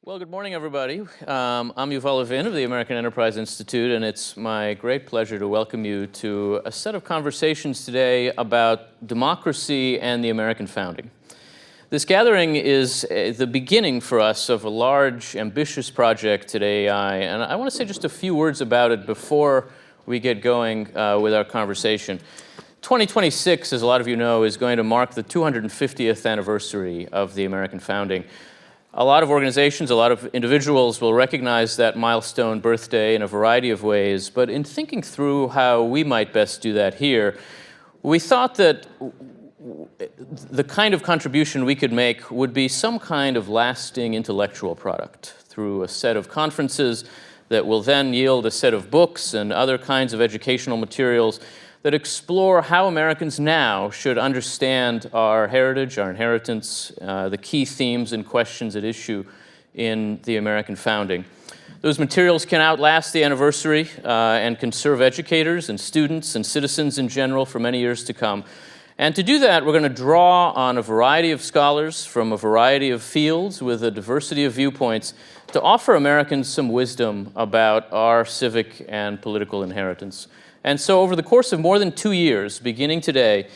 Well, good morning, everybody. I'm Yuval Levin of the American Enterprise Institute, and it's my great pleasure to welcome you to a set of conversations today about democracy and the American founding. This gathering is the beginning for us of a large, ambitious project at AEI, and I want to say just a few words about it before we get going with our conversation. 2026, as a lot of you know, is going to mark the 250th anniversary of the American founding. A lot of organizations, a lot of individuals will recognize that milestone birthday in a variety of ways, but in thinking through how we might best do that here, we thought that the kind of contribution we could make would be some kind of lasting intellectual product through a set of conferences that will then yield a set of books and other kinds of educational materials that explore how Americans now should understand our heritage, our inheritance, the key themes and questions at issue in the American founding. Those materials can outlast the anniversary and can serve educators and students and citizens in general for many years to come. And to do that, we're going to draw on a variety of scholars from a variety of fields with a diversity of viewpoints to offer Americans some wisdom about our civic and political inheritance. And so over the course of more than 2 years, beginning today,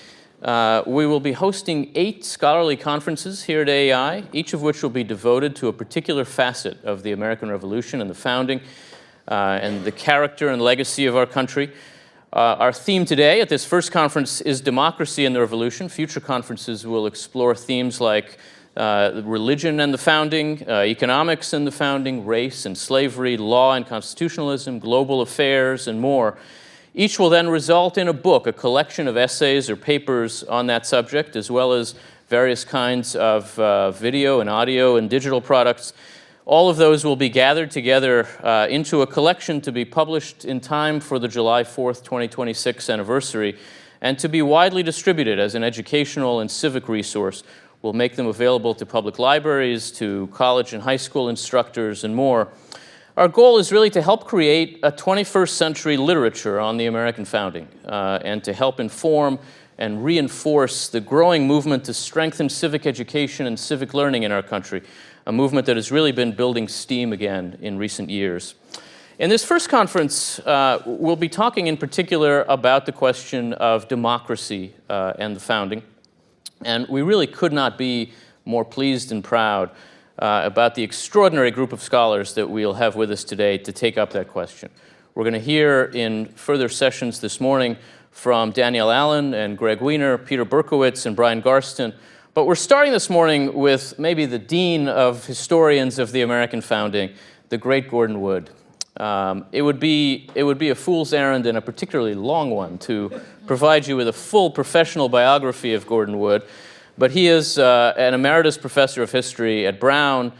we will be hosting 8 scholarly conferences here at AEI, each of which will be devoted to a particular facet of the American Revolution and the founding and the character and legacy of our country. Our theme today at this first conference is Democracy and the Revolution. Future conferences will explore themes like religion and the founding, economics and the founding, race and slavery, law and constitutionalism, global affairs, and more. Each will then result in a book, a collection of essays or papers on that subject, as well as various kinds of video and audio and digital products. All of those will be gathered together into a collection to be published in time for the July 4th, 2026 anniversary, and to be widely distributed as an educational and civic resource. We'll make them available to public libraries, to college and high school instructors, and more. Our goal is really to help create a 21st century literature on the American founding and to help inform and reinforce the growing movement to strengthen civic education and civic learning in our country, a movement that has really been building steam again in recent years. In this first conference, we'll be talking in particular about the question of democracy and the founding. And we really could not be more pleased and proud about the extraordinary group of scholars that we'll have with us today to take up that question. We're going to hear in further sessions this morning from Danielle Allen and Greg Wiener, Peter Berkowitz, and Brian Garston. But we're starting this morning with maybe the dean of historians of the American founding, the great Gordon Wood. It would be a fool's errand and a particularly long one to provide you with a full professional biography of Gordon Wood. But he is an emeritus professor of history at Brown.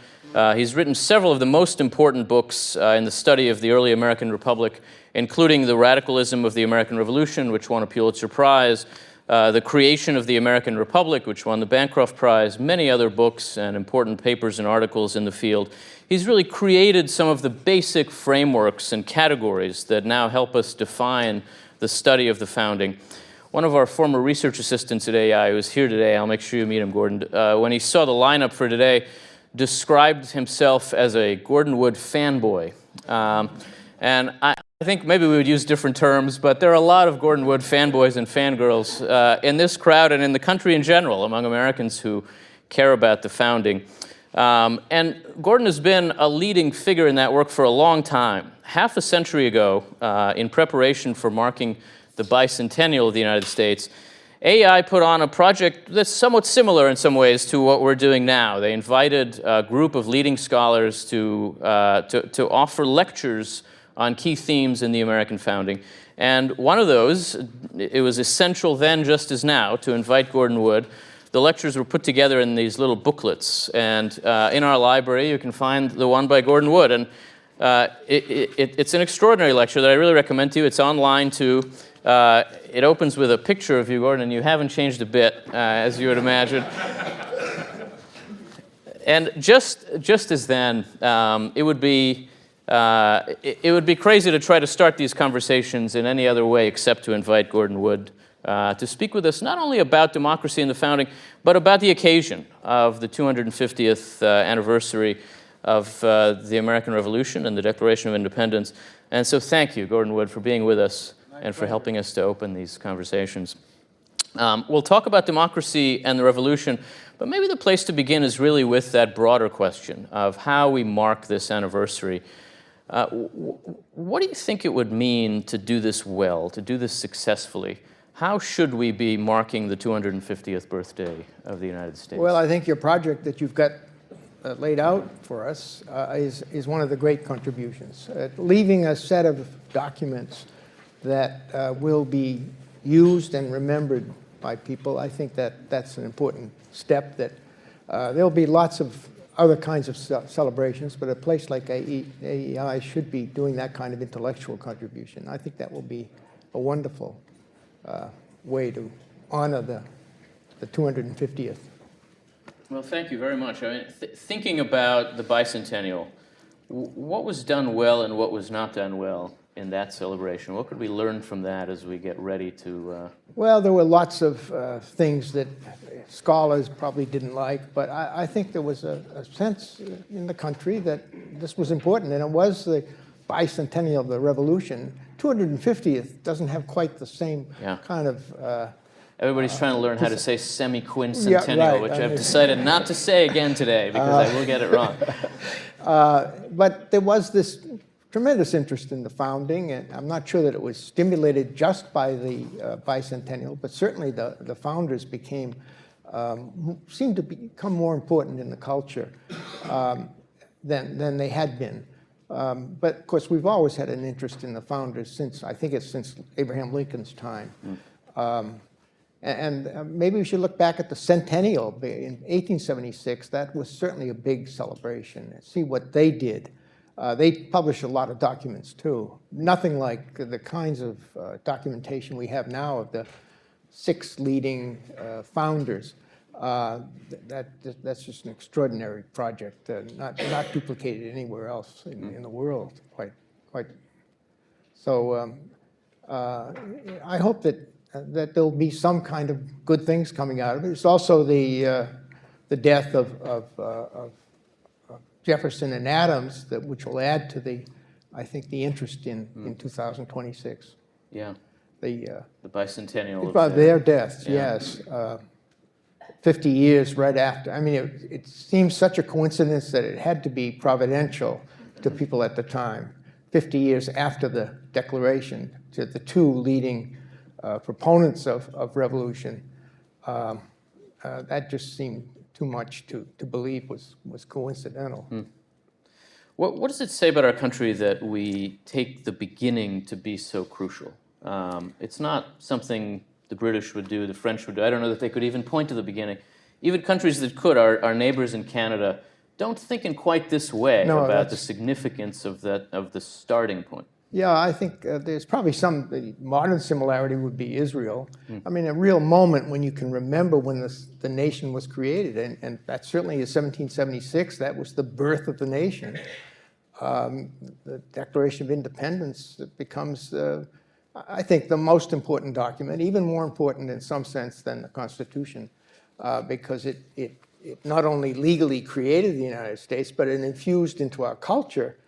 He's written several of the most important books in the study of the early American Republic, including The Radicalism of the American Revolution, which won a Pulitzer Prize, The Creation of the American Republic, which won the Bancroft Prize, many other books and important papers and articles in the field. He's really created some of the basic frameworks and categories that now help us define the study of the founding. One of our former research assistants at AEI who is here today, I'll make sure you meet him, Gordon, when he saw the lineup for today, described himself as a Gordon Wood fanboy. And I think maybe we would use different terms, but there are a lot of Gordon Wood fanboys and fangirls in this crowd and in the country in general, among Americans who care about the founding. And Gordon has been a leading figure in that work for a long time. Half a century ago, in preparation for marking the bicentennial of the United States, AEI put on a project that's somewhat similar in some ways to what we're doing now. They invited a group of leading scholars to offer lectures on key themes in the American founding. And one of those, it was essential then just as now to invite Gordon Wood. The lectures were put together in these little booklets. And in our library, you can find the one by Gordon Wood. And it's an extraordinary lecture that I really recommend to you. It's online too. It opens with a picture of you, Gordon, and you haven't changed a bit, as you would imagine. And just as then, it would be crazy to try to start these conversations in any other way except to invite Gordon Wood to speak with us not only about democracy and the founding, but about the occasion of the 250th anniversary of the American Revolution and the Declaration of Independence. And so thank you, Gordon Wood, for being with us and for helping us to open these conversations. We'll talk about democracy and the revolution, but maybe the place to begin is really with that broader question of how we mark this anniversary. What do you think it would mean to do this well, to do this successfully? How should we be marking the 250th birthday of the United States? Well, I think your project that you've got laid out for us is one of the great contributions. Leaving a set of documents that will be used and remembered by people, I think that that's an important step. That there'll be lots of other kinds of celebrations, but a place like AEI should be doing that kind of intellectual contribution. I think that will be a wonderful way to honor the 250th. Well, thank you very much. I mean, thinking about the bicentennial, what was done well and what was not done well in that celebration? What could we learn from that as we get ready to... Well, there were lots of things that scholars probably didn't like, but I think there was a sense in the country that this was important, and it was the bicentennial of the Revolution. 250th doesn't have quite the same kind of... Everybody's trying to learn how to say semi-quincentennial, which I've decided not to say again today because I will get it wrong. But there was this tremendous interest in the founding, and I'm not sure that it was stimulated just by the bicentennial, but certainly the founders seemed to become more important in the culture than they had been. But of course, we've always had an interest in the founders since Abraham Lincoln's time. And maybe we should look back at the centennial in 1876. That was certainly a big celebration, and see what they did. They published a lot of documents too. Nothing like the kinds of documentation we have now of the 6 leading founders. That's just an extraordinary project, not duplicated anywhere else in the world. Quite. So I hope that there'll be some kind of good things coming out of it. It's also the death of Jefferson and Adams, which will add to I think the interest in 2026. Yeah. The bicentennial. About their deaths, yes. 50 years right after. I mean, it seems such a coincidence that it had to be providential to people at the time. 50 years after the Declaration, to the 2 leading proponents of revolution, that just seemed too much to believe was coincidental. What does it say about our country that we take the beginning to be so crucial? It's not something the British would do, the French would do. I don't know that they could even point to the beginning. Even countries that could, our neighbors in Canada, don't think in quite this way about the significance of the starting point. Yeah, I think there's probably the modern similarity would be Israel. I mean, a real moment when you can remember when the nation was created, and that certainly is 1776. That was the birth of the nation. The Declaration of Independence becomes, I think, the most important document, even more important in some sense than the Constitution, because it not only legally created the United States, but it infused into our culture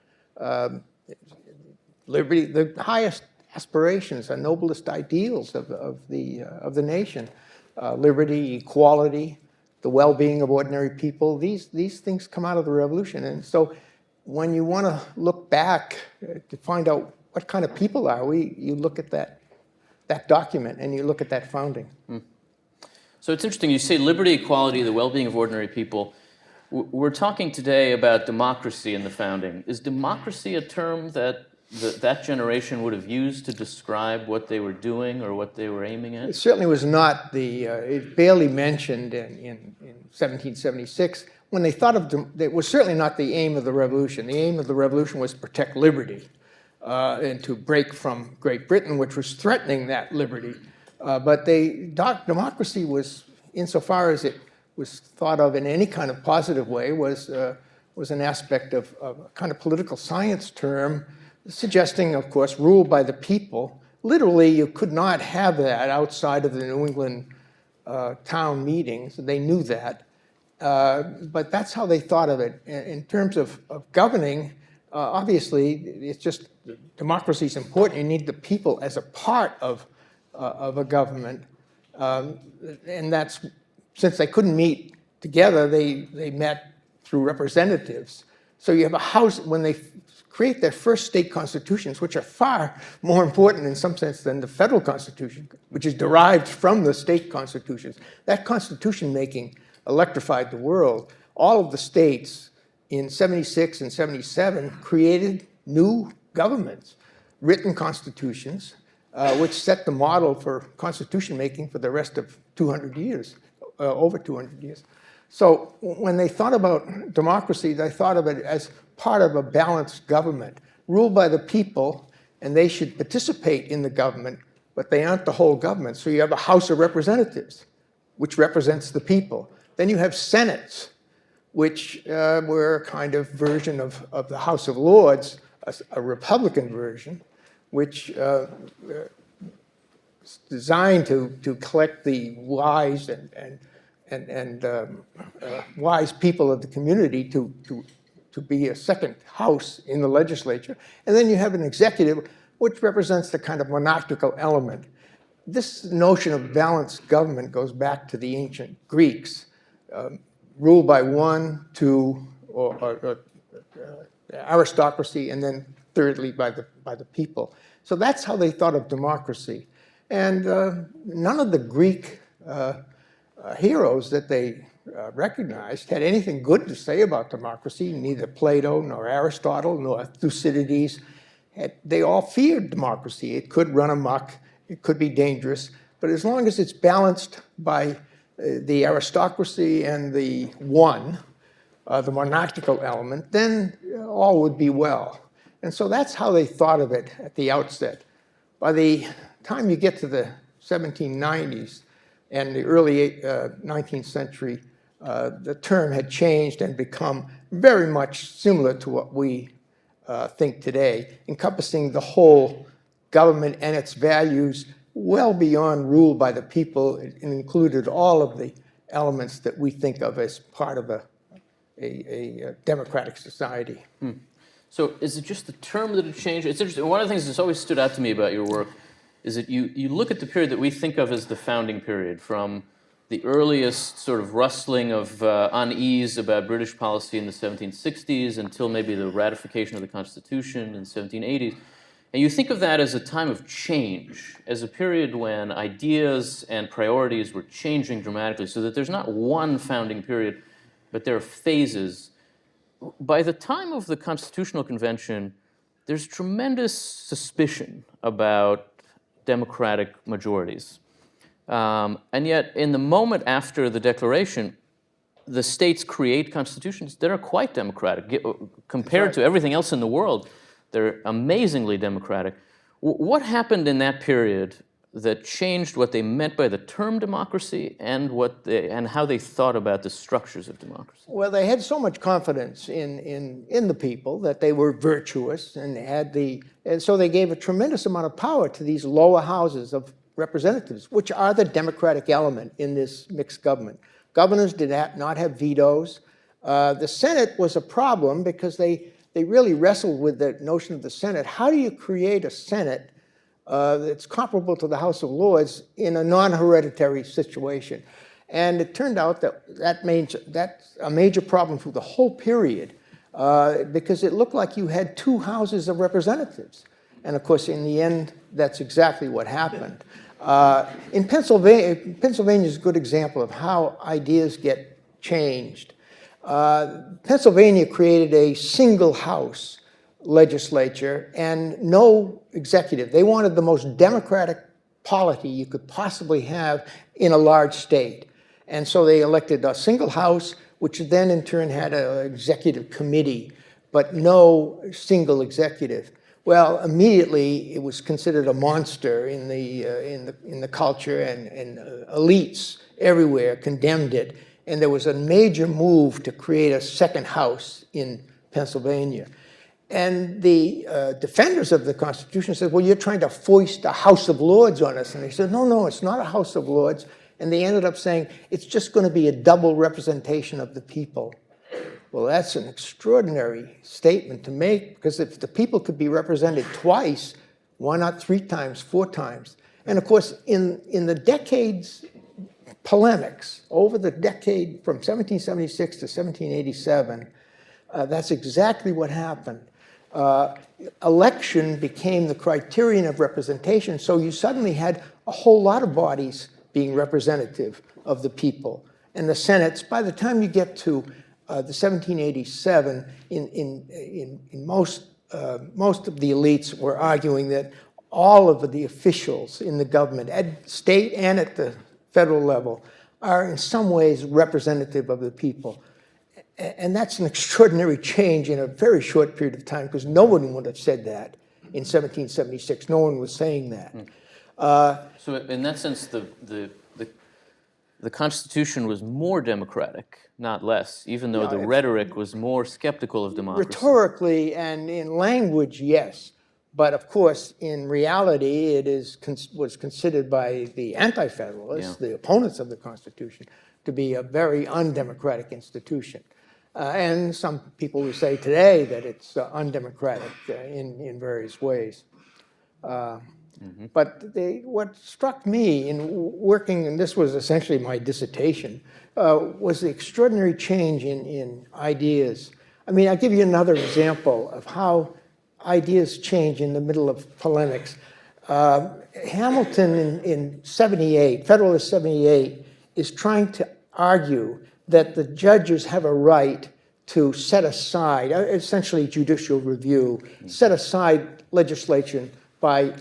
liberty, the highest aspirations, the noblest ideals of the nation, liberty, equality, the well-being of ordinary people. These things come out of the Revolution, and so when you want to look back to find out what kind of people are we, you look at that document and you look at that founding. So it's interesting. You say liberty, equality, the well-being of ordinary people. We're talking today about democracy in the founding. Is democracy a term that that generation would have used to describe what they were doing or what they were aiming at? It certainly was not it barely mentioned in 1776. When they thought of, it was certainly not the aim of the revolution. The aim of the revolution was to protect liberty and to break from Great Britain, which was threatening that liberty. But democracy was, insofar as it was thought of in any kind of positive way, was an aspect of a kind of political science term, suggesting, of course, rule by the people. Literally, you could not have that outside of the New England town meetings. They knew that. But that's how they thought of it. In terms of governing, obviously, it's just democracy is important. You need the people as a part of a government. And that's, since they couldn't meet together, they met through representatives. So you have a house, when they create their first state constitutions, which are far more important in some sense than the federal constitution, which is derived from the state constitutions. That constitution making electrified the world. All of the states in 76 and 77 created new governments, written constitutions, which set the model for constitution making for the rest of 200 years, over 200 years. So when they thought about democracy, they thought of it as part of a balanced government, ruled by the people, and they should participate in the government, but they aren't the whole government. So you have a House of Representatives, which represents the people. Then you have senates, which were a kind of version of the House of Lords, a Republican version, which is designed to collect the wise and wise people of the community to be a second house in the legislature. And then you have an executive, which represents the kind of monarchical element. This notion of balanced government goes back to the ancient Greeks, ruled by one, two, or aristocracy, and then thirdly by the people. So that's how they thought of democracy. And none of the Greek heroes that they recognized had anything good to say about democracy. Neither Plato nor Aristotle nor Thucydides. They all feared democracy. It could run amok. It could be dangerous. But as long as it's balanced by the aristocracy and the one, the monarchical element, then all would be well. And so that's how they thought of it at the outset. By the time you get to the 1790s and the early 19th century, the term had changed and become very much similar to what we think today, encompassing the whole government and its values well beyond rule by the people. It included all of the elements that we think of as part of a democratic society. So is it just the term that had changed? It's interesting. One of the things that's always stood out to me about your work is that you look at the period that we think of as the founding period, from the earliest sort of rustling of unease about British policy in the 1760s until maybe the ratification of the Constitution in the 1780s. And you think of that as a time of change, as a period when ideas and priorities were changing dramatically, so that there's not one founding period, but there are phases. By the time of the Constitutional Convention, there's tremendous suspicion about democratic majorities. And yet, in the moment after the Declaration, the states create constitutions that are quite democratic. Compared to everything else in the world, they're amazingly democratic. What happened in that period that changed what they meant by the term democracy and how they thought about the structures of democracy? Well, they had so much confidence in the people that they were virtuous and so they gave a tremendous amount of power to these lower houses of representatives, which are the democratic element in this mixed government. Governors did not have vetoes. The Senate was a problem because they really wrestled with the notion of the Senate. How do you create a Senate that's comparable to the House of Lords in a non-hereditary situation? And it turned out that's a major problem through the whole period because it looked like you had two houses of representatives. And of course, in the end, that's exactly what happened. In Pennsylvania is a good example of how ideas get changed. Pennsylvania created a single house legislature and no executive. They wanted the most democratic polity you could possibly have in a large state. And so they elected a single house, which then in turn had an executive committee, but no single executive. Well, immediately it was considered a monster in the culture, and elites everywhere condemned it. And there was a major move to create a second house in Pennsylvania. And the defenders of the Constitution said, well, you're trying to foist a House of Lords on us. And they said, no, it's not a House of Lords. And they ended up saying, it's just going to be a double representation of the people. Well, that's an extraordinary statement to make, because if the people could be represented twice, why not 3 times, 4 times? And of course, in the decades polemics, over the decade from 1776 to 1787, that's exactly what happened. Election became the criterion of representation, so you suddenly had a whole lot of bodies being representative of the people. And the Senates, by the time you get to the 1787, in most of the elites were arguing that all of the officials in the government, at state and at the federal level, are in some ways representative of the people. And that's an extraordinary change in a very short period of time, because no one would have said that in 1776. No one was saying that. So in that sense, the Constitution was more democratic, not less, even though the rhetoric was more skeptical of democracy. Rhetorically and in language, yes. But of course, in reality, it was considered by the anti-federalists, the opponents of the Constitution, to be a very undemocratic institution. And some people would say today that it's undemocratic in various ways. But what struck me in working, and this was essentially my dissertation, was the extraordinary change in ideas. I mean, I'll give you another example of how ideas change in the middle of polemics. Hamilton in 78, Federalist 78, is trying to argue that the judges have a right to set aside, essentially judicial review, set aside legislation by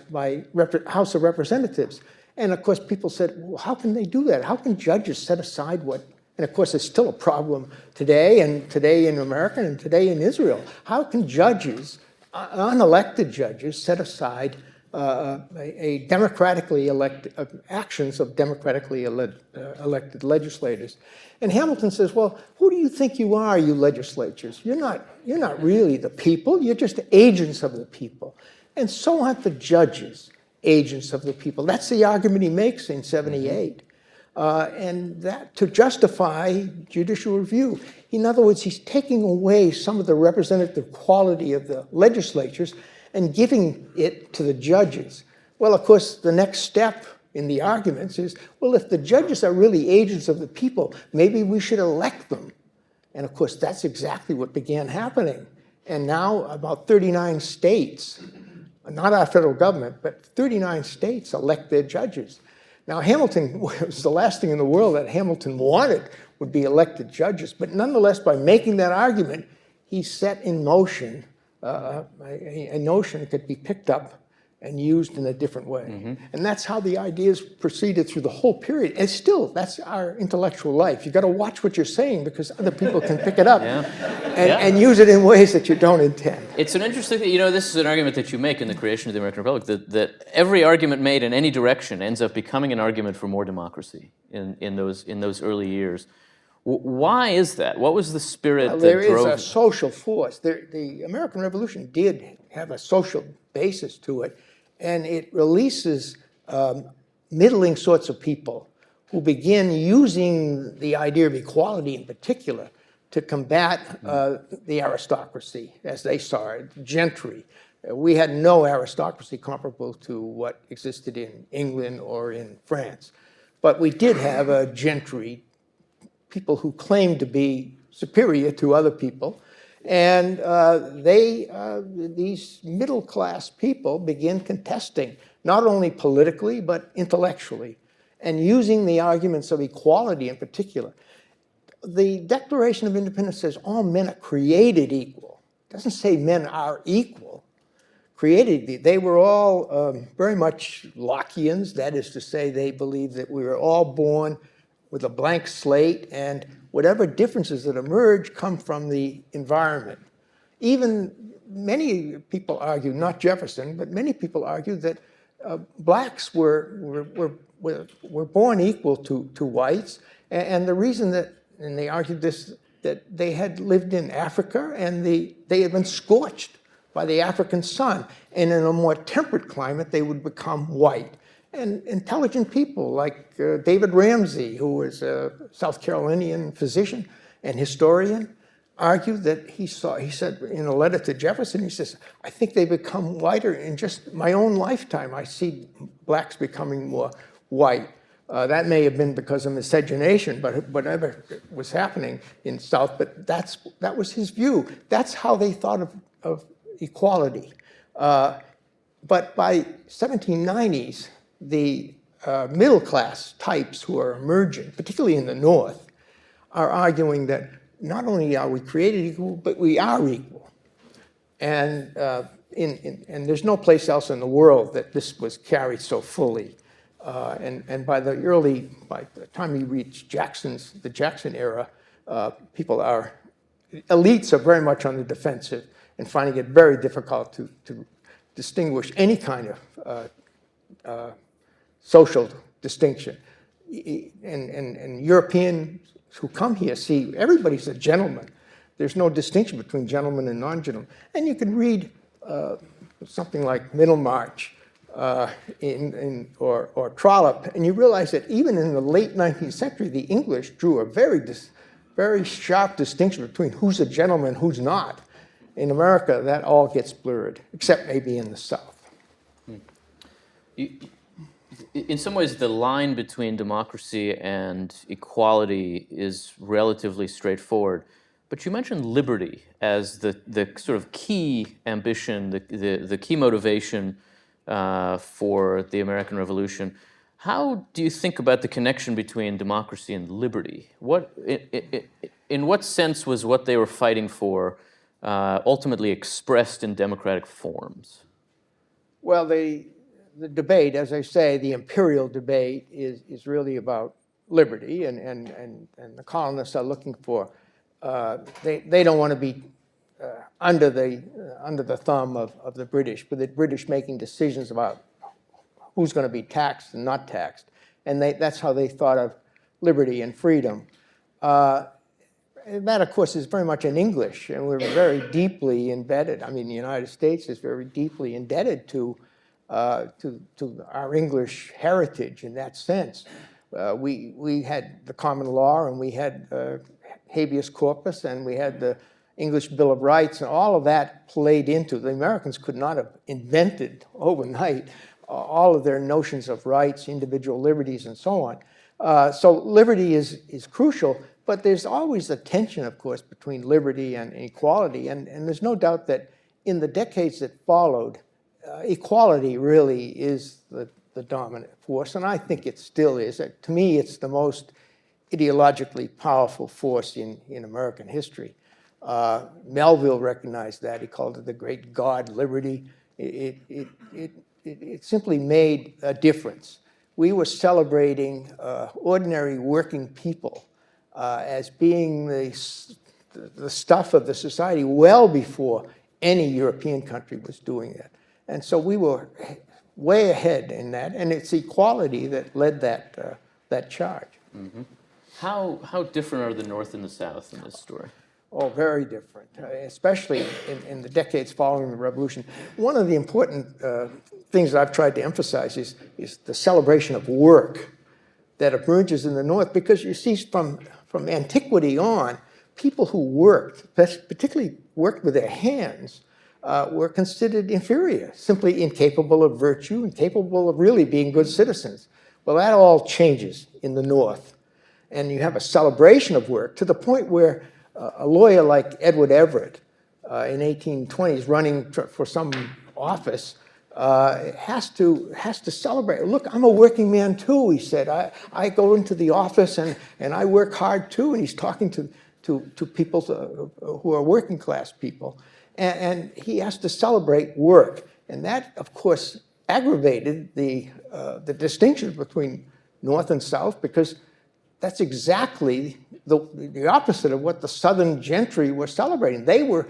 House of Representatives. And of course, people said, well, how can they do that? How can judges set aside what? And of course, it's still a problem today, and today in America, and today in Israel. How can judges, unelected judges, set aside a democratically elected actions of democratically elected legislators? And Hamilton says, well, who do you think you are, you legislatures? You're not really the people. You're just agents of the people. And so aren't the judges agents of the people. That's the argument he makes in 78. And that to justify judicial review. In other words, he's taking away some of the representative quality of the legislatures and giving it to the judges. Well, of course, the next step in the arguments is, well, if the judges are really agents of the people, maybe we should elect them. And of course, that's exactly what began happening. And now about 39 states, not our federal government, but 39 states elect their judges. Now, Hamilton was the last thing in the world that Hamilton wanted would be elected judges, but nonetheless, by making that argument, he set in motion a notion that could be picked up and used in a different way. And that's how the ideas proceeded through the whole period. And still, that's our intellectual life. You've got to watch what you're saying, because other people can pick it up and use it in ways that you don't intend. It's an interesting thing. You know, this is an argument that you make in the creation of the American Republic, that every argument made in any direction ends up becoming an argument for more democracy in those early years. Why is that? What was the spirit that drove? There is a social force. The American Revolution did have a social basis to it, and it releases middling sorts of people who begin using the idea of equality in particular to combat the aristocracy, as they saw it, gentry. We had no aristocracy comparable to what existed in England or in France. But we did have a gentry, people who claimed to be superior to other people. And these middle-class people begin contesting, not only politically, but intellectually, and using the arguments of equality in particular. The Declaration of Independence says all men are created equal. It doesn't say men are equal. Created, they were all very much Lockeans. That is to say, they believed that we were all born with a blank slate, and whatever differences that emerge come from the environment. Even many people argue, not Jefferson, but many people argue that blacks were born equal to whites, and the reason that, and they argued this, that they had lived in Africa and they had been scorched by the African sun, and in a more temperate climate they would become white. And intelligent people like David Ramsey, who was a South Carolinian physician and historian, argued that he said in a letter to Jefferson, he says, I think they become whiter in just my own lifetime. I see blacks becoming more white. That may have been because of miscegenation, but whatever was happening in South, but that was his view. That's how they thought of equality. But by 1790s, the middle class types who are emerging, particularly in the North, are arguing that not only are we created equal, but we are equal. And, and there's no place else in the world that this was carried so fully. And by the time you reach the Jackson era, elites are very much on the defensive and finding it very difficult to distinguish any kind of social distinction. And Europeans who come here see everybody's a gentleman. There's no distinction between gentlemen and non-gentlemen. And you can read something like Middlemarch or Trollope, and you realize that even in the late 19th century, the English drew a very sharp distinction between who's a gentleman and who's not. In America, that all gets blurred, except maybe in the South. In some ways, the line between democracy and equality is relatively straightforward. But you mentioned liberty as the sort of key ambition, the key motivation for the American Revolution. How do you think about the connection between democracy and liberty? In what sense was what they were fighting for ultimately expressed in democratic forms? Well, the debate, as I say, the imperial debate is really about liberty, and the colonists are looking for, they don't want to be under the thumb of the British, but the British making decisions about who's going to be taxed and not taxed. And that's how they thought of liberty and freedom. And that, of course, is very much in English, and we're very deeply embedded. I mean, the United States is very deeply indebted to our English heritage in that sense. We had the common law, and we had habeas corpus, and we had the English Bill of Rights, and all of that played into. The Americans could not have invented overnight all of their notions of rights, individual liberties, and so on. So liberty is crucial, but there's always a tension, of course, between liberty and equality, and there's no doubt that in the decades that followed, equality really is the dominant force, and I think it still is. To me, it's the most ideologically powerful force in American history. Melville recognized that. He called it the great God, liberty. It simply made a difference. We were celebrating ordinary working people as being the stuff of the society well before any European country was doing it. And so we were way ahead in that, and it's equality that led that charge. Mm-hmm. How different are the North and the South in this story? Oh, very different, especially in the decades following the Revolution. One of the important things that I've tried to emphasize is the celebration of work that emerges in the North, because you see from antiquity on, people who worked, particularly worked with their hands, were considered inferior, simply incapable of virtue, incapable of really being good citizens. Well, that all changes in the North. And you have a celebration of work to the point where a lawyer like Edward Everett in 1820s running for some office has to celebrate. Look, I'm a working man too, he said. I go into the office and I work hard too. And he's talking to people who are working class people. And he has to celebrate work. And that, of course, aggravated the distinction between North and South, because that's exactly the opposite of what the Southern gentry were celebrating. They were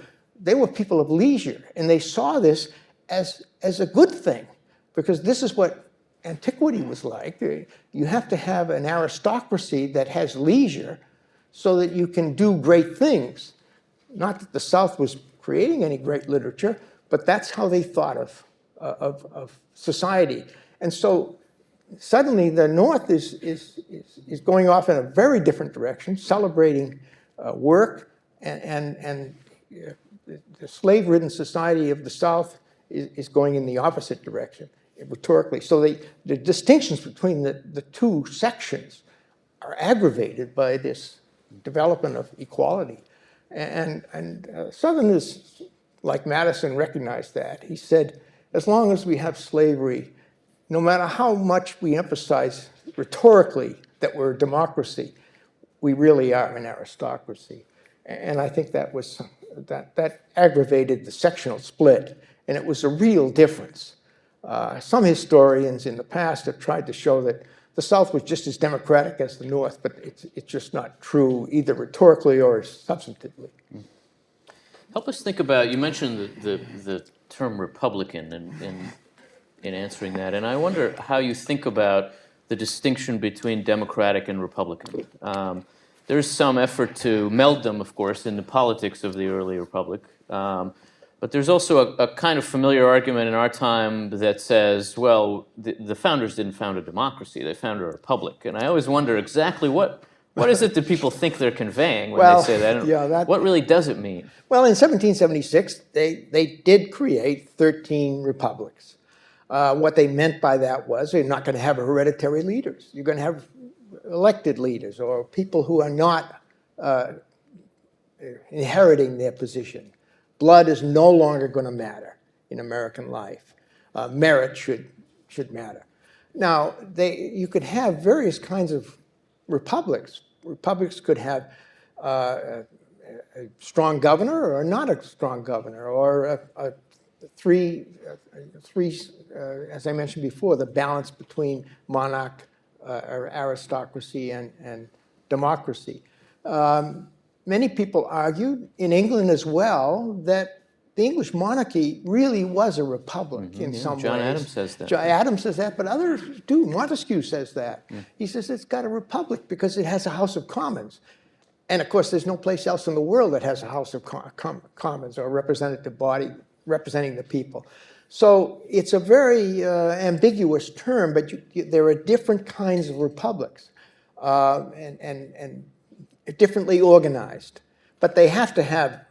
people of leisure, and they saw this as a good thing, because this is what antiquity was like. You have to have an aristocracy that has leisure so that you can do great things. Not that the South was creating any great literature, but that's how they thought of society. And so suddenly the North is going off in a very different direction, celebrating work, and the slave-ridden society of the South is going in the opposite direction, rhetorically. So the distinctions between the two sections are aggravated by this development of equality. And Southerners, like Madison, recognized that. He said, as long as we have slavery, no matter how much we emphasize rhetorically that we're a democracy, we really are an aristocracy. And I think that was that aggravated the sectional split, and it was a real difference. Some historians in the past have tried to show that the South was just as democratic as the North, but it's just not true, either rhetorically or substantively. Help us think about, you mentioned the term Republican in answering that, and I wonder how you think about the distinction between Democratic and Republican. There's some effort to meld them, of course, in the politics of the early Republic. But there's also a kind of familiar argument in our time that says, well, the founders didn't found a democracy, they founded a republic. And I always wonder exactly what is it that people think they're conveying when they say that? And what really does it mean? Well, in 1776, they did create 13 republics. What they meant by that was you're not going to have hereditary leaders. You're going to have elected leaders or people who are not inheriting their position. Blood is no longer going to matter in American life. Merit should matter. Now, you could have various kinds of republics. Republics could have a strong governor or not a strong governor, or three, as I mentioned before, the balance between monarch or aristocracy and democracy. Many people argued, in England as well, that the English monarchy really was a republic in some ways. John Adams says that. John Adams says that, but others do. Montesquieu says that. He says it's got a republic because it has a House of Commons. And of course, there's no place else in the world that has a House of Commons or a representative body representing the people. So it's a very ambiguous term, but there are different kinds of republics and differently organized. But they have to have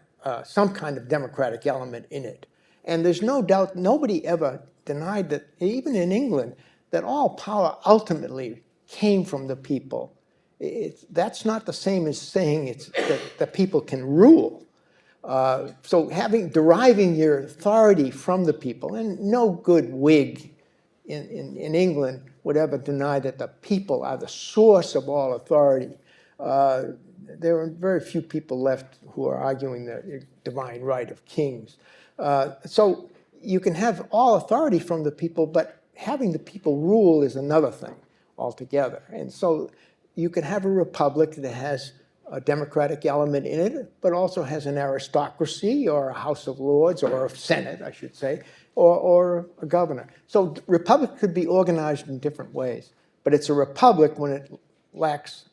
some kind of democratic element in it. And there's no doubt, nobody ever denied that, even in England, that all power ultimately came from the people. That's not the same as saying that the people can rule. So deriving your authority from the people, and no good Whig in England would ever deny that the people are the source of all authority. There are very few people left who are arguing the divine right of kings. So you can have all authority from the people, but having the people rule is another thing altogether. And so you can have a republic that has a democratic element in it, but also has an aristocracy or a House of Lords or a Senate, I should say, or a governor. So republic could be organized in different ways, but it's a republic when it lacks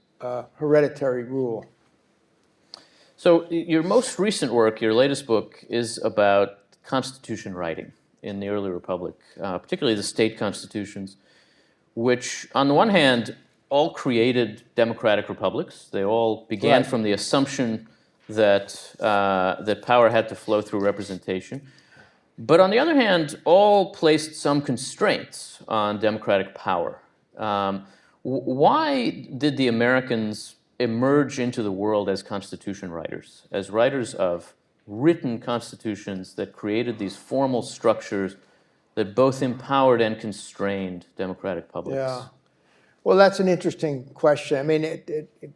hereditary rule. So your most recent work, your latest book, is about constitution writing in the early republic, particularly the state constitutions, which on the one hand all created democratic republics. They all began from the assumption that that power had to flow through representation. But on the other hand, all placed some constraints on democratic power. Why did the Americans emerge into the world as constitution writers, as writers of written constitutions that created these formal structures that both empowered and constrained democratic publics? Yeah. Well, that's an interesting question. I mean,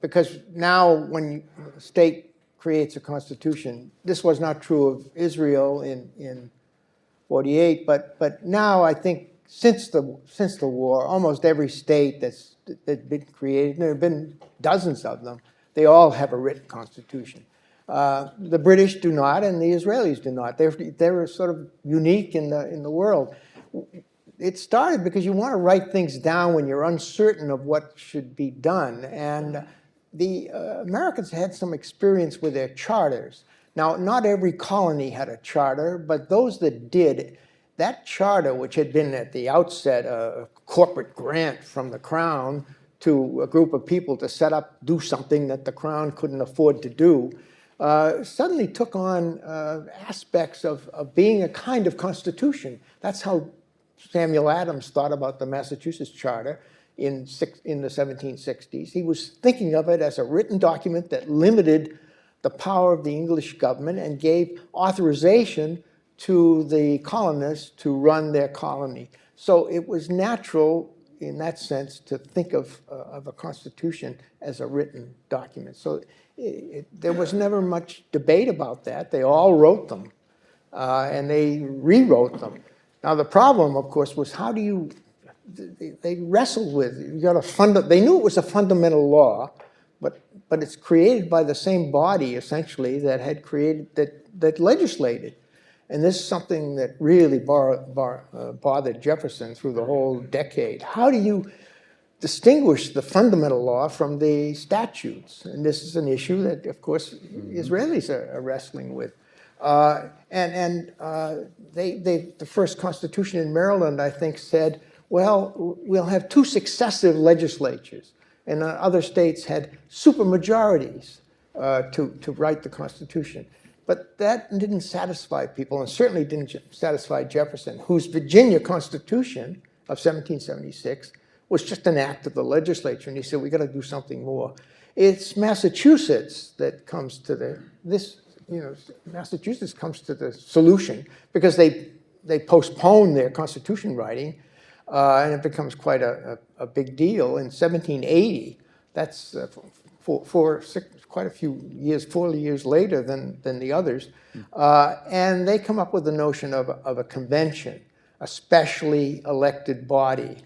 because now when a state creates a constitution, this was not true of Israel in 48, but now I think since the war, almost every state that's been created, there have been dozens of them, they all have a written constitution. The British do not, and the Israelis do not. They're sort of unique in the world. It started because you want to write things down when you're uncertain of what should be done. And the Americans had some experience with their charters. Now, not every colony had a charter, but those that did that charter, which had been at the outset a corporate grant from the Crown to a group of people to do something that the Crown couldn't afford to do, suddenly took on aspects of being a kind of constitution. That's how Samuel Adams thought about the Massachusetts Charter in the 1760s. He was thinking of it as a written document that limited the power of the English government and gave authorization to the colonists to run their colony. So it was natural in that sense to think of a constitution as a written document. So there was never much debate about that. They all wrote them, and they rewrote them. Now the problem, of course, was how do you, they wrestled with, they knew it was a fundamental law, but it's created by the same body, essentially, that had created, that legislated. And this is something that really bothered Jefferson through the whole decade. How do you distinguish the fundamental law from the statutes? And this is an issue that, of course, Israelis are wrestling with. The first constitution in Maryland, I think, said, well, we'll have 2 successive legislatures. And other states had supermajorities to write the Constitution. But that didn't satisfy people, and certainly didn't satisfy Jefferson, whose Virginia Constitution of 1776 was just an act of the legislature, and he said, we got to do something more. It's Massachusetts that comes to Massachusetts comes to the solution, because they postpone their constitution writing, and it becomes quite a big deal. In 1780, that's quite a few years, 40 years later than the others, and they come up with the notion of a convention, a specially elected body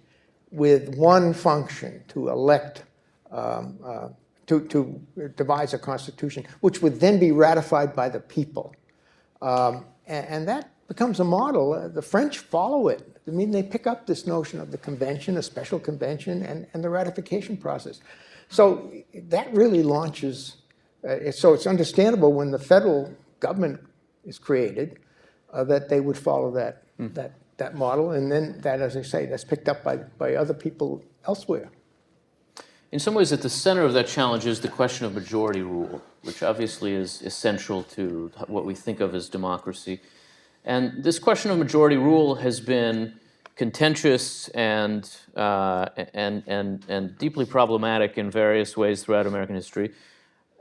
with one function, to elect, to devise a constitution, which would then be ratified by the people. And that becomes a model. The French follow it. I mean, they pick up this notion of the convention, a special convention, and the ratification process. So that really launches, so it's understandable when the federal government is created that they would follow that model. And then that, as I say, that's picked up by other people elsewhere. In some ways, at the center of that challenge is the question of majority rule, which obviously is essential to what we think of as democracy. And this question of majority rule has been contentious and deeply problematic in various ways throughout American history.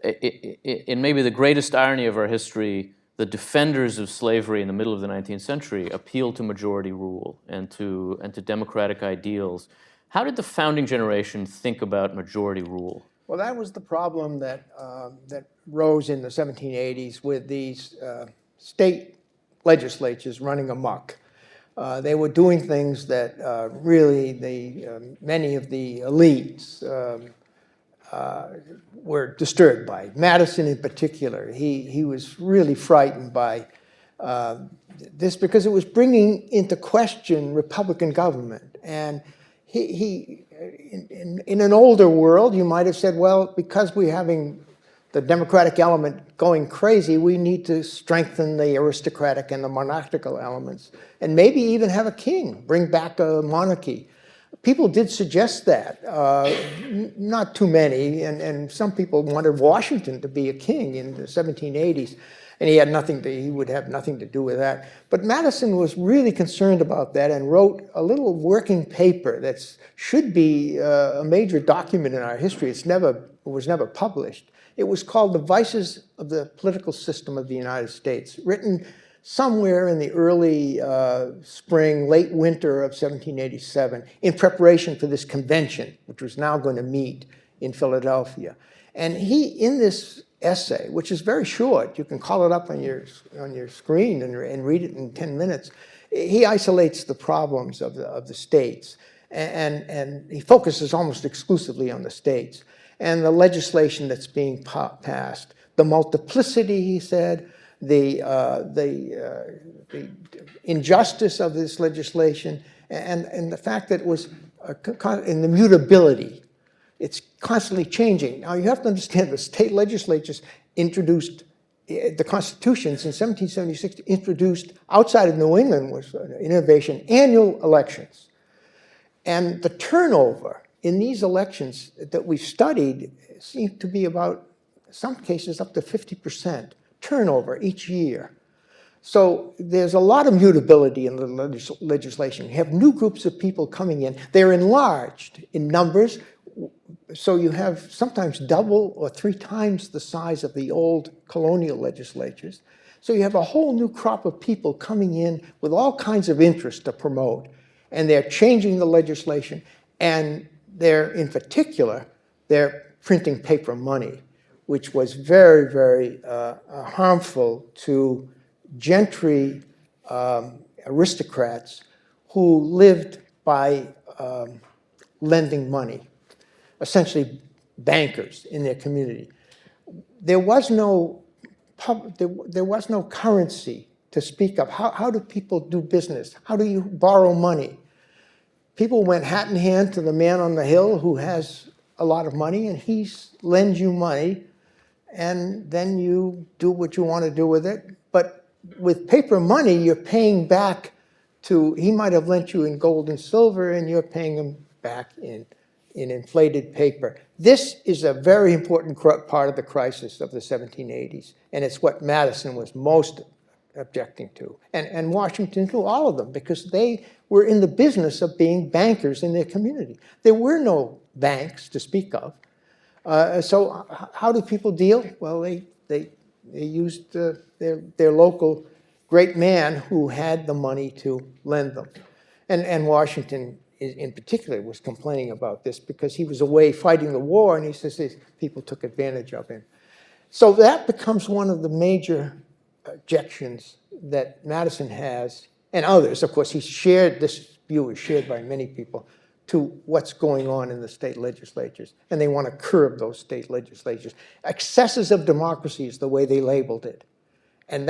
In maybe the greatest irony of our history, the defenders of slavery in the middle of the 19th century appealed to majority rule and to democratic ideals. How did the founding generation think about majority rule? Well, that was the problem that rose in the 1780s with these state legislatures running amok. They were doing things that really many of the elites were disturbed by. Madison in particular, he was really frightened by this because it was bringing into question Republican government. And in an older world, you might have said, well, because we're having the democratic element going crazy, we need to strengthen the aristocratic and the monarchical elements, and maybe even have a king, bring back a monarchy. People did suggest that, not too many, and some people wanted Washington to be a king in the 1780s, and he would have nothing to do with that. But Madison was really concerned about that and wrote a little working paper that should be a major document in our history. It was never published. It was called The Vices of the Political System of the United States, written somewhere in the early spring, late winter of 1787, in preparation for this convention, which was now going to meet in Philadelphia. And in this essay, which is very short, you can call it up on your screen and read it in 10 minutes, he isolates the problems of the states. And he focuses almost exclusively on the states and the legislation that's being passed. The multiplicity, he said, the injustice of this legislation, and the fact that it was in the mutability. It's constantly changing. Now, you have to understand the state legislatures introduced the constitutions in 1776 introduced, outside of New England was innovation, annual elections. And the turnover in these elections that we've studied seemed to be about, in some cases, up to 50% turnover each year. So there's a lot of mutability in the legislation. You have new groups of people coming in. They're enlarged in numbers, so you have sometimes double or 3 times the size of the old colonial legislatures. So you have a whole new crop of people coming in with all kinds of interests to promote. And they're changing the legislation. And they're, in particular, they're printing paper money, which was very, very harmful to gentry aristocrats who lived by lending money, essentially bankers in their community. There was no currency to speak of. How do people do business? How do you borrow money? People went hat in hand to the man on the hill who has a lot of money, and he lends you money, and then you do what you want to do with it. But with paper money, you're paying back to, he might have lent you in gold and silver, and you're paying him back in inflated paper. This is a very important part of the crisis of the 1780s, and it's what Madison was most objecting to, and Washington too, all of them, because they were in the business of being bankers in their community. There were no banks to speak of. So how do people deal? Well, they used their local great man who had the money to lend them. And Washington, in particular, was complaining about this because he was away fighting the war, and he says these people took advantage of him. So that becomes one of the major objections that Madison has, and others. Of course, this view is shared by many people, to what's going on in the state legislatures, and they want to curb those state legislatures. Excesses of democracy is the way they labeled it. And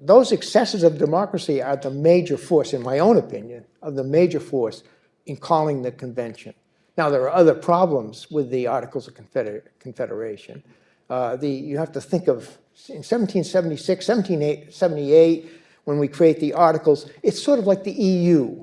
those excesses of democracy are the major force, in my own opinion, of the major force in calling the convention. Now, there are other problems with the Articles of Confederation. You have to think of, in 1776, 1778, when we create the Articles, it's sort of like the EU.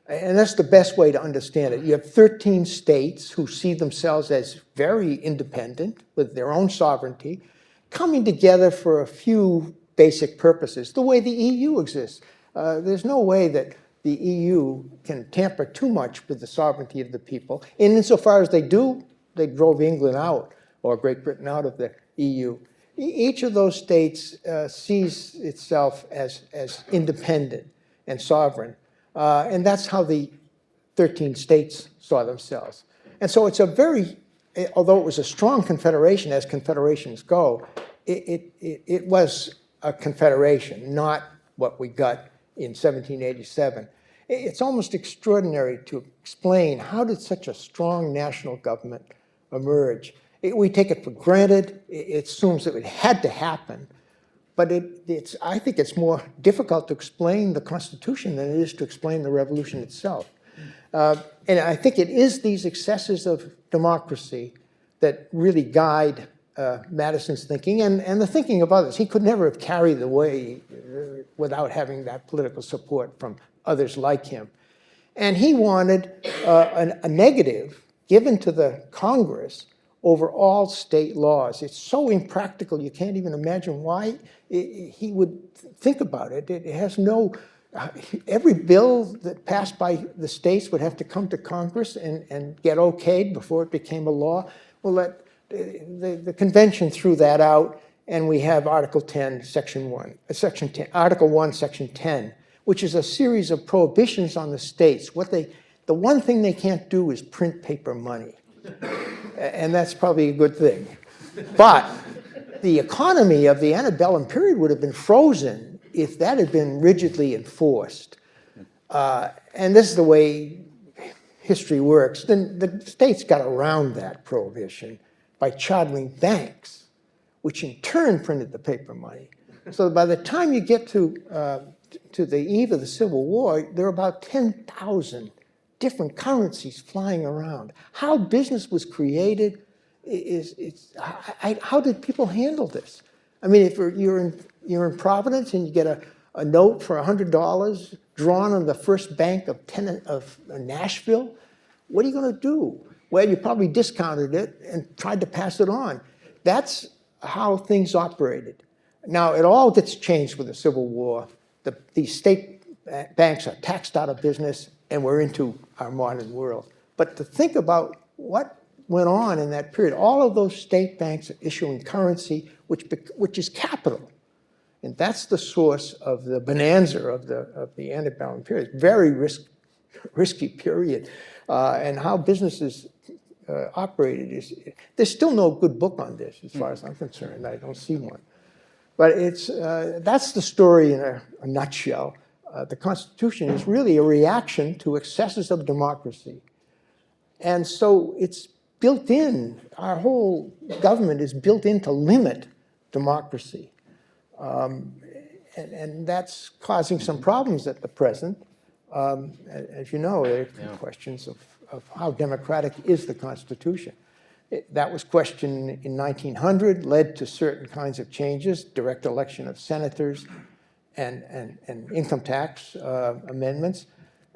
And that's the best way to understand it. You have 13 states who see themselves as very independent with their own sovereignty, coming together for a few basic purposes, the way the EU exists. There's no way that the EU can tamper too much with the sovereignty of the people. And insofar as they do, they drove England out, or Great Britain out of the EU. Each of those states sees itself as independent and sovereign. And that's how the 13 states saw themselves. And so it's a very, although it was a strong confederation, as confederations go, it was a confederation, not what we got in 1787. It's almost extraordinary to explain how did such a strong national government emerge. We take it for granted. It assumes that it had to happen. But I think it's more difficult to explain the Constitution than it is to explain the Revolution itself. And I think it is these excesses of democracy that really guide Madison's thinking and the thinking of others. He could never have carried the way without having that political support from others like him. And he wanted a negative given to the Congress over all state laws. It's so impractical, you can't even imagine why he would think about it. It has no, every bill that passed by the states would have to come to Congress and get okayed before it became a law. Well, the convention threw that out, and we have Article 10, Section 1, Section 10, Article 1, Section 10, which is a series of prohibitions on the states. The one thing they can't do is print paper money. And that's probably a good thing. But the economy of the antebellum period would have been frozen if that had been rigidly enforced. And this is the way history works. Then the states got around that prohibition by chartering banks, which in turn printed the paper money. So by the time you get to the eve of the Civil War, there are about 10,000 different currencies flying around. How business was created how did people handle this? I mean, if you're in Providence and you get a note for $100 drawn on the first bank of Nashville, what are you going to do? Well, you probably discounted it and tried to pass it on. That's how things operated. Now, it all gets changed with the Civil War. These state banks are taxed out of business, and we're into our modern world. But to think about what went on in that period, all of those state banks are issuing currency, which is capital. And that's the source of the bonanza of the antebellum period. Very risky period. And how businesses operated there's still no good book on this as far as I'm concerned. I don't see one. But that's the story in a nutshell. The Constitution is really a reaction to excesses of democracy. And so it's built in, our whole government is built in to limit democracy. And that's causing some problems at the present. As you know, there are questions of how democratic is the Constitution. That was questioned in 1900, led to certain kinds of changes, direct election of senators and income tax amendments.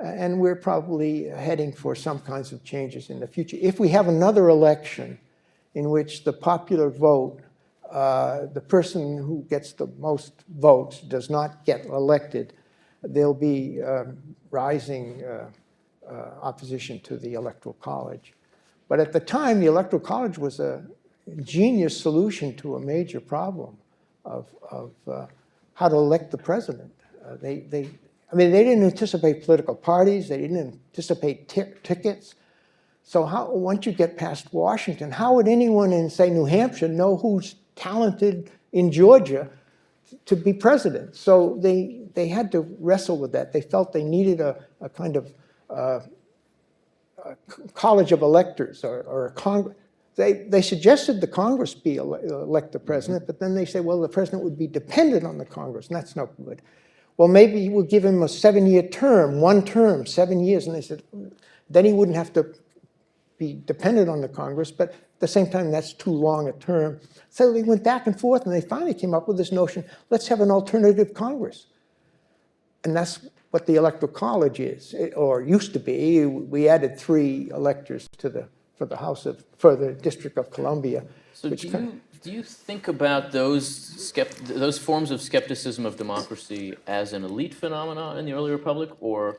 And we're probably heading for some kinds of changes in the future. If we have another election in which the popular vote, the person who gets the most votes does not get elected, there'll be rising opposition to the Electoral College. But at the time, the Electoral College was a ingenious solution to a major problem of how to elect the president. They didn't anticipate political parties. They didn't anticipate tickets. So once you get past Washington, how would anyone in, say, New Hampshire know who's talented in Georgia to be president? So they had to wrestle with that. They felt they needed a kind of a college of electors or a Congress. They suggested the Congress elect the president, but then they say, well, the president would be dependent on the Congress, and that's no good. Well, maybe we'll give him a 7-year term, 7 years. And they said, then he wouldn't have to be dependent on the Congress, but at the same time, that's too long a term. So they went back and forth, and they finally came up with this notion, let's have an alternative Congress. And that's what the Electoral College is, or used to be. We added 3 electors for the District of Columbia. So do you think about those forms of skepticism of democracy as an elite phenomenon in the early republic, or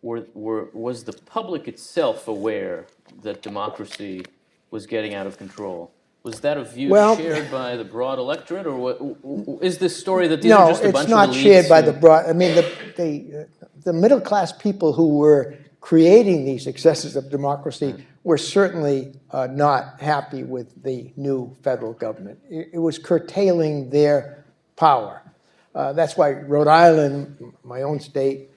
was the public itself aware that democracy was getting out of control? Was that a view shared by the broad electorate, or is this story that these are just a bunch of elites? No, it's not shared by the broad. I mean, the middle class people who were creating these excesses of democracy were certainly not happy with the new federal government. It was curtailing their power. That's why Rhode Island, my own state,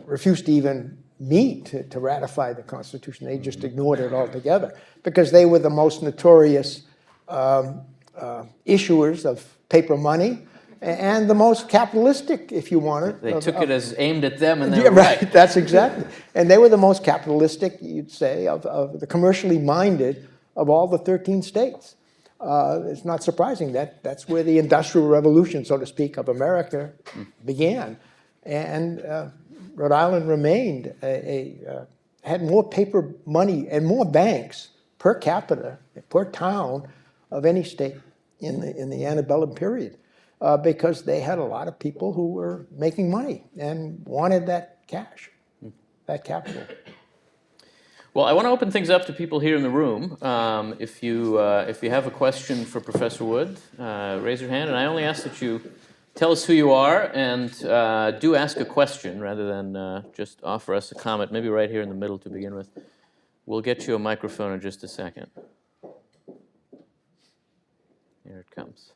refused to even meet to ratify the Constitution. They just ignored it altogether because they were the most notorious issuers of paper money and the most capitalistic, if you want it. They took it as aimed at them, and they were right. That's exactly. And they were the most capitalistic, you'd say, of the commercially minded of all the 13 states. It's not surprising that that's where the Industrial Revolution, so to speak, of America began. And Rhode Island remained had more paper money and more banks per capita, per town, of any state in the antebellum period, because they had a lot of people who were making money and wanted that cash, that capital. Well, I want to open things up to people here in the room. If you have a question for Professor Wood, raise your hand, and I only ask that you tell us who you are and do ask a question rather than just offer us a comment, maybe right here in the middle to begin with. We'll get you a microphone in just a second. Here it comes.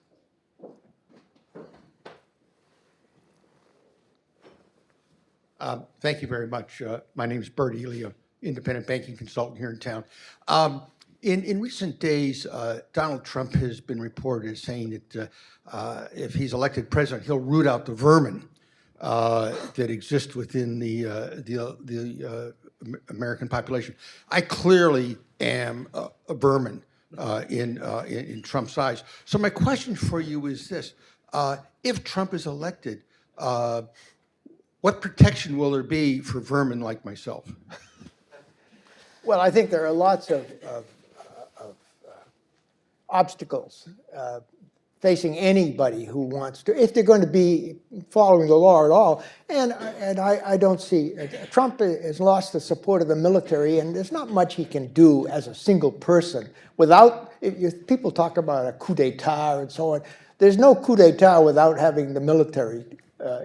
Thank you very much. My name is Bert Ely, an independent banking consultant here in town. In recent days, Donald Trump has been reported as saying that if he's elected president, he'll root out the vermin that exist within the American population. I clearly am a vermin in Trump's eyes. So my question for you is this: if Trump is elected, what protection will there be for vermin like myself? Well, I think there are lots of obstacles facing anybody who wants to, if they're going to be following the law at all. And I don't see, Trump has lost the support of the military, and there's not much he can do as a single person without, people talk about a coup d'etat and so on. There's no coup d'etat without having the military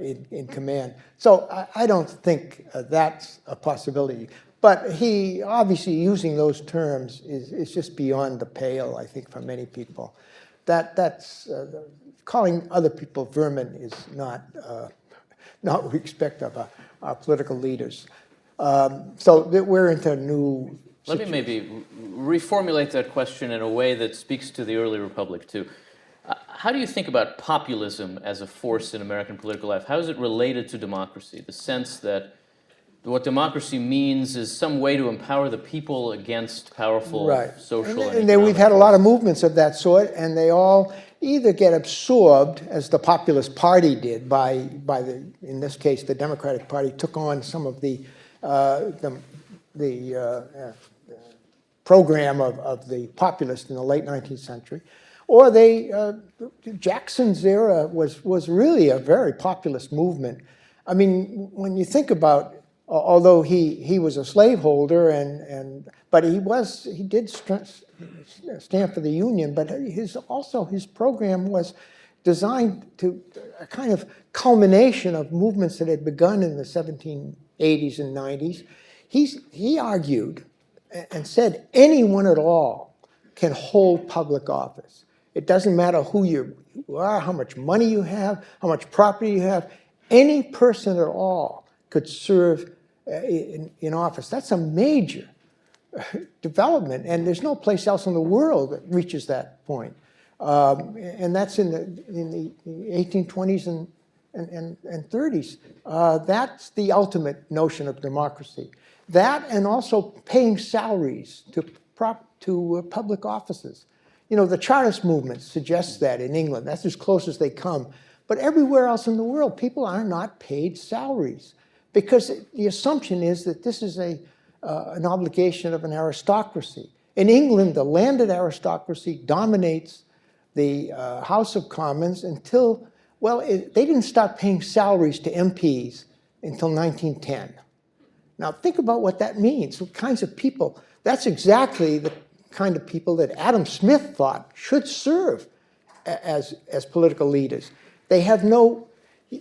in command. So I don't think that's a possibility. But he, obviously, using those terms is just beyond the pale, I think, for many people. That's calling other people vermin is not what we expect of our political leaders. So we're into a new Let me maybe reformulate that question in a way that speaks to the early republic, too. How do you think about populism as a force in American political life? How is it related to democracy? The sense that what democracy means is some way to empower the people against powerful social and then we've had a lot of forces. movements of that sort, and they all either get absorbed, as the Populist Party did, by the, in this case, the Democratic Party took on some of the program of the populists in the late 19th century, or Jackson's era was really a very populist movement. I mean, when you think about, although he was a slaveholder, but he did stand for the Union, but his program was designed to a kind of culmination of movements that had begun in the 1780s and 90s. He argued and said anyone at all can hold public office. It doesn't matter who you are, how much money you have, how much property you have. Any person at all could serve in office. That's a major development, and there's no place else in the world that reaches that point. And that's in the 1820s and 30s. That's the ultimate notion of democracy. That, and also paying salaries to public offices. You know, the Chartist movement suggests that in England. That's as close as they come. But everywhere else in the world, people are not paid salaries, because the assumption is that this is an obligation of an aristocracy. In England, the landed aristocracy dominates the House of Commons until, well, they didn't start paying salaries to MPs until 1910. Now, think about what that means, what kinds of people. That's exactly the kind of people that Adam Smith thought should serve as political leaders. They have no,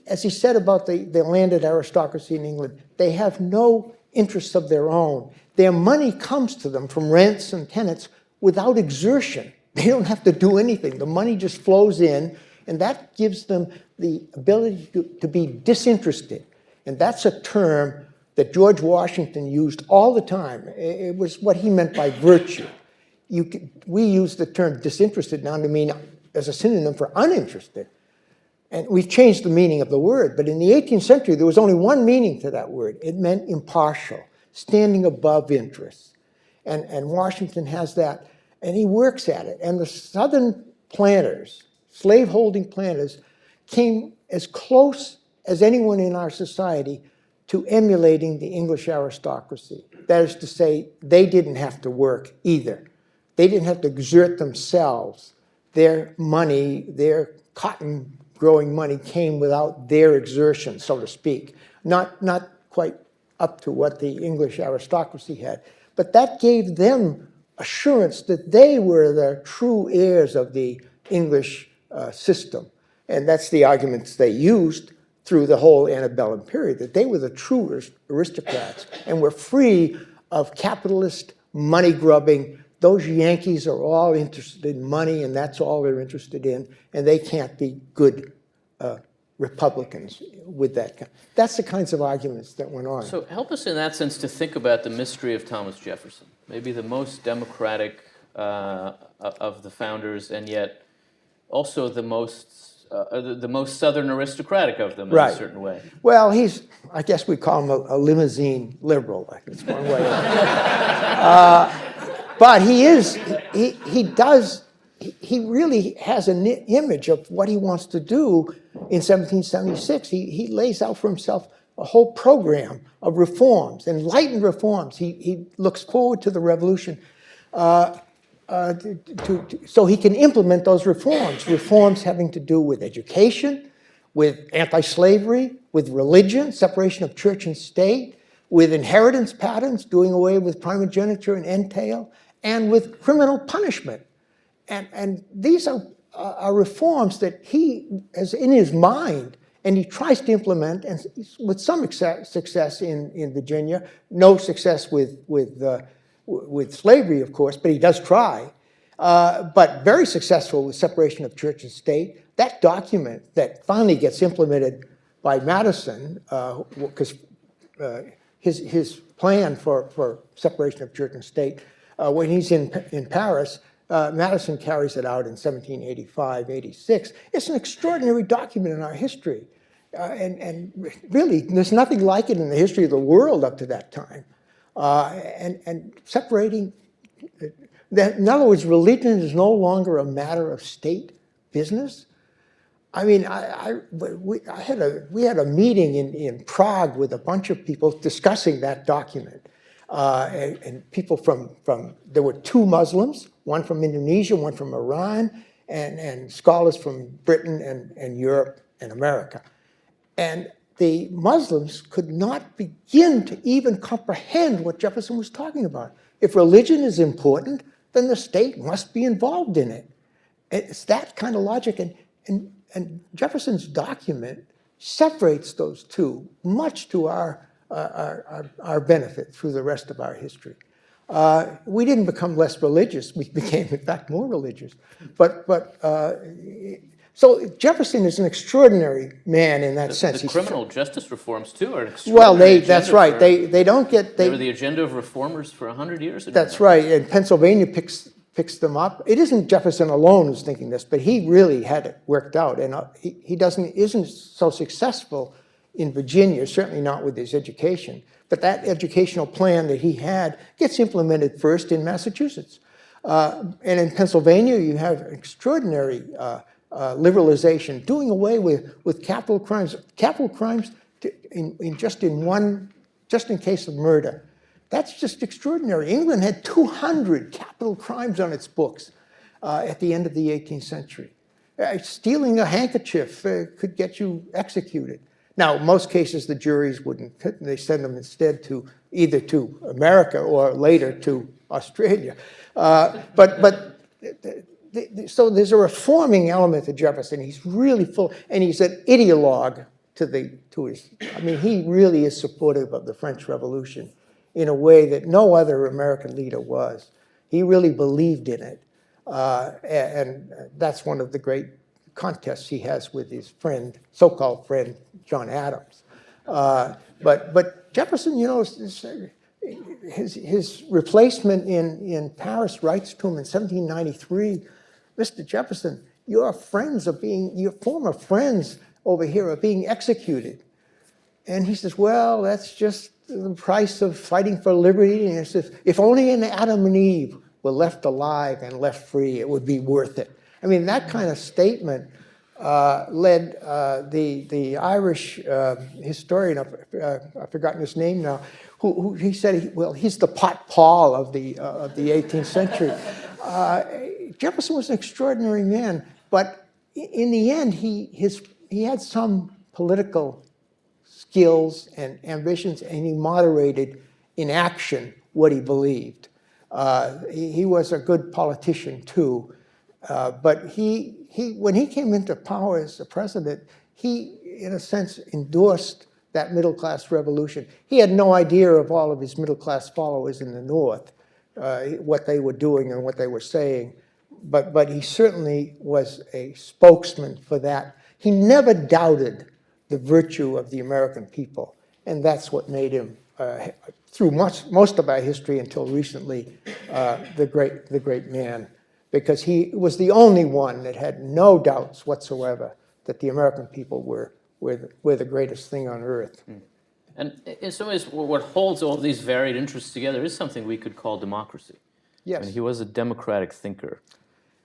as he said about the landed aristocracy in England, they have no interests of their own. Their money comes to them from rents and tenants without exertion. They don't have to do anything. The money just flows in, and that gives them the ability to be disinterested. And that's a term that George Washington used all the time. It was what he meant by virtue. We use the term disinterested now to mean as a synonym for uninterested. And we've changed the meaning of the word, but in the 18th century, there was only one meaning to that word. It meant impartial, standing above interests. And Washington has that, and he works at it. And the Southern planters, slaveholding planters, came as close as anyone in our society to emulating the English aristocracy. That is to say, they didn't have to work either. They didn't have to exert themselves. Their money, their cotton growing money came without their exertion, so to speak. Not quite up to what the English aristocracy had. But that gave them assurance that they were the true heirs of the English system. And that's the arguments they used through the whole antebellum period, that they were the true aristocrats and were free of capitalist money grubbing. Those Yankees are all interested in money, and that's all they're interested in, and they can't be good Republicans with that. That's the kinds of arguments that went on. So help us in that sense to think about the mystery of Thomas Jefferson, maybe the most democratic of the founders, and yet also the most Southern aristocratic of them in a certain way. Well, I guess we call him a limousine liberal. That's one way. But he really has an image of what he wants to do in 1776. He lays out for himself a whole program of reforms, enlightened reforms. He looks forward to the revolution so he can implement those reforms having to do with education, with anti-slavery, with religion, separation of church and state, with inheritance patterns, doing away with primogeniture and entail, and with criminal punishment. And these are reforms that he has in his mind, and he tries to implement, and with some success in Virginia, no success with slavery, of course, but he does try, but very successful with separation of church and state. That document that finally gets implemented by Madison, because his plan for separation of church and state, when he's in Paris, Madison carries it out in 1785, 86. It's an extraordinary document in our history. And really, there's nothing like it in the history of the world up to that time. And separating, in other words, religion is no longer a matter of state business. I mean, we had a meeting in Prague with a bunch of people discussing that document. And people there were two Muslims, one from Indonesia, one from Iran, and scholars from Britain and Europe and America. And the Muslims could not begin to even comprehend what Jefferson was talking about. If religion is important, then the state must be involved in it. It's that kind of logic. And Jefferson's document separates those two, much to our benefit through the rest of our history. We didn't become less religious. We became, in fact, more religious. So Jefferson is an extraordinary man in that sense. The criminal justice reforms, too, are an extraordinary well, that's right. They don't get... They were the agenda of reformers for 100 years. That's right. And Pennsylvania picks them up. It isn't Jefferson alone who's thinking this, but he really had it worked out. And he isn't so successful in Virginia, certainly not with his education. But that educational plan that he had gets implemented first in Massachusetts. And in Pennsylvania, you have extraordinary liberalization, doing away with capital crimes. Capital crimes just in case of murder. That's just extraordinary. England had 200 capital crimes on its books at the end of the 18th century. Stealing a handkerchief could get you executed. Now, in most cases, the juries wouldn't. They send them instead either to America or later to Australia. So there's a reforming element to Jefferson. He's really full, and he's an ideologue to his. I mean, he really is supportive of the French Revolution in a way that no other American leader was. He really believed in it, and that's one of the great contests he has with his friend, so-called friend, John Adams. But Jefferson, you know, his replacement in Paris writes to him in 1793, Mr. Jefferson, your former friends over here are being executed. And he says, well, that's just the price of fighting for liberty. And he says, if only an Adam and Eve were left alive and left free, it would be worth it. I mean, that kind of statement led the Irish historian, I've forgotten his name now, who he said, well, he's the Pot Paul of the 18th century. Jefferson was an extraordinary man, but in the end, he had some political skills and ambitions, and he moderated in action what he believed. He was a good politician too, but when he came into power as a president, he, in a sense, endorsed that middle-class revolution. He had no idea of all of his middle-class followers in the North, what they were doing and what they were saying, but he certainly was a spokesman for that. He never doubted the virtue of the American people, and that's what made him, through most of our history until recently, the great man, because he was the only one that had no doubts whatsoever that the American people were the greatest thing on earth. And in some ways, what holds all these varied interests together is something we could call democracy. Yes. And he was a democratic thinker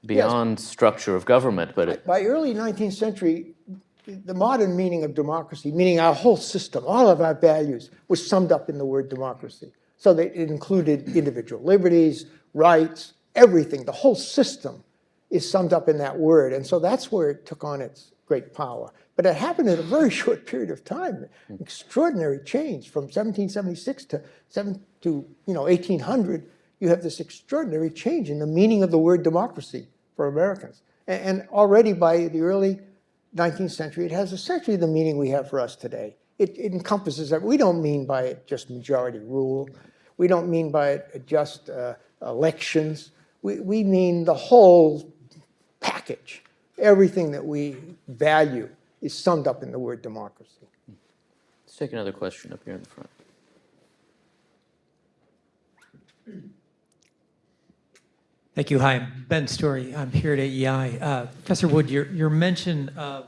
beyond structure of government, but By early 19th century, the modern meaning of democracy, meaning our whole system, all of our values, was summed up in the word democracy. So that it included individual liberties, rights, everything. The whole system is summed up in that word. And so that's where it took on its great power. But it happened in a very short period of time. Extraordinary change from 1776 to 1800. You have this extraordinary change in the meaning of the word democracy for Americans. And already by the early 19th century, it has essentially the meaning we have for us today. It encompasses that. We don't mean by it just majority rule. We don't mean by it just elections. We mean the whole package. Everything that we value is summed up in the word democracy. let's take another question up here in the front. Thank you. Hi, I'm Ben Story. I'm here at AEI. Professor Wood, your mention of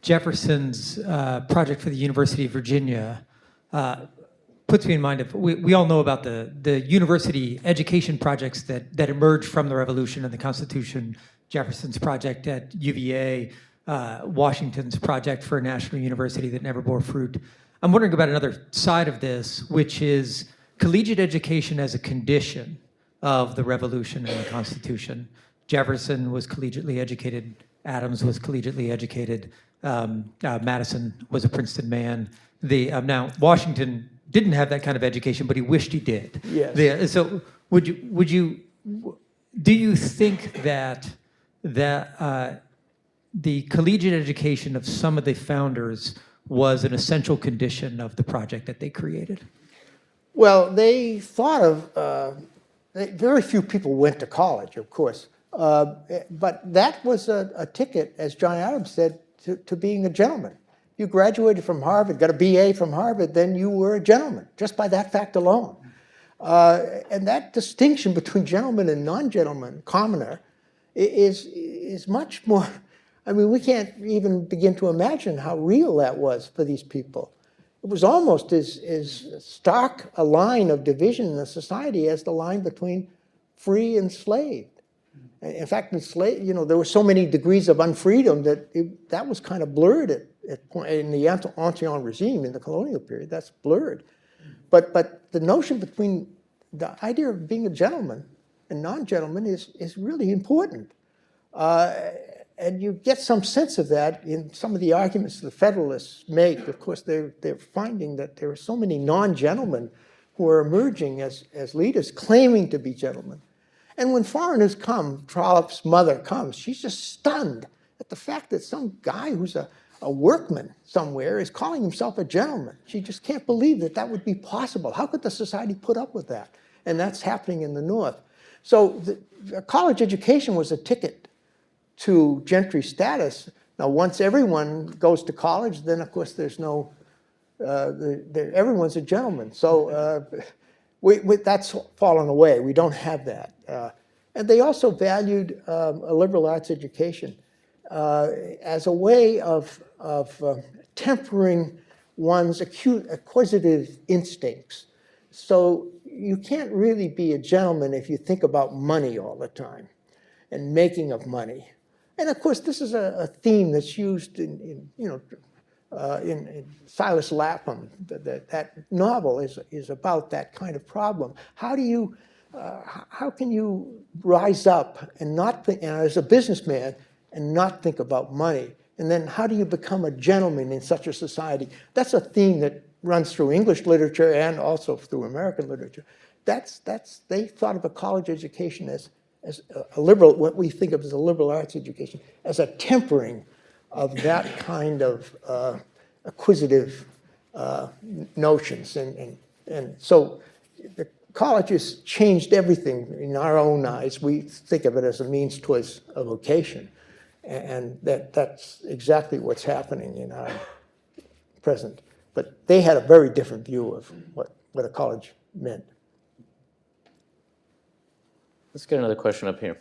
Jefferson's project for the University of Virginia puts me in mind of, we all know about the university education projects that emerged from the Revolution and the Constitution. Jefferson's project at UVA, Washington's project for a national university that never bore fruit. I'm wondering about another side of this, which is collegiate education as a condition of the Revolution and the Constitution. Jefferson was collegiately educated. Adams was collegiately educated. Madison was a Princeton man. Now, Washington didn't have that kind of education, but he wished he did. Yes. So do you think that the collegiate education of some of the founders was an essential condition of the project that they created? Well, they thought of, very few people went to college, of course, but that was a ticket, as John Adams said, to being a gentleman. You graduated from Harvard, got a BA from Harvard, then you were a gentleman, just by that fact alone. And that distinction between gentleman and non-gentleman, commoner, is much more, I mean, we can't even begin to imagine how real that was for these people. It was almost as stark a line of division in the society as the line between free and slave. In fact, there were so many degrees of unfreedom that was kind of blurred in the Ancien regime, in the colonial period. That's blurred. But the notion between the idea of being a gentleman and non-gentleman is really important. And you get some sense of that in some of the arguments the Federalists make. Of course, they're finding that there are so many non-gentlemen who are emerging as leaders, claiming to be gentlemen. And when foreigners come, Trollope's mother comes, she's just stunned at the fact that some guy who's a workman somewhere is calling himself a gentleman. She just can't believe that would be possible. How could the society put up with that? And that's happening in the North. So the college education was a ticket to gentry status. Now, once everyone goes to college, then of course there's no, everyone's a gentleman. So that's fallen away. We don't have that. And they also valued a liberal arts education as a way of tempering one's acute acquisitive instincts. So you can't really be a gentleman if you think about money all the time and making of money. And of course, this is a theme that's used in Silas Lapham. That novel is about that kind of problem. How can you rise up and not think, and as a businessman, and not think about money? And then how do you become a gentleman in such a society? That's a theme that runs through English literature and also through American literature. They thought of a college education as a liberal, what we think of as a liberal arts education, as a tempering of that kind of acquisitive notions. And so the colleges changed everything in our own eyes. We think of it as a means towards a vocation. And that's exactly what's happening in our present. But they had a very different view of what a college meant. Let's get another question up here.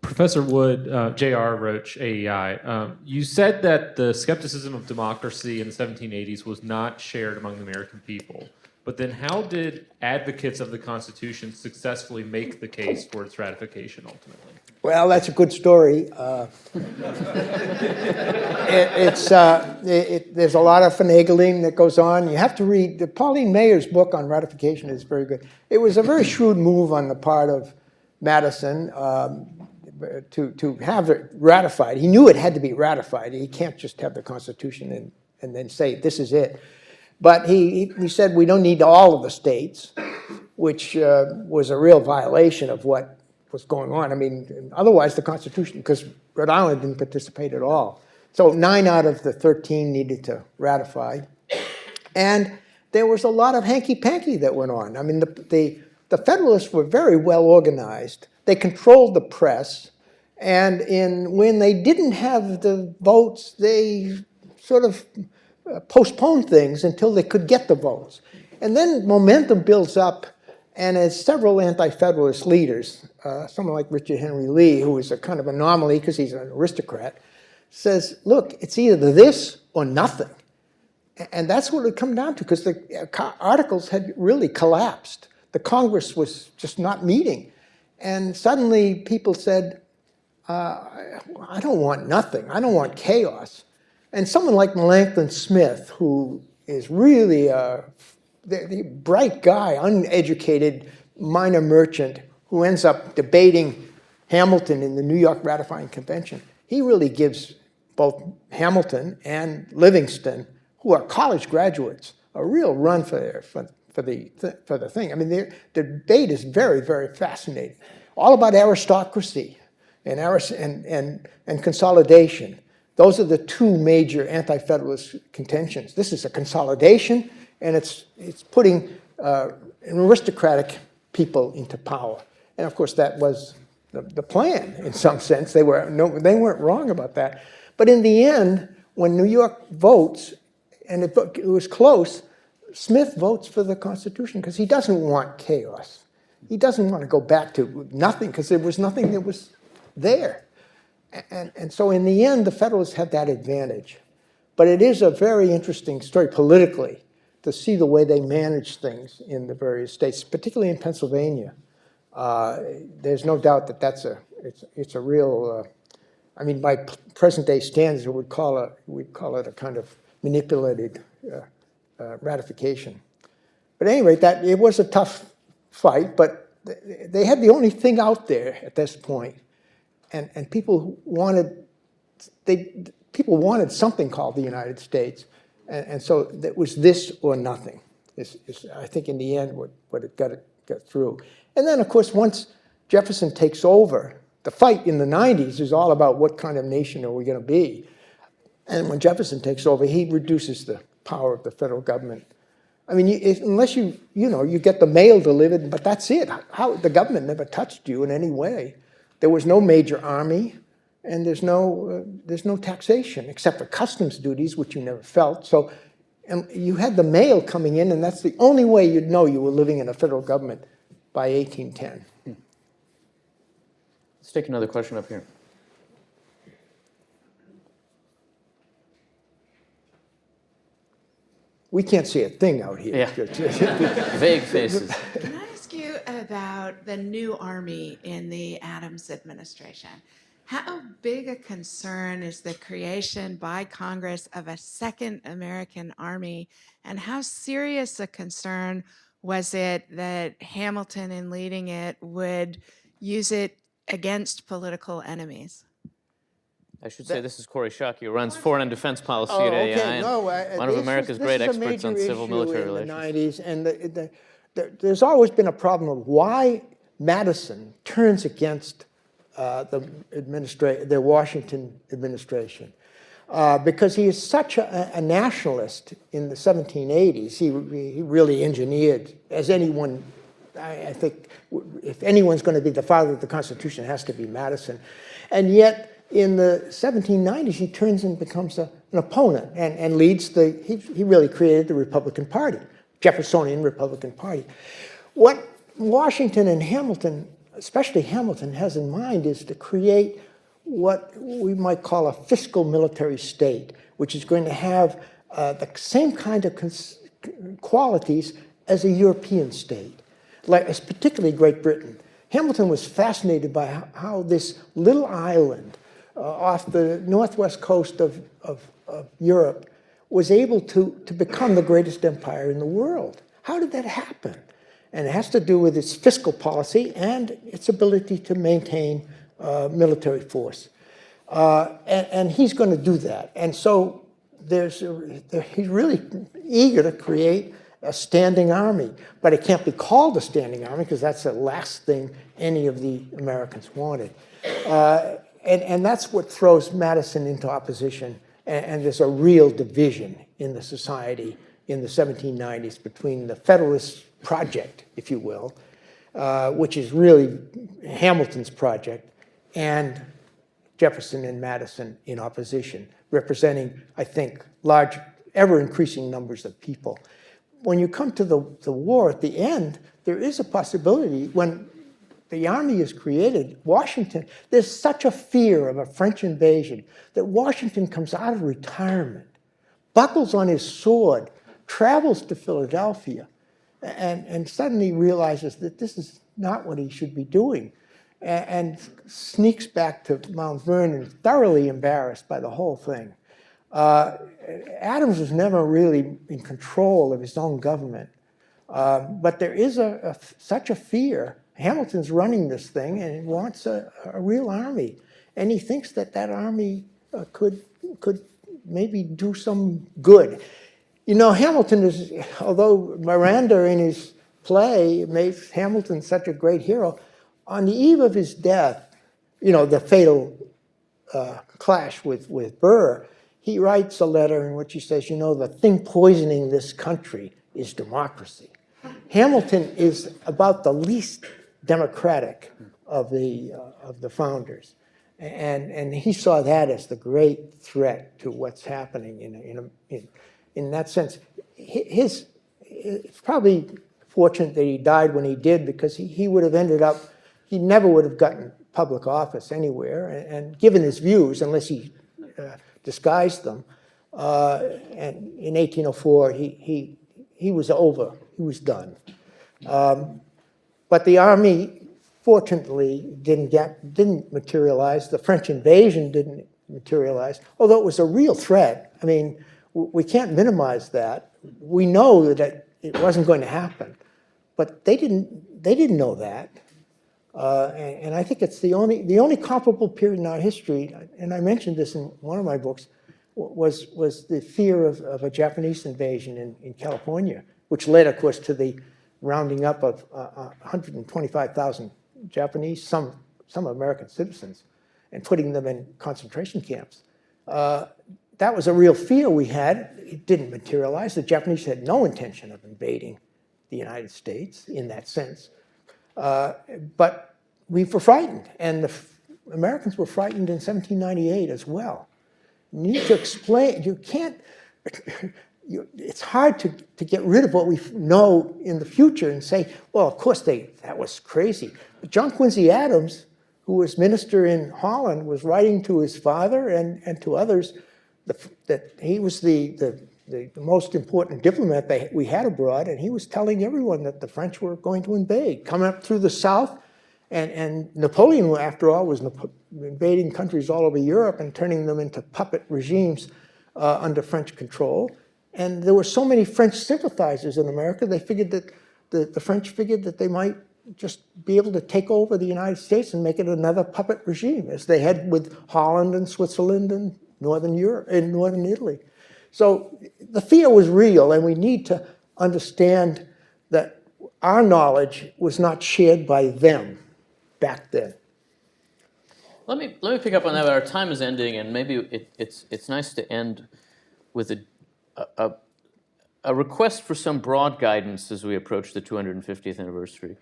Professor Wood, J.R. Roach, AEI, you said that the skepticism of democracy in the 1780s was not shared among the American people, But then how did advocates of the Constitution successfully make the case for its ratification ultimately? Well, that's a good story. There's a lot of finagling that goes on. You have to read Pauline Mayer's book on ratification is very good. It was a very shrewd move on the part of Madison to have it ratified. He knew it had to be ratified. He can't just have the Constitution and then say, this is it. But he said we don't need all of the states, which was a real violation of what was going on. I mean, otherwise the Constitution, because Rhode Island didn't participate at all. So 9 out of the 13 needed to ratify. And there was a lot of hanky-panky that went on. I mean, the Federalists were very well organized. They controlled the press. And when they didn't have the votes, they sort of postponed things until they could get the votes. And then momentum builds up. And as several anti-Federalist leaders, someone like Richard Henry Lee, who is a kind of anomaly because he's an aristocrat, says, look, it's either this or nothing. And that's what it come down to, because the articles had really collapsed. The Congress was just not meeting. And suddenly people said, I don't want nothing. I don't want chaos. And someone like Melancthon Smith, who is really the bright guy, uneducated minor merchant who ends up debating Hamilton in the New York Ratifying Convention, he really gives both Hamilton and Livingston, who are college graduates, a real run for the thing. I mean, the debate is very, very fascinating. All about aristocracy and consolidation. Those are the two major anti-Federalist contentions. This is a consolidation, and it's putting aristocratic people into power. And of course, that was the plan in some sense. They weren't wrong about that. But in the end, when New York votes, and it was close, Smith votes for the Constitution because he doesn't want chaos. He doesn't want to go back to nothing because there was nothing that was there. And so in the end, the Federalists had that advantage. But it is a very interesting story politically to see the way they manage things in the various states, particularly in Pennsylvania. There's no doubt that it's a real, I mean, by present-day standards, we'd call it a kind of manipulated ratification. But at any rate, it was a tough fight, but they had the only thing out there at this point. And people wanted something called the United States, and so it was this or nothing. Is I think in the end what it got through. And then of course once Jefferson takes over, the fight in the 90s is all about what kind of nation are we going to be. And when Jefferson takes over, he reduces the power of the federal government. I mean, unless you get the mail delivered, but that's it. The government never touched you in any way. There was no major army, and there's no taxation except for customs duties, which you never felt. So, and you had the mail coming in, and that's the only way you'd know you were living in a federal government by 1810. Let's take another question up here. We can't see a thing out here. Yeah. Vague faces. Can I ask you about the new Army in the Adams administration? How big a concern is the creation by Congress of a second American Army, and how serious a concern was it that Hamilton, in leading it, would use it against political enemies? I should say this is Corey Shockey, who runs foreign and defense policy at okay. AIN. No, One of America's great experts on civil-military relations. In the 90s, and there's always been a problem of why Madison turns against the Washington administration. Because he is such a nationalist in the 1780s. He really engineered, as anyone, I think, if anyone's going to be the father of the Constitution, it has to be Madison. And yet, in the 1790s, he turns and becomes an opponent and leads he really created the Republican Party, Jeffersonian Republican Party. What Washington and Hamilton, especially Hamilton, has in mind is to create what we might call a fiscal military state, which is going to have the same kind of qualities as a European state, like particularly Great Britain. Hamilton was fascinated by how this little island off the northwest coast of Europe was able to become the greatest empire in the world. How did that happen? And it has to do with its fiscal policy and its ability to maintain military force. And he's going to do that. And so he's really eager to create a standing army. But it can't be called a standing army because that's the last thing any of the Americans wanted. And that's what throws Madison into opposition. And there's a real division in the society in the 1790s between the Federalist project, if you will, which is really Hamilton's project, and Jefferson and Madison in opposition, representing, I think, large, ever-increasing numbers of people. When you come to the war at the end, there is a possibility when the army is created, Washington, there's such a fear of a French invasion that Washington comes out of retirement, buckles on his sword, travels to Philadelphia, and suddenly realizes that this is not what he should be doing, and sneaks back to Mount Vernon, thoroughly embarrassed by the whole thing. Adams was never really in control of his own government, but there is such a fear. Hamilton's running this thing and he wants a real army, and he thinks that army could maybe do some good. You know, Hamilton is, although Miranda in his play makes Hamilton such a great hero, on the eve of his death, you know, the fatal clash with Burr, he writes a letter in which he says, you know, the thing poisoning this country is democracy. Hamilton is about the least democratic of the founders. And he saw that as the great threat to what's happening in that sense. It's probably fortunate that he died when he did, because he would have ended up, he never would have gotten public office anywhere, and given his views, unless he disguised them. And in 1804, he was over, he was done. But the army, fortunately, didn't materialize. The French invasion didn't materialize, although it was a real threat. I mean, we can't minimize that. We know that it wasn't going to happen, but they didn't know that. And I think it's the only comparable period in our history, and I mentioned this in one of my books, was the fear of a Japanese invasion in California, which led, of course, to the rounding up of 125,000 Japanese, some American citizens, and putting them in concentration camps. That was a real fear we had. It didn't materialize. The Japanese had no intention of invading the United States in that sense. But we were frightened, and the Americans were frightened in 1798 as well. You need to explain, you can't, it's hard to get rid of what we know in the future and say, well, of course that was crazy. But John Quincy Adams, who was minister in Holland, was writing to his father and to others that he was the most important diplomat we had abroad, and he was telling everyone that the French were going to invade, coming up through the south, and Napoleon, after all, was invading countries all over Europe and turning them into puppet regimes under French control. And there were so many French sympathizers in America, they figured that the French figured that they might just be able to take over the United States and make it another puppet regime, as they had with Holland and Switzerland and Northern Europe and Northern Italy. So the fear was real, and we need to understand that our knowledge was not shared by them back then. Let me pick up on that. Our time is ending, and maybe it's nice to end with a request for some broad guidance as we approach the 250th anniversary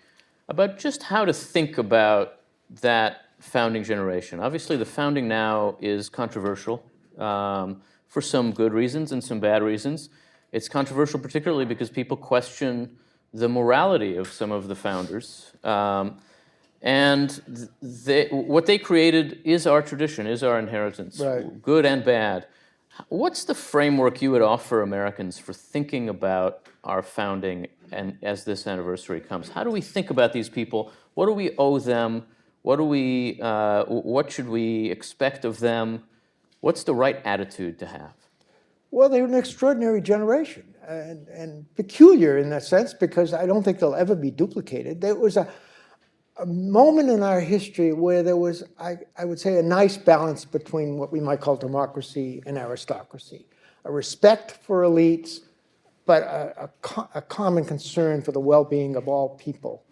about just how to think about that founding generation. Obviously, the founding now is controversial for some good reasons and some bad reasons. It's controversial particularly because people question the morality of some of the founders. And what they created is our tradition, is our inheritance, Right. good and bad. What's the framework you would offer Americans for thinking about our founding and as this anniversary comes? How do we think about these people? What do we owe them? What should we expect of them? What's the right attitude to have? Well, they were an extraordinary generation and peculiar in that sense because I don't think they'll ever be duplicated. There was a moment in our history where there was, I would say, a nice balance between what we might call democracy and aristocracy. A respect for elites, but a common concern for the well-being of all people.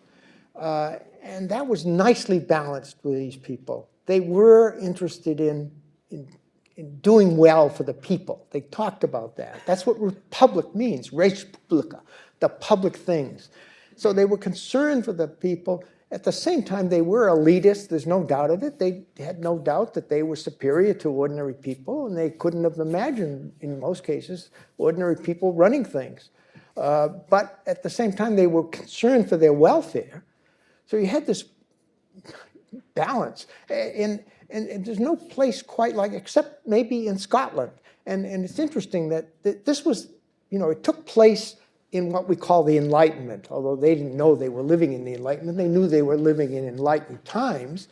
And that was nicely balanced with these people. They were interested in doing well for the people. They talked about that. That's what republic means, res publica, the public things. So they were concerned for the people. At the same time, they were elitists. There's no doubt of it. They had no doubt that they were superior to ordinary people, and they couldn't have imagined, in most cases, ordinary people running things. But at the same time, they were concerned for their welfare. So you had this balance. And there's no place quite like, except maybe in Scotland. And it's interesting that this was, it took place in what we call the Enlightenment, although they didn't know they were living in the Enlightenment. They knew they were living in enlightened times.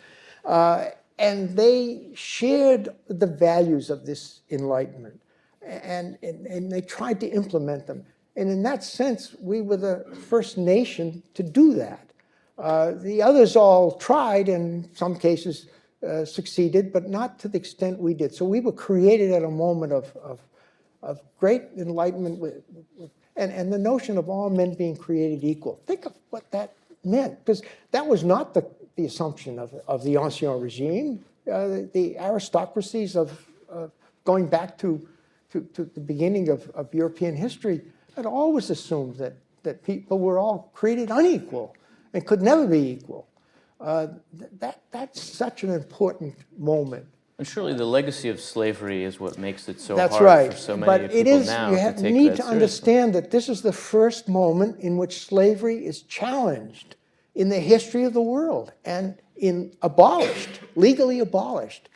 And they shared the values of this Enlightenment. And they tried to implement them. And in that sense, we were the first nation to do that. The others all tried, and in some cases succeeded, but not to the extent we did. So we were created at a moment of great enlightenment, and the notion of all men being created equal. Think of what that meant, because that was not the assumption of the Ancien regime. The aristocracies of going back to the beginning of European history had always assumed that people were all created unequal and could never be equal. That's such an important moment. And surely the legacy of slavery is what makes it so That's hard right. for so many But people it is, now you to take need that to seriously. understand that this is the first moment in which slavery is challenged in the history of the world and abolished, legally abolished,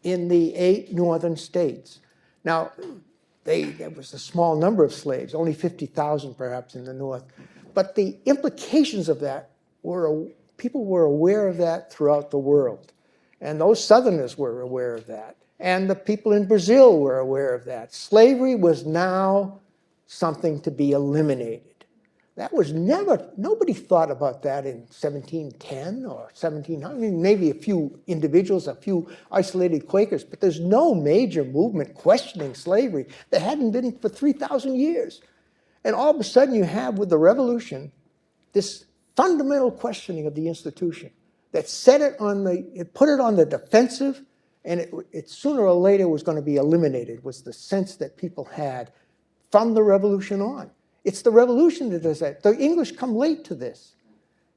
in the 8 northern states. Now, there was a small number of slaves, only 50,000 perhaps in the north. But the implications of that people were aware of that throughout the world. And those Southerners were aware of that. And the people in Brazil were aware of that. Slavery was now something to be eliminated. That was nobody thought about that in 1710 or 1700. I mean, maybe a few individuals, a few isolated Quakers, but there's no major movement questioning slavery. There hadn't been for 3,000 years. And all of a sudden you have, with the revolution, this fundamental questioning of the institution that put it on the defensive, and it sooner or later was going to be eliminated, was the sense that people had from the revolution on. It's the revolution that does that. The English come late to this.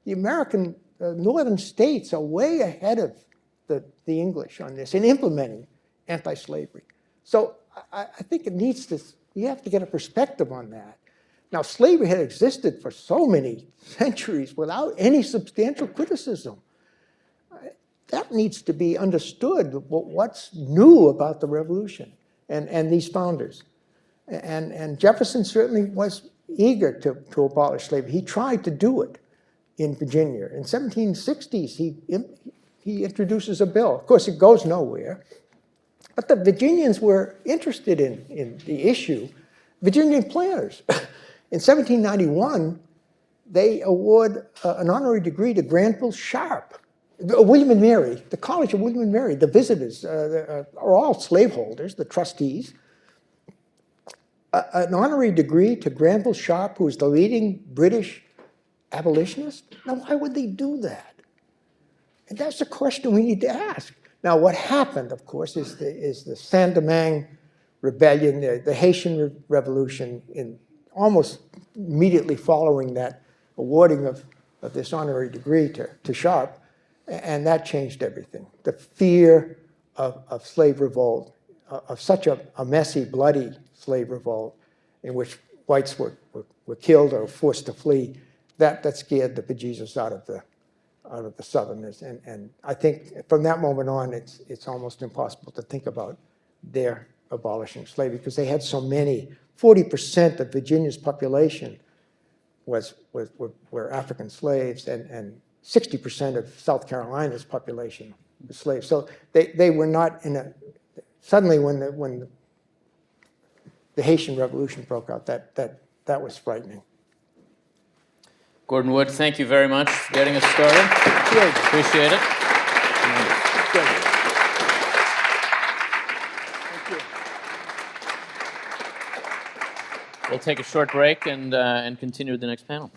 The American northern states are way ahead of the English on this in implementing anti-slavery. So I think you have to get a perspective on that. Now, slavery had existed for so many centuries without any substantial criticism. That needs to be understood, what's new about the revolution and these founders. And Jefferson certainly was eager to abolish slavery. He tried to do it in Virginia. In 1760s, he introduces a bill. Of course, it goes nowhere. But the Virginians were interested in the issue. Virginian planters. In 1791, they award an honorary degree to Granville Sharp, William and Mary, the College of William and Mary. The visitors are all slaveholders, the trustees. An honorary degree to Granville Sharp, who was the leading British abolitionist. Now, why would they do that? And that's the question we need to ask. Now, what happened, of course, is the Saint-Domingue Rebellion, the Haitian Revolution, in almost immediately following that awarding of this honorary degree to Sharp, and that changed everything. The fear of slave revolt, of such a messy, bloody slave revolt in which whites were killed or forced to flee, that scared the bejesus out of the Southerners. And I think from that moment on, it's almost impossible to think about their abolishing slavery because they had so many. 40% of Virginia's population were African slaves, and 60% of South Carolina's population was slaves. So they were not in a, suddenly when the Haitian Revolution broke out, that was frightening. Gordon Wood, thank you very much for getting us started. Good. Appreciate it. Good. We'll take a short break and continue with the next panel.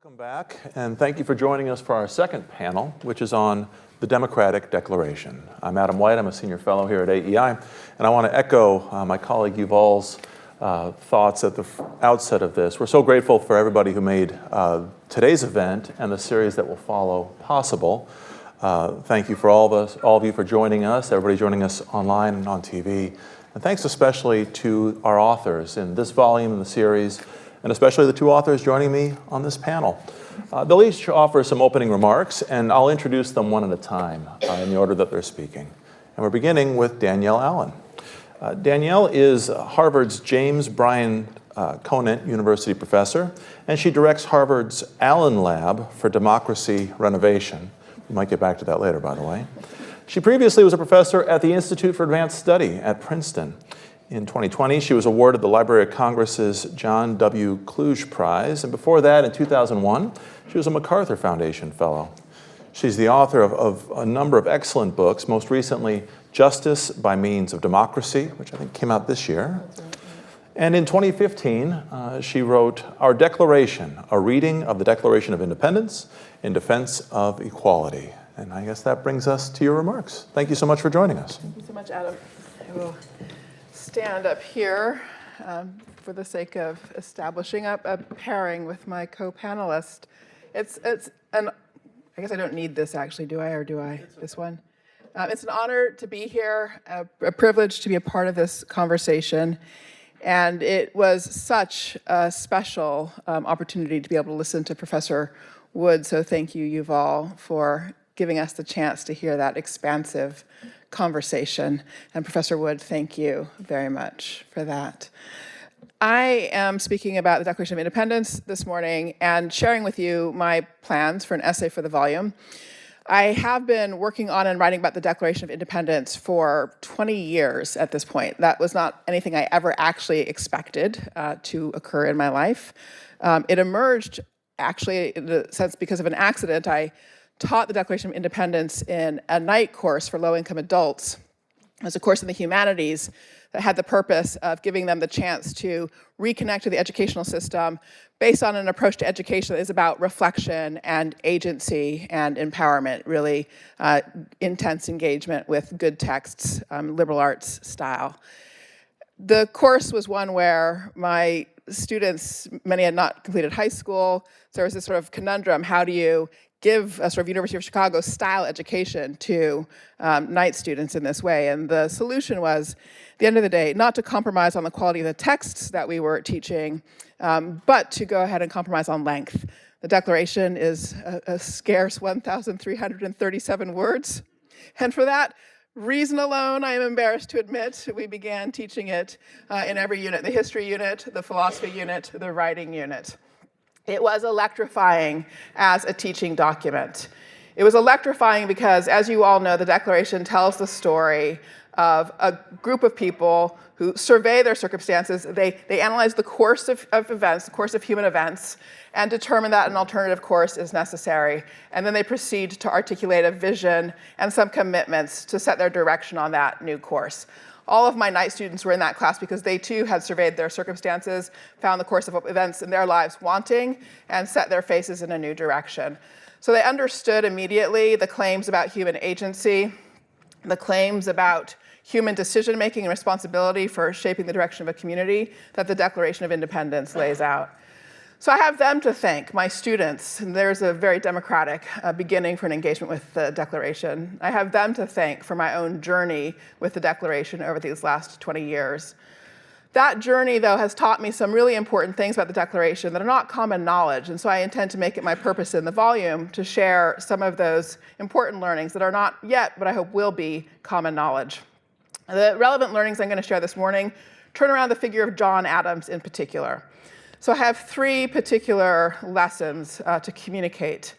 Welcome back, and thank you for joining us for our second panel, which is on the Democratic Declaration. I'm Adam White. I'm a senior fellow here at AEI, and I want to echo my colleague Yuval's thoughts at the outset of this. We're so grateful for everybody who made today's event and the series that will follow possible. Thank you for all of you for joining us, everybody joining us online and on TV. And thanks especially to our authors in this volume in the series, and especially the two authors joining me on this panel. They'll each offer some opening remarks, and I'll introduce them one at a time in the order that they're speaking. And we're beginning with Danielle Allen. Danielle is Harvard's James Bryan Conant University professor, and she directs Harvard's Allen Lab for Democracy Renovation. We might get back to that later, by the way. She previously was a professor at the Institute for Advanced Study at Princeton. In 2020, she was awarded the Library of Congress's John W. Kluge Prize, and before that, in 2001, she was a MacArthur Foundation Fellow. She's the author of a number of excellent books, most recently, Justice by Means of Democracy, which I think came out this year. And in 2015, she wrote Our Declaration, a reading of the Declaration of Independence in defense of equality. And I guess that brings us to your remarks. Thank you so much for joining us. Thank you so much, Adam. I will stand up here for the sake of establishing up a pairing with my co-panelist. I guess I don't need this actually, do I, or do I? This one? It's an honor to be here, a privilege to be a part of this conversation. And it was such a special opportunity to be able to listen to Professor Wood. So thank you, Yuval, for giving us the chance to hear that expansive conversation. And Professor Wood, thank you very much for that. I am speaking about the Declaration of Independence this morning and sharing with you my plans for an essay for the volume. I have been working on and writing about the Declaration of Independence for 20 years at this point. That was not anything I ever actually expected to occur in my life. It emerged actually in the sense because of an accident. I taught the Declaration of Independence in a night course for low-income adults. It was a course in the humanities that had the purpose of giving them the chance to reconnect to the educational system based on an approach to education that is about reflection and agency and empowerment, really intense engagement with good texts, liberal arts style. The course was one where my students, many had not completed high school, so there was this sort of conundrum: how do you give a sort of University of Chicago style education to night students in this way? And the solution was, at the end of the day, not to compromise on the quality of the texts that we were teaching, but to go ahead and compromise on length. The Declaration is a scarce 1,337 words, and for that reason alone, I am embarrassed to admit, we began teaching it in every unit: the history unit, the philosophy unit, the writing unit. It was electrifying as a teaching document. It was electrifying because, as you all know, the Declaration tells the story of a group of people who survey their circumstances. They analyze the course of events, the course of human events, and determine that an alternative course is necessary. And then they proceed to articulate a vision and some commitments to set their direction on that new course. All of my night students were in that class because they too had surveyed their circumstances, found the course of events in their lives wanting, and set their faces in a new direction. So they understood immediately the claims about human agency, the claims about human decision-making and responsibility for shaping the direction of a community that the Declaration of Independence lays out. So I have them to thank, my students, and there's a very democratic beginning for an engagement with the Declaration. I have them to thank for my own journey with the Declaration over these last 20 years. That journey, though, has taught me some really important things about the Declaration that are not common knowledge, and so I intend to make it my purpose in the volume to share some of those important learnings that are not yet, but I hope will be, common knowledge. The relevant learnings I'm going to share this morning turn around the figure of John Adams in particular. So I have three particular lessons to communicate.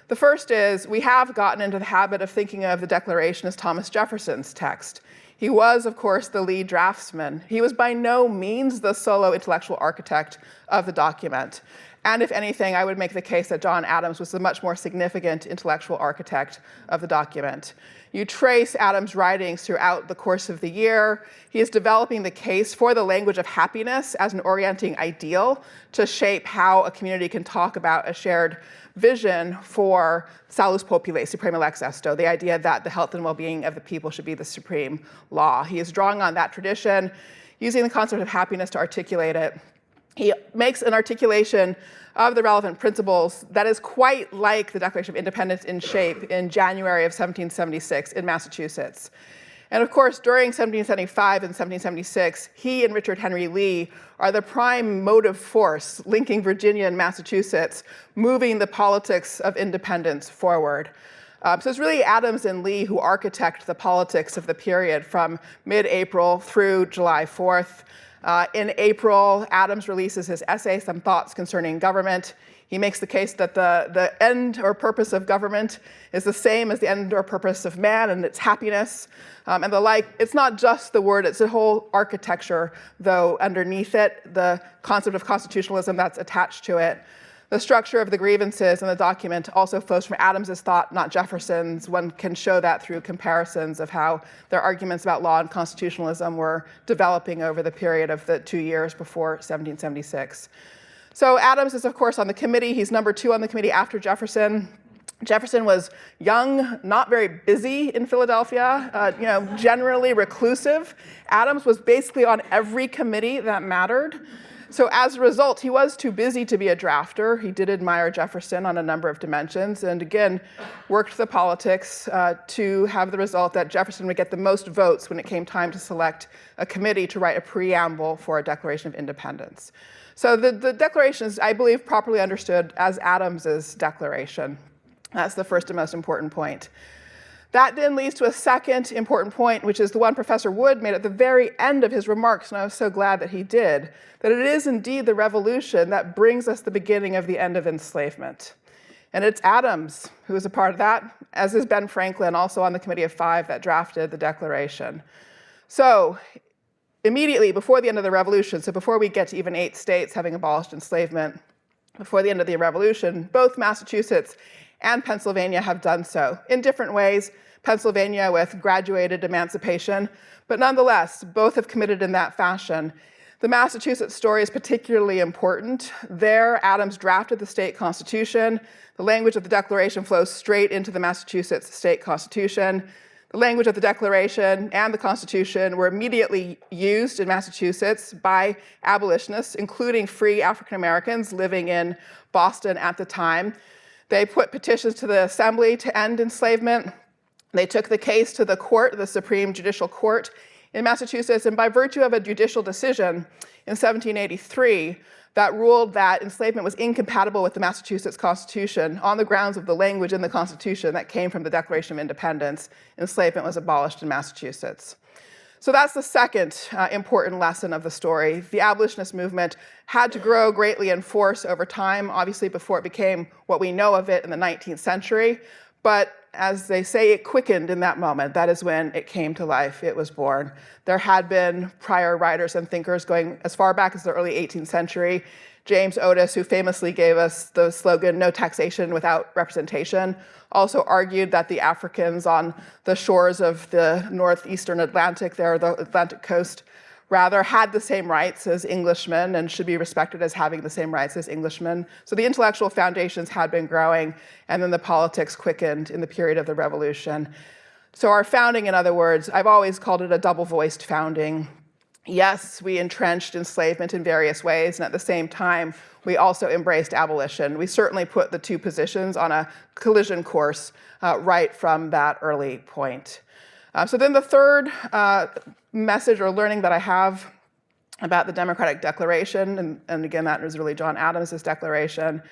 The first is we have gotten into the habit of thinking of the Declaration as Thomas Jefferson's text. He was, of course, the lead draftsman. He was by no means the solo intellectual architect of the document. And if anything, I would make the case that John Adams was the much more significant intellectual architect of the document. You trace Adams' writings throughout the course of the year. He is developing the case for the language of happiness as an orienting ideal to shape how a community can talk about a shared vision for salus populi, suprema lex esto, the idea that the health and well-being of the people should be the supreme law. He is drawing on that tradition, using the concept of happiness to articulate it. He makes an articulation of the relevant principles that is quite like the Declaration of Independence in shape in January of 1776 in Massachusetts. And of course, during 1775 and 1776, he and Richard Henry Lee are the prime motive force linking Virginia and Massachusetts, moving the politics of independence forward. So it's really Adams and Lee who architect the politics of the period from mid-April through July 4th. In April, Adams releases his essay, Some Thoughts Concerning Government. He makes the case that the end or purpose of government is the same as the end or purpose of man, and it's happiness and the like. It's not just the word, it's a whole architecture, though, underneath it, the concept of constitutionalism that's attached to it. The structure of the grievances in the document also flows from Adams's thought, not Jefferson's. One can show that through comparisons of how their arguments about law and constitutionalism were developing over the period of the 2 years before 1776. So Adams is, of course, on the committee. He's number 2 on the committee after Jefferson. Jefferson was young, not very busy in Philadelphia, generally reclusive. Adams was basically on every committee that mattered. So as a result, he was too busy to be a drafter. He did admire Jefferson on a number of dimensions, and again, worked the politics to have the result that Jefferson would get the most votes when it came time to select a committee to write a preamble for a Declaration of Independence. So the Declaration is, I believe, properly understood as Adams's declaration. That's the first and most important point. That then leads to a second important point, which is the one Professor Wood made at the very end of his remarks, and I was so glad that he did, that it is indeed the revolution that brings us the beginning of the end of enslavement. And it's Adams who is a part of that, as is Ben Franklin, also on the Committee of 5 that drafted the Declaration. So immediately before the end of the Revolution, so before we get to even 8 states having abolished enslavement, before the end of the Revolution, both Massachusetts and Pennsylvania have done so in different ways. Pennsylvania with graduated emancipation, but nonetheless, both have committed in that fashion. The Massachusetts story is particularly important. There, Adams drafted the state constitution. The language of the Declaration flows straight into the Massachusetts state constitution. The language of the Declaration and the Constitution were immediately used in Massachusetts by abolitionists, including free African Americans living in Boston at the time. They put petitions to the Assembly to end enslavement. They took the case to the court, the Supreme Judicial Court in Massachusetts, and by virtue of a judicial decision in 1783 that ruled that enslavement was incompatible with the Massachusetts Constitution on the grounds of the language in the Constitution that came from the Declaration of Independence, enslavement was abolished in Massachusetts. So that's the second important lesson of the story. The abolitionist movement had to grow greatly in force over time, obviously before it became what we know of it in the 19th century. But as they say, it quickened in that moment. That is when it came to life, it was born. There had been prior writers and thinkers going as far back as the early 18th century. James Otis, who famously gave us the slogan, "No taxation without representation," also argued that the Africans on the shores of the northeastern Atlantic, there, the Atlantic coast, rather had the same rights as Englishmen and should be respected as having the same rights as Englishmen. So the intellectual foundations had been growing, and then the politics quickened in the period of the Revolution. So our founding, in other words, I've always called it a double-voiced founding. Yes, we entrenched enslavement in various ways, and at the same time, we also embraced abolition. We certainly put the two positions on a collision course right from that early point. So then the third message or learning that I have about the Democratic Declaration, and again, that is really John Adams' declaration,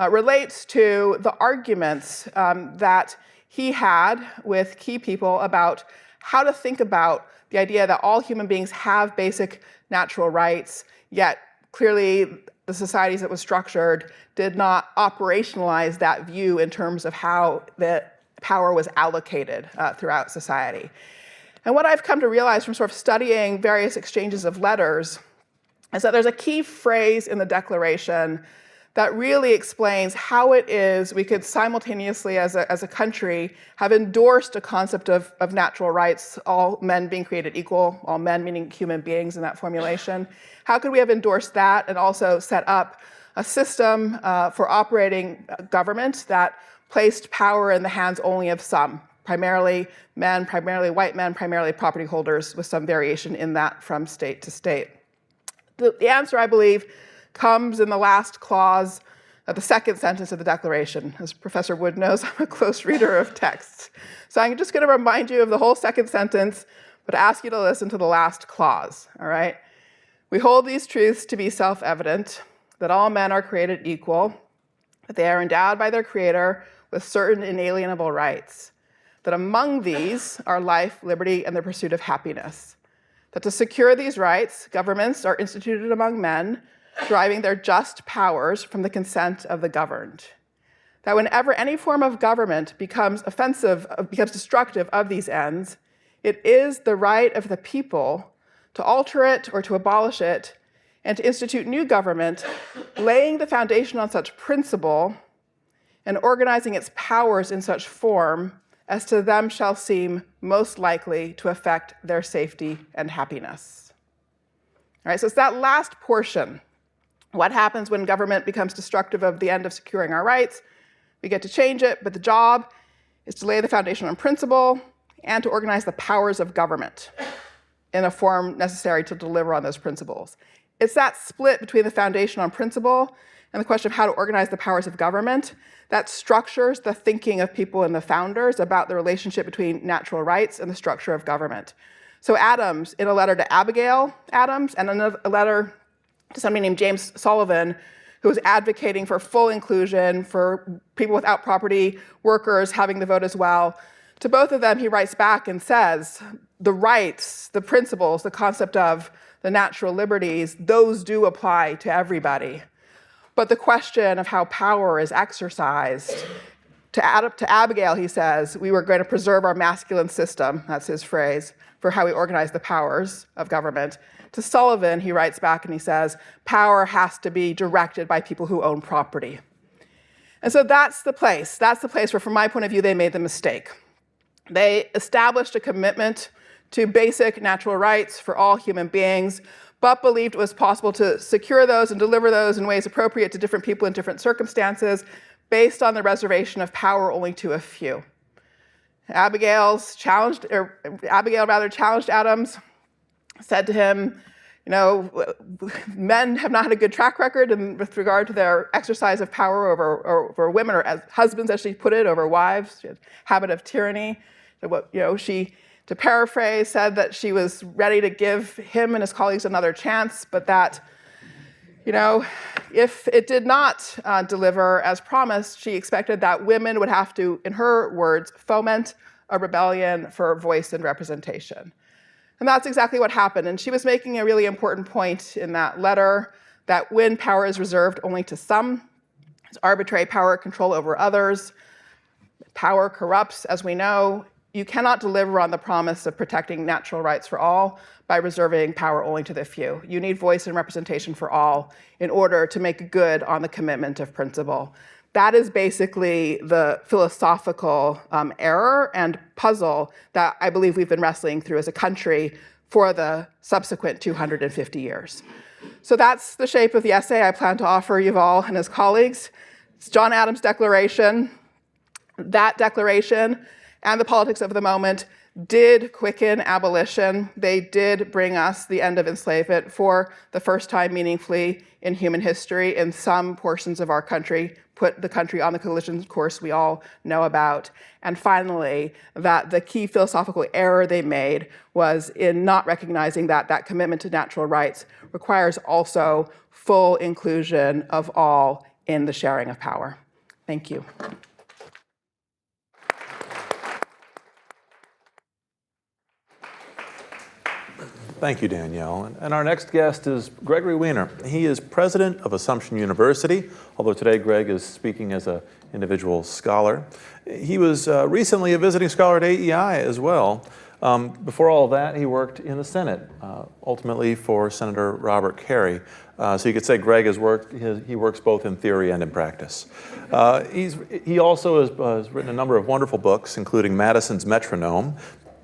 relates to the arguments that he had with key people about how to think about the idea that all human beings have basic natural rights, yet clearly the societies that was structured did not operationalize that view in terms of how the power was allocated throughout society. And what I've come to realize from sort of studying various exchanges of letters is that there's a key phrase in the Declaration that really explains how it is we could simultaneously, as a country, have endorsed a concept of natural rights, all men being created equal, all men meaning human beings in that formulation. How could we have endorsed that and also set up a system for operating government that placed power in the hands only of some, primarily men, primarily white men, primarily property holders, with some variation in that from state to state? The answer, I believe, comes in the last clause of the second sentence of the Declaration. As Professor Wood knows, I'm a close reader of texts. So I'm just going to remind you of the whole second sentence, but ask you to listen to the last clause, all right? We hold these truths to be self-evident, that all men are created equal, that they are endowed by their Creator with certain inalienable rights, that among these are life, liberty, and the pursuit of happiness, that to secure these rights, governments are instituted among men, deriving their just powers from the consent of the governed. That whenever any form of government becomes destructive of these ends, it is the right of the people to alter it or to abolish it and to institute new government, laying the foundation on such principle and organizing its powers in such form as to them shall seem most likely to affect their safety and happiness. All right, so it's that last portion. What happens when government becomes destructive of the end of securing our rights? We get to change it, but the job is to lay the foundation on principle and to organize the powers of government in a form necessary to deliver on those principles. It's that split between the foundation on principle and the question of how to organize the powers of government that structures the thinking of people and the founders about the relationship between natural rights and the structure of government. So Adams, in a letter to Abigail Adams and a letter to somebody named James Sullivan, who was advocating for full inclusion for people without property, workers having the vote as well. To both of them, he writes back and says, the rights, the principles, the concept of the natural liberties, those do apply to everybody. But the question of how power is exercised, to Abigail, he says, we were going to preserve our masculine system, that's his phrase, for how we organize the powers of government. To Sullivan, he writes back and he says, power has to be directed by people who own property. And so that's the place where, from my point of view, they made the mistake. They established a commitment to basic natural rights for all human beings, but believed it was possible to secure those and deliver those in ways appropriate to different people in different circumstances, based on the reservation of power only to a few. Abigail challenged Adams, said to him, you know, men have not had a good track record with regard to their exercise of power over women, or as husbands, as she put it, over wives. She had a habit of tyranny. She, to paraphrase, said that she was ready to give him and his colleagues another chance, but that, if it did not deliver as promised, she expected that women would have to, in her words, foment a rebellion for voice and representation. And that's exactly what happened. And she was making a really important point in that letter, that when power is reserved only to some, it's arbitrary power control over others. Power corrupts, as we know. You cannot deliver on the promise of protecting natural rights for all by reserving power only to the few. You need voice and representation for all in order to make good on the commitment of principle. That is basically the philosophical error and puzzle that I believe we've been wrestling through as a country for the subsequent 250 years. So that's the shape of the essay I plan to offer Yuval and his colleagues. It's John Adams' Declaration. That declaration and the politics of the moment did quicken abolition. They did bring us the end of enslavement for the first time meaningfully in human history in some portions of our country, put the country on the collision course we all know about. And finally, that the key philosophical error they made was in not recognizing that that commitment to natural rights requires also full inclusion of all in the sharing of power. Thank you. Thank you, Danielle. And our next guest is Gregory Weiner. He is president of Assumption University, although today Greg is speaking as an individual scholar. He was recently a visiting scholar at AEI as well. Before all of that, he worked in the Senate, ultimately for Senator Robert Kerry. So you could say Greg he works both in theory and in practice. He also has written a number of wonderful books, including Madison's Metronome,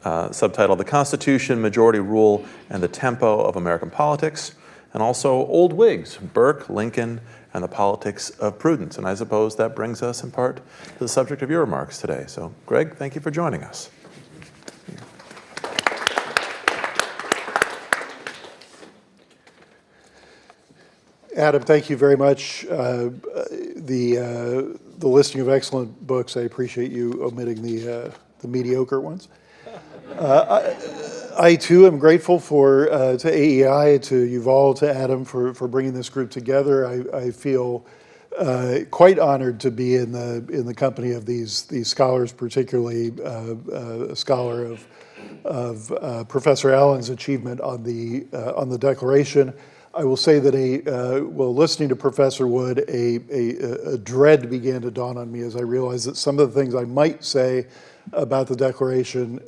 subtitled The Constitution, Majority Rule, and the Tempo of American Politics, and also Old Whigs, Burke, Lincoln, and the Politics of Prudence. And I suppose that brings us in part to the subject of your remarks today. So Greg, thank you for joining us. Adam, thank you very much. The listing of excellent books, I appreciate you omitting the mediocre ones. I too am grateful to AEI, to Yuval, to Adam for bringing this group together. I feel quite honored to be in the company of these scholars, particularly a scholar of Professor Allen's achievement on the Declaration. I will say that listening to Professor Wood, a dread began to dawn on me as I realized that some of the things I might say about the Declaration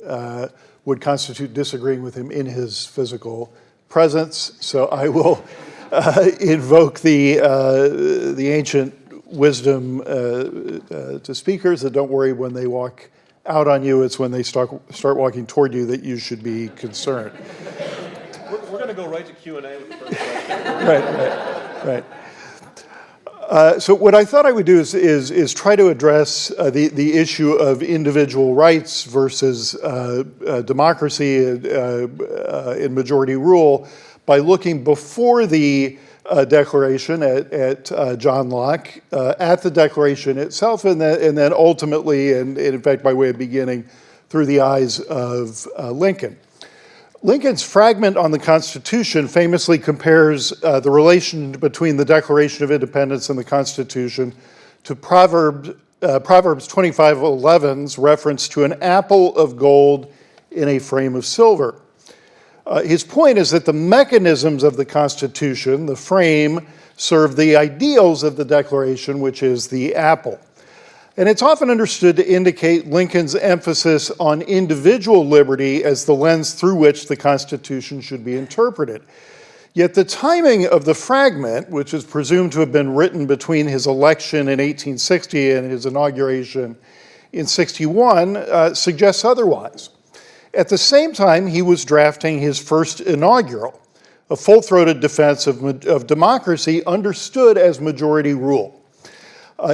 would constitute disagreeing with him in his physical presence. So I will invoke the ancient wisdom to speakers that don't worry when they walk out on you, it's when they start walking toward you that you should be concerned. We're going to go right to Q&A with the first question. Right. So what I thought I would do is try to address the issue of individual rights versus democracy in majority rule by looking before the Declaration at John Locke, at the Declaration itself, and then ultimately, and in fact by way of beginning, through the eyes of Lincoln. Lincoln's fragment on the Constitution famously compares the relation between the Declaration of Independence and the Constitution to Proverbs 25:11's reference to an apple of gold in a frame of silver. His point is that the mechanisms of the Constitution, the frame, serve the ideals of the Declaration, which is the apple. And it's often understood to indicate Lincoln's emphasis on individual liberty as the lens through which the Constitution should be interpreted. Yet the timing of the fragment, which is presumed to have been written between his election in 1860 and his inauguration in 61, suggests otherwise. At the same time, he was drafting his first inaugural, a full-throated defense of democracy understood as majority rule.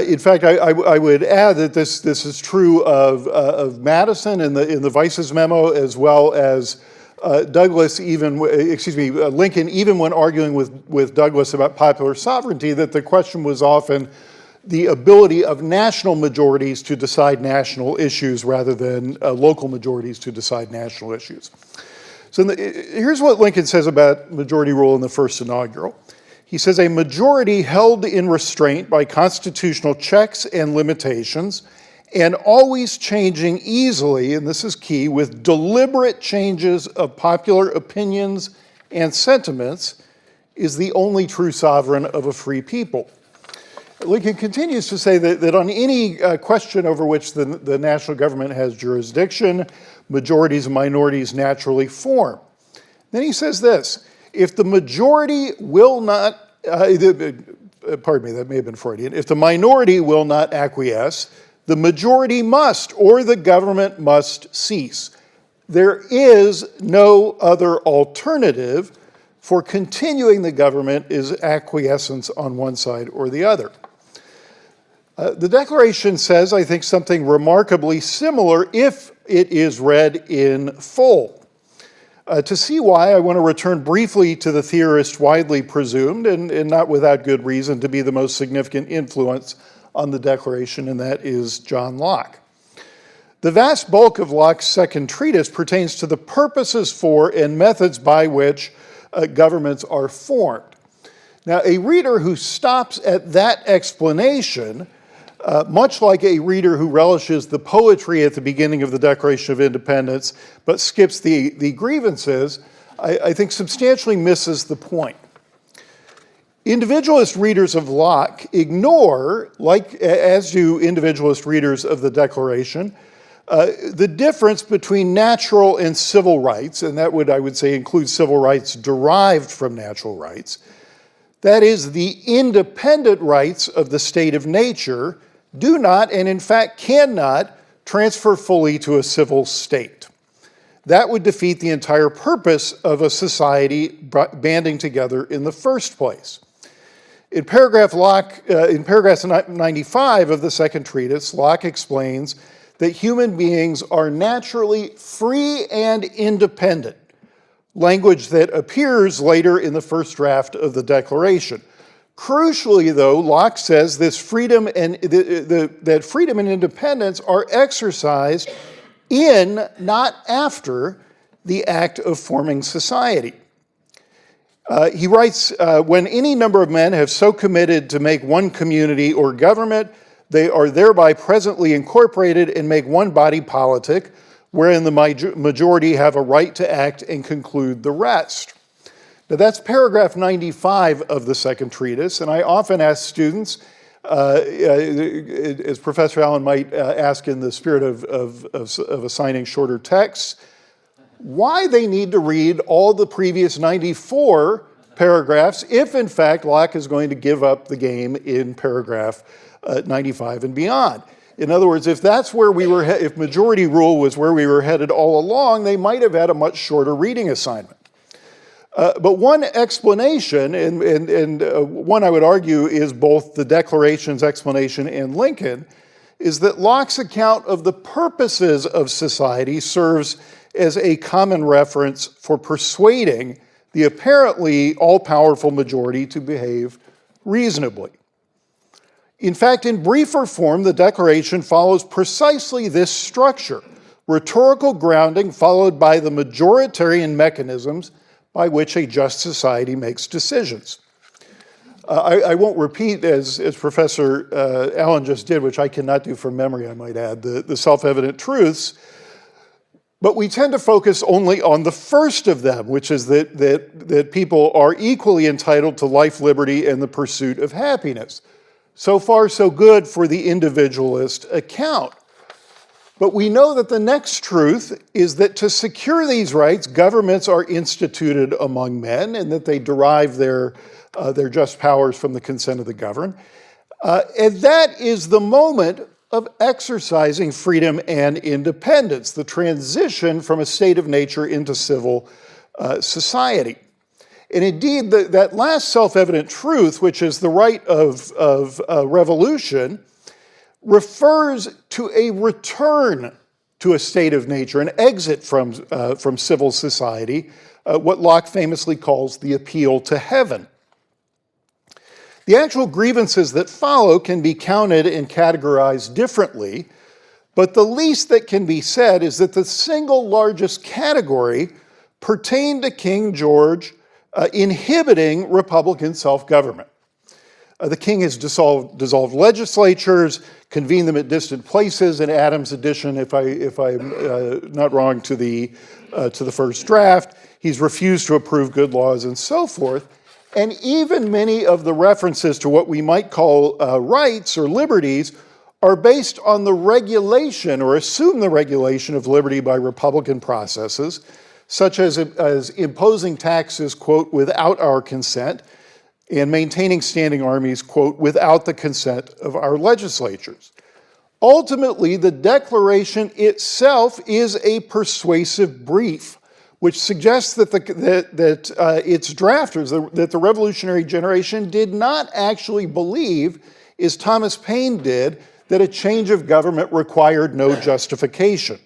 In fact, I would add that this is true of Madison in the Vice's memo, as well as Lincoln, even when arguing with Douglas about popular sovereignty, that the question was often the ability of national majorities to decide national issues rather than local majorities to decide national issues. So here's what Lincoln says about majority rule in the first inaugural. He says, a majority held in restraint by constitutional checks and limitations and always changing easily, and this is key, with deliberate changes of popular opinions and sentiments is the only true sovereign of a free people. Lincoln continues to say that on any question over which the national government has jurisdiction, majorities and minorities naturally form. Then he says this, if the majority will not, pardon me, that may have been Freudian, if the minority will not acquiesce, the majority must, or the government must cease. There is no other alternative for continuing the government is acquiescence on one side or the other. The Declaration says, I think, something remarkably similar if it is read in full. To see why, I want to return briefly to the theorist widely presumed, and not without good reason, to be the most significant influence on the Declaration, and that is John Locke. The vast bulk of Locke's second treatise pertains to the purposes for and methods by which governments are formed. Now, a reader who stops at that explanation, much like a reader who relishes the poetry at the beginning of the Declaration of Independence, but skips the grievances, I think substantially misses the point. Individualist readers of Locke ignore, as do individualist readers of the Declaration, the difference between natural and civil rights, and that would, I would say, include civil rights derived from natural rights, that is, the independent rights of the state of nature, do not, and in fact cannot, transfer fully to a civil state. That would defeat the entire purpose of a society banding together in the first place. In paragraph 95 of the second treatise, Locke explains that human beings are naturally free and independent, language that appears later in the first draft of the Declaration. Crucially, though, Locke says this freedom and that freedom and independence are exercised in, not after, the act of forming society. He writes, when any number of men have so committed to make one community or government, they are thereby presently incorporated and make one body politic, wherein the majority have a right to act and conclude the rest. Now that's paragraph 95 of the second treatise, and I often ask students, as Professor Allen might ask in the spirit of assigning shorter texts, why they need to read all the previous 94 paragraphs if, in fact, Locke is going to give up the game in paragraph 95 and beyond. In other words, if that's where we were, if majority rule was where we were headed all along, they might have had a much shorter reading assignment. But one explanation, and one I would argue is both the Declaration's explanation and Lincoln, is that Locke's account of the purposes of society serves as a common reference for persuading the apparently all-powerful majority to behave reasonably. In fact, in briefer form, the Declaration follows precisely this structure, rhetorical grounding followed by the majoritarian mechanisms by which a just society makes decisions. I won't repeat, as Professor Allen just did, which I cannot do from memory, I might add, the self-evident truths, but we tend to focus only on the first of them, which is that people are equally entitled to life, liberty, and the pursuit of happiness. So far, so good for the individualist account. But we know that the next truth is that to secure these rights, governments are instituted among men and that they derive their just powers from the consent of the governed. And that is the moment of exercising freedom and independence, the transition from a state of nature into civil society. And indeed, that last self-evident truth, which is the right of revolution, refers to a return to a state of nature, an exit from civil society, what Locke famously calls the appeal to heaven. The actual grievances that follow can be counted and categorized differently, but the least that can be said is that the single largest category pertained to King George inhibiting Republican self-government. The king has dissolved legislatures, convened them at distant places. In Adams' addition, if I'm not wrong, to the first draft, he's refused to approve good laws and so forth. And even many of the references to what we might call rights or liberties are based on the regulation or assume the regulation of liberty by Republican processes, such as imposing taxes, quote, without our consent, and maintaining standing armies, quote, without the consent of our legislatures. Ultimately, the Declaration itself is a persuasive brief, which suggests that its drafters, that the revolutionary generation did not actually believe, as Thomas Paine did, that a change of government required no justification.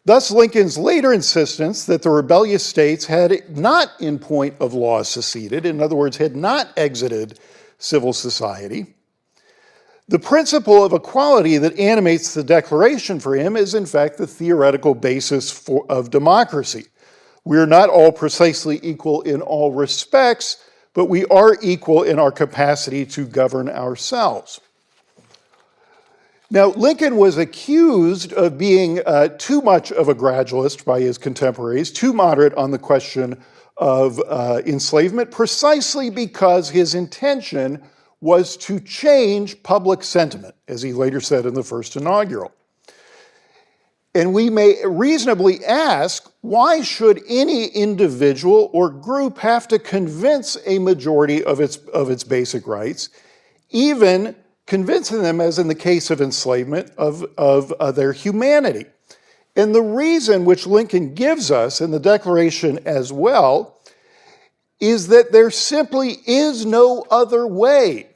Thus, Lincoln's later insistence that the rebellious states had not in point of law seceded, in other words, had not exited civil society. The principle of equality that animates the Declaration for him is, in fact, the theoretical basis of democracy. We are not all precisely equal in all respects, but we are equal in our capacity to govern ourselves. Now, Lincoln was accused of being too much of a gradualist by his contemporaries, too moderate on the question of enslavement, precisely because his intention was to change public sentiment, as he later said in the first inaugural. And we may reasonably ask, why should any individual or group have to convince a majority of its basic rights, even convincing them, as in the case of enslavement, of their humanity? And the reason which Lincoln gives us in the Declaration as well is that there simply is no other way,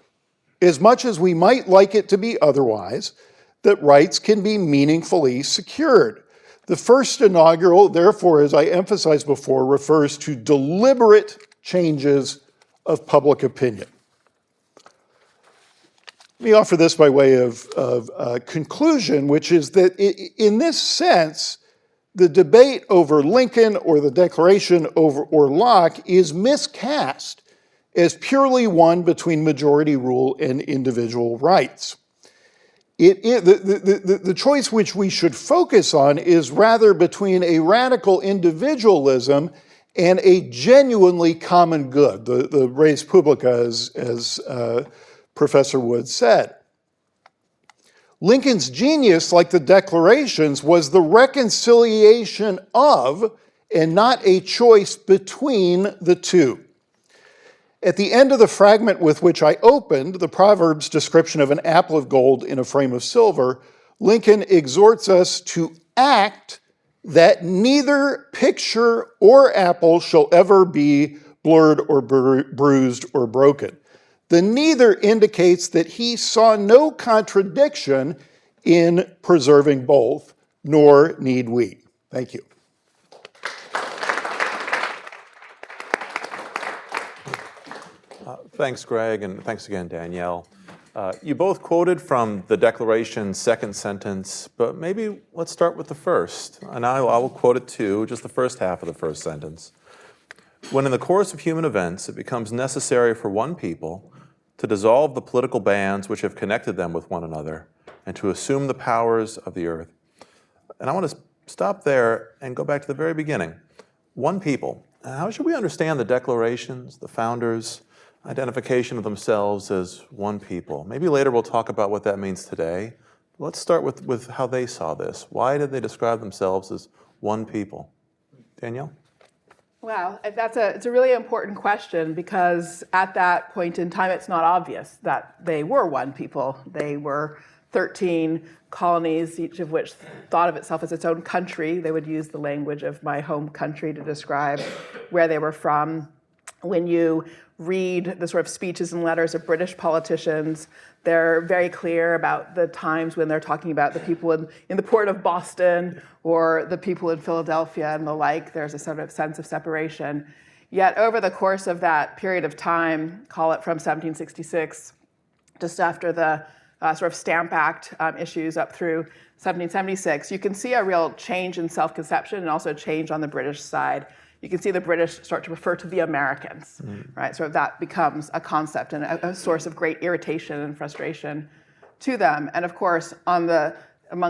as much as we might like it to be otherwise, that rights can be meaningfully secured. The first inaugural, therefore, as I emphasized before, refers to deliberate changes of public opinion. Let me offer this by way of conclusion, which is that in this sense, the debate over Lincoln or the Declaration or Locke is miscast as purely one between majority rule and individual rights. The choice which we should focus on is rather between a radical individualism and a genuinely common good, the res publica, as Professor Wood said. Lincoln's genius, like the Declarations, was the reconciliation of, and not a choice between, the two. At the end of the fragment with which I opened, the Proverbs' description of an apple of gold in a frame of silver, Lincoln exhorts us to act that neither picture or apple shall ever be blurred or bruised or broken. The neither indicates that he saw no contradiction in preserving both, nor need we. Thank you. Thanks, Greg, and thanks again, Danielle. You both quoted from the Declaration's second sentence, but maybe let's start with the first. And I will quote it too, just the first half of the first sentence. When in the course of human events it becomes necessary for one people to dissolve the political bands which have connected them with one another and to assume the powers of the earth. And I want to stop there and go back to the very beginning. One people. How should we understand the declarations, the founders' identification of themselves as one people? Maybe later we'll talk about what that means today. Let's start with how they saw this. Why did they describe themselves as one people? Danielle? Well, it's a really important question because at that point in time, it's not obvious that they were one people. They were 13 colonies, each of which thought of itself as its own country. They would use the language of my home country to describe where they were from. When you read the sort of speeches and letters of British politicians, they're very clear about the times when they're talking about the people in the port of Boston or the people in Philadelphia and the like. There's a sort of sense of separation. Yet over the course of that period of time, call it from 1766, just after the sort of Stamp Act issues up through 1776, you can see a real change in self-conception and also change on the British side. You can see the British start to refer to the Americans, right? So that becomes a concept and a source of great irritation and frustration to them. And of course, among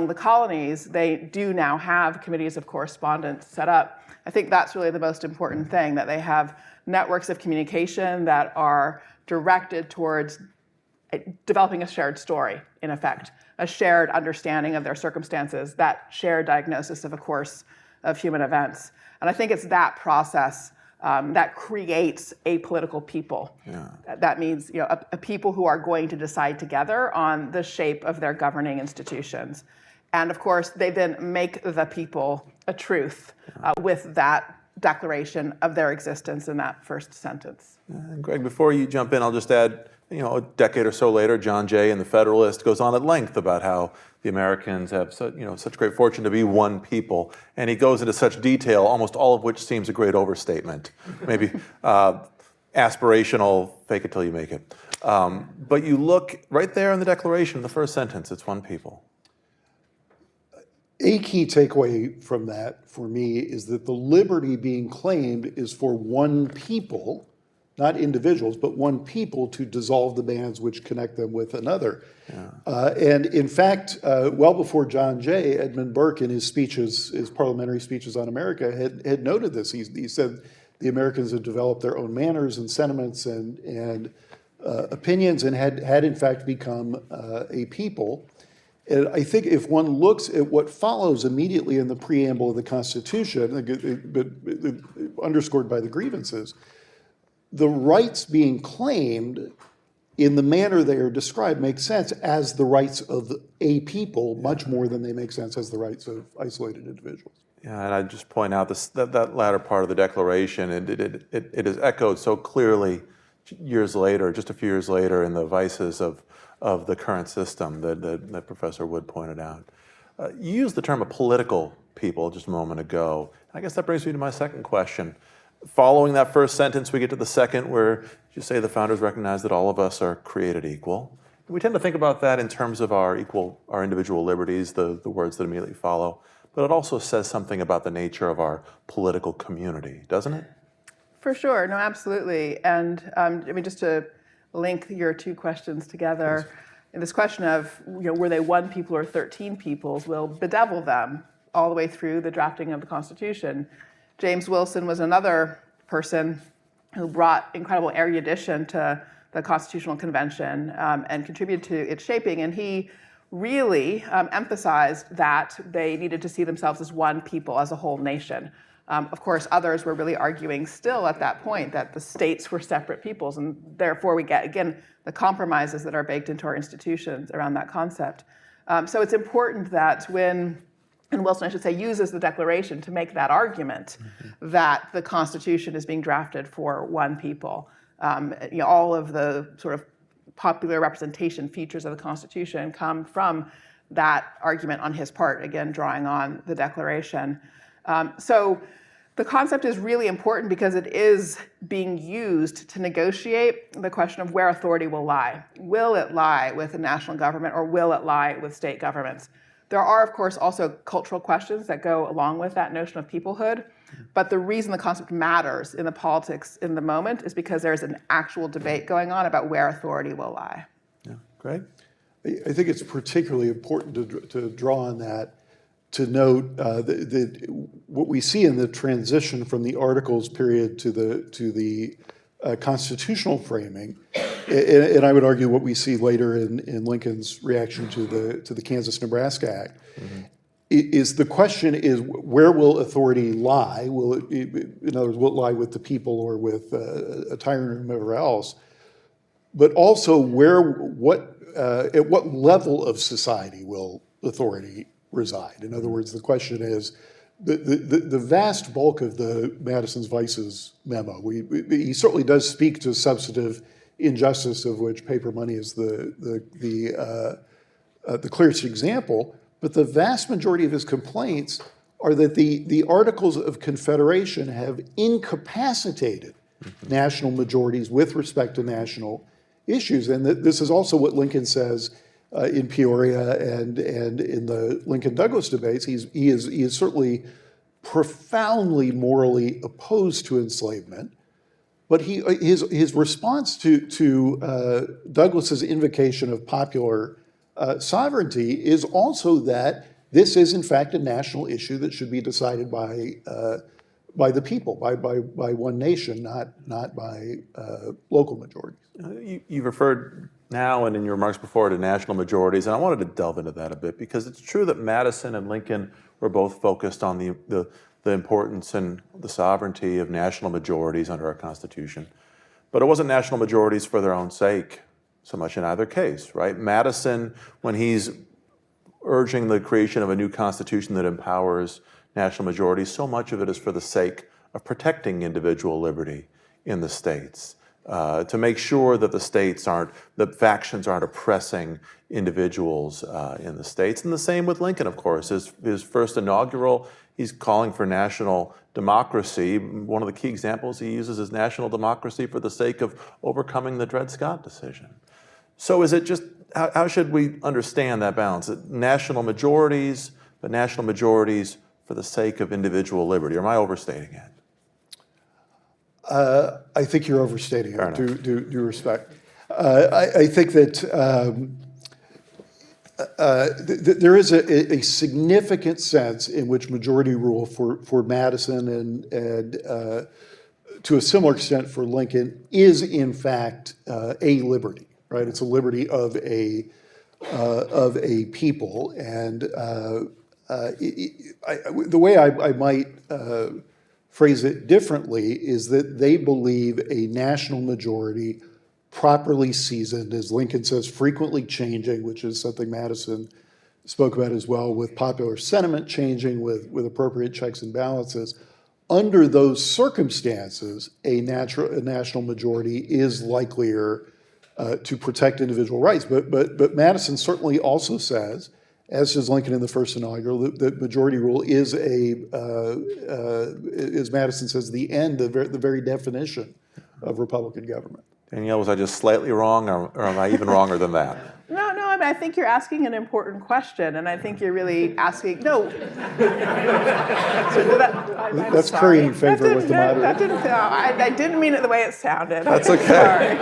the colonies, they do now have committees of correspondence set up. I think that's really the most important thing, that they have networks of communication that are directed towards developing a shared story, in effect, a shared understanding of their circumstances, that shared diagnosis of a course of human events. And I think it's that process that creates a political people. Yeah. That means a people who are going to decide together on the shape of their governing institutions. And of course, they then make the people a truth with that declaration of their existence in that first sentence. And Greg, before you jump in, I'll just add, a decade or so later, John Jay in the Federalist goes on at length about how the Americans have such great fortune to be one people. And he goes into such detail, almost all of which seems a great overstatement. Maybe aspirational, fake it till you make it. But you look right there in the Declaration, the first sentence, it's one people. A key takeaway from that for me is that the liberty being claimed is for one people, not individuals, but one people to dissolve the bands which connect them with another. Yeah. And in fact, well before John Jay, Edmund Burke in his speeches, his parliamentary speeches on America had noted this. He said the Americans had developed their own manners and sentiments and opinions and had in fact become a people. And I think if one looks at what follows immediately in the preamble of the Constitution, but underscored by the grievances, the rights being claimed in the manner they are described make sense as the rights of a people much more than they make sense as the rights of isolated individuals. Yeah, and I'd just point out that latter part of the Declaration, it is echoed so clearly years later, just a few years later, in the vices of the current system that Professor Wood pointed out. You used the term a political people just a moment ago. I guess that brings me to my second question. Following that first sentence, we get to the second, where you say the founders recognize that all of us are created equal. We tend to think about that in terms of our individual liberties, the words that immediately follow. But it also says something about the nature of our political community, doesn't it? For sure, no, absolutely. And I mean, just to link your two questions together, and this question of, were they one people or 13 peoples will bedevil them all the way through the drafting of the Constitution. James Wilson was another person who brought incredible erudition to the Constitutional Convention and contributed to its shaping. And he really emphasized that they needed to see themselves as one people, as a whole nation. Of course, others were really arguing still at that point that the states were separate peoples, and therefore we get, again, the compromises that are baked into our institutions around that concept. So it's important that and Wilson, I should say, uses the Declaration to make that argument that the Constitution is being drafted for one people. All of the sort of popular representation features of the Constitution come from that argument on his part, again, drawing on the Declaration. So the concept is really important because it is being used to negotiate the question of where authority will lie. Will it lie with the national government, or will it lie with state governments? There are, of course, also cultural questions that go along with that notion of peoplehood. But the reason the concept matters in the politics in the moment is because there's an actual debate going on about where authority will lie. Yeah, great. I think it's particularly important to draw on that, to note that what we see in the transition from the Articles period to the constitutional framing, and I would argue what we see later in Lincoln's reaction to the Kansas-Nebraska Act, is the question is, where will authority lie? Will it, in other words, will it lie with the people or with a tyrant or whomever else? But also, at what level of society will authority reside? In other words, the question is, the vast bulk of the Madison's Vices memo, he certainly does speak to substantive injustice, of which paper money is the clearest example, but the vast majority of his complaints are that the Articles of Confederation have incapacitated national majorities with respect to national issues. And this is also what Lincoln says in Peoria and in the Lincoln-Douglas debates. He is certainly profoundly morally opposed to enslavement, but his response to Douglas's invocation of popular sovereignty is also that this is in fact a national issue that should be decided by the people, by one nation, not by local majorities. You've referred now and in your remarks before to national majorities, and I wanted to delve into that a bit, because it's true that Madison and Lincoln were both focused on the importance and the sovereignty of national majorities under our Constitution. But it wasn't national majorities for their own sake so much in either case, right? Madison, when he's urging the creation of a new Constitution that empowers national majorities, so much of it is for the sake of protecting individual liberty in the states, to make sure that that factions aren't oppressing individuals in the states. And the same with Lincoln, of course. His first inaugural, he's calling for national democracy. One of the key examples he uses is national democracy for the sake of overcoming the Dred Scott decision. So is it just, how should we understand that balance? National majorities, but national majorities for the sake of individual liberty? Or am I overstating it? I think you're overstating it, due respect. I think that there is a significant sense in which majority rule for Madison and to a similar extent for Lincoln is in fact a liberty, right? It's a liberty of a of a people. And the way I might phrase it differently is that they believe a national majority, properly seasoned, as Lincoln says, frequently changing, which is something Madison spoke about as well, with popular sentiment changing, with appropriate checks and balances. Under those circumstances, a national majority is likelier to protect individual rights. But Madison certainly also says, as does Lincoln in the first inaugural, that majority rule is as Madison says, the end, the very definition of Republican government. Danielle, was I just slightly wrong, or am I even wronger than that? No, I mean, I think you're asking an important question, and I think you're really asking, no. That's currying favor with the moderator. I didn't mean it the way it sounded. That's okay.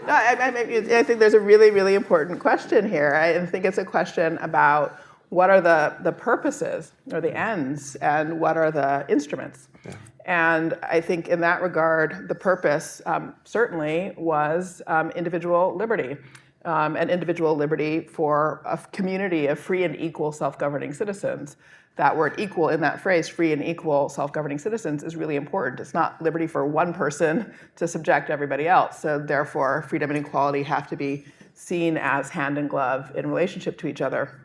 No, I think there's a really, really important question here. I think it's a question about what are the purposes or the ends, and what are the instruments. Yeah. And I think in that regard, the purpose certainly was individual liberty. And individual liberty for a community of free and equal self-governing citizens. That word equal in that phrase, free and equal self-governing citizens, is really important. It's not liberty for one person to subject everybody else. So therefore, freedom and equality have to be seen as hand in glove in relationship to each other.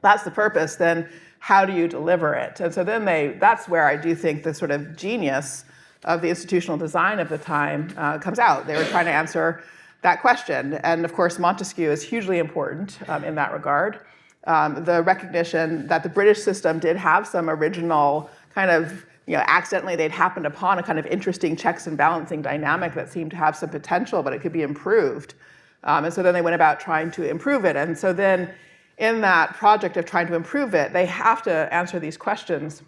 That's the purpose. Then how do you deliver it? And so then that's where I do think the sort of genius of the institutional design of the time comes out. They were trying to answer that question. And of course, Montesquieu is hugely important in that regard. The recognition that the British system did have some original kind of, accidentally they'd happened upon a kind of interesting checks and balancing dynamic that seemed to have some potential, but it could be improved. And so then they went about trying to improve it. And so then in that project of trying to improve it, they have to answer these questions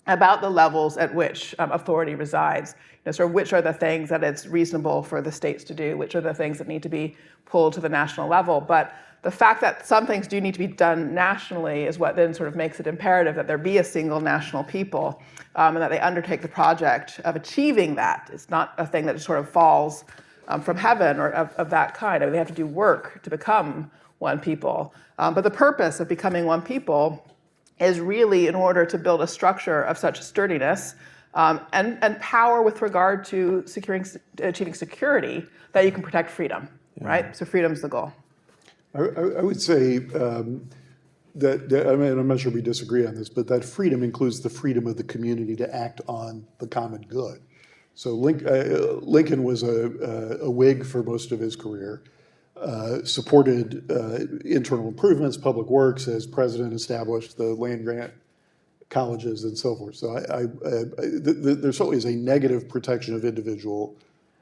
about the levels at which authority resides. Sort of which are the things that it's reasonable for the states to do, which are the things that need to be pulled to the national level. But the fact that some things do need to be done nationally is what then sort of makes it imperative that there be a single national people, and that they undertake the project of achieving that. It's not a thing that just sort of falls from heaven or of that kind. I mean, they have to do work to become one people. But the purpose of becoming one people is really in order to build a structure of such sturdiness and power with regard to achieving security that you can protect freedom, right? So freedom's the goal. I would say that, I mean, I'm not sure we disagree on this, but that freedom includes the freedom of the community to act on the common good. So Lincoln was a Whig for most of his career, supported internal improvements, public works, as president established the land grant colleges and so forth. So there certainly is a negative protection of individual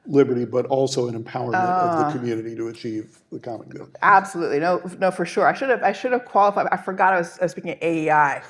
liberty, but also an empowerment of the community to achieve the common good. Absolutely, no, for sure. I should have qualified. I forgot I was speaking at AEI.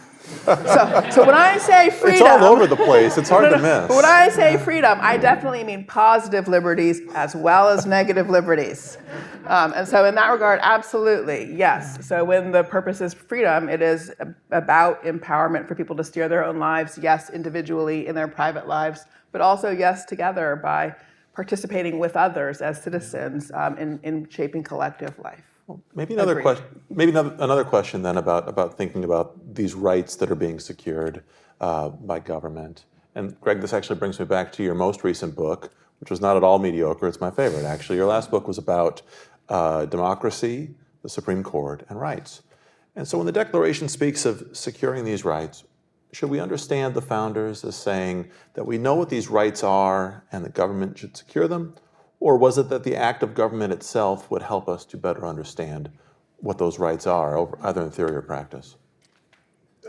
So when I say freedom, it's all over the place. It's hard to miss. When I say freedom, I definitely mean positive liberties as well as negative liberties. And so in that regard, absolutely, yes. So when the purpose is freedom, it is about empowerment for people to steer their own lives, yes, individually in their private lives, but also, yes, together by participating with others as citizens in shaping collective life. Maybe another question. Maybe another question then about thinking about these rights that are being secured by government. And Greg, this actually brings me back to your most recent book, which was not at all mediocre. It's my favorite, actually. Your last book was about democracy, the Supreme Court, and rights. And so when the Declaration speaks of securing these rights, should we understand the founders as saying that we know what these rights are and the government should secure them? Or was it that the act of government itself would help us to better understand what those rights are, either in theory or practice?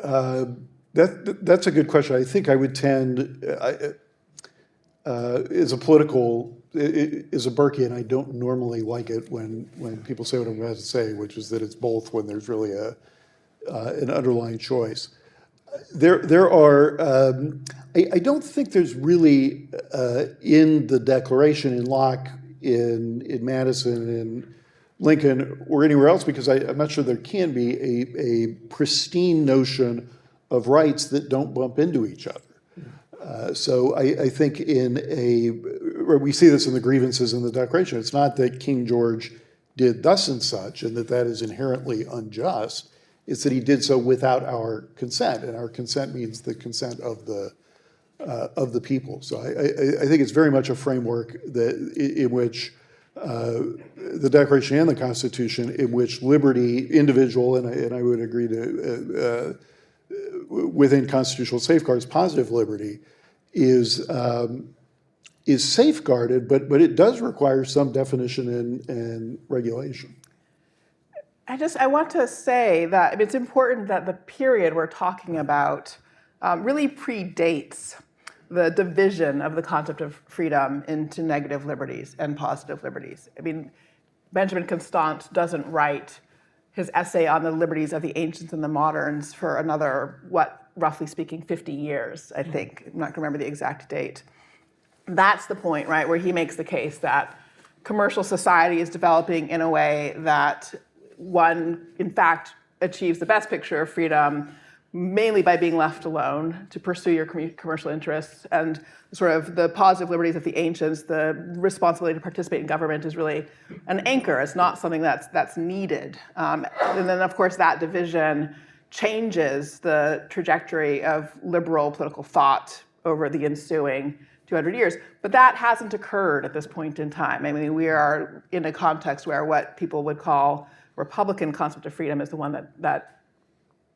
That's a good question. I think I would tend, as a Burkean, I don't normally like it when people say what I'm about to say, which is that it's both when there's really an underlying choice. There are, I don't think there's really in the Declaration, in Locke, in Madison, in Lincoln, or anywhere else, because I'm not sure there can be a pristine notion of rights that don't bump into each other. So I think we see this in the grievances in the Declaration. It's not that King George did thus and such, and that is inherently unjust, is that he did so without our consent, and our consent means the consent of the people. So I think it's very much a framework in which the Declaration and the Constitution, in which liberty, individual, and I would agree to within constitutional safeguards, positive liberty is safeguarded, but it does require some definition and regulation. I want to say that it's important that the period we're talking about really predates the division of the concept of freedom into negative liberties and positive liberties. I mean, Benjamin Constant doesn't write his essay on the liberties of the ancients and the moderns for another, roughly speaking, 50 years, I think. I'm not going to remember the exact date. That's the point, right, where he makes the case that commercial society is developing in a way that one, in fact, achieves the best picture of freedom mainly by being left alone to pursue your commercial interests, and sort of the positive liberties of the ancients, the responsibility to participate in government is really an anchor. It's not something that's needed. And then, of course, that division changes the trajectory of liberal political thought over the ensuing 200 years. But that hasn't occurred at this point in time. I mean, we are in a context where what people would call Republican concept of freedom is the one that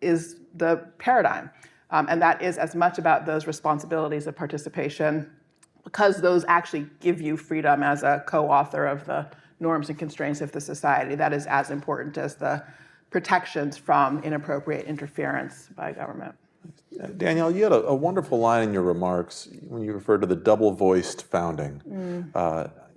is the paradigm. And that is as much about those responsibilities of participation, because those actually give you freedom as a co-author of the norms and constraints of the society. That is as important as the protections from inappropriate interference by government. Danielle, you had a wonderful line in your remarks when you referred to the double-voiced founding.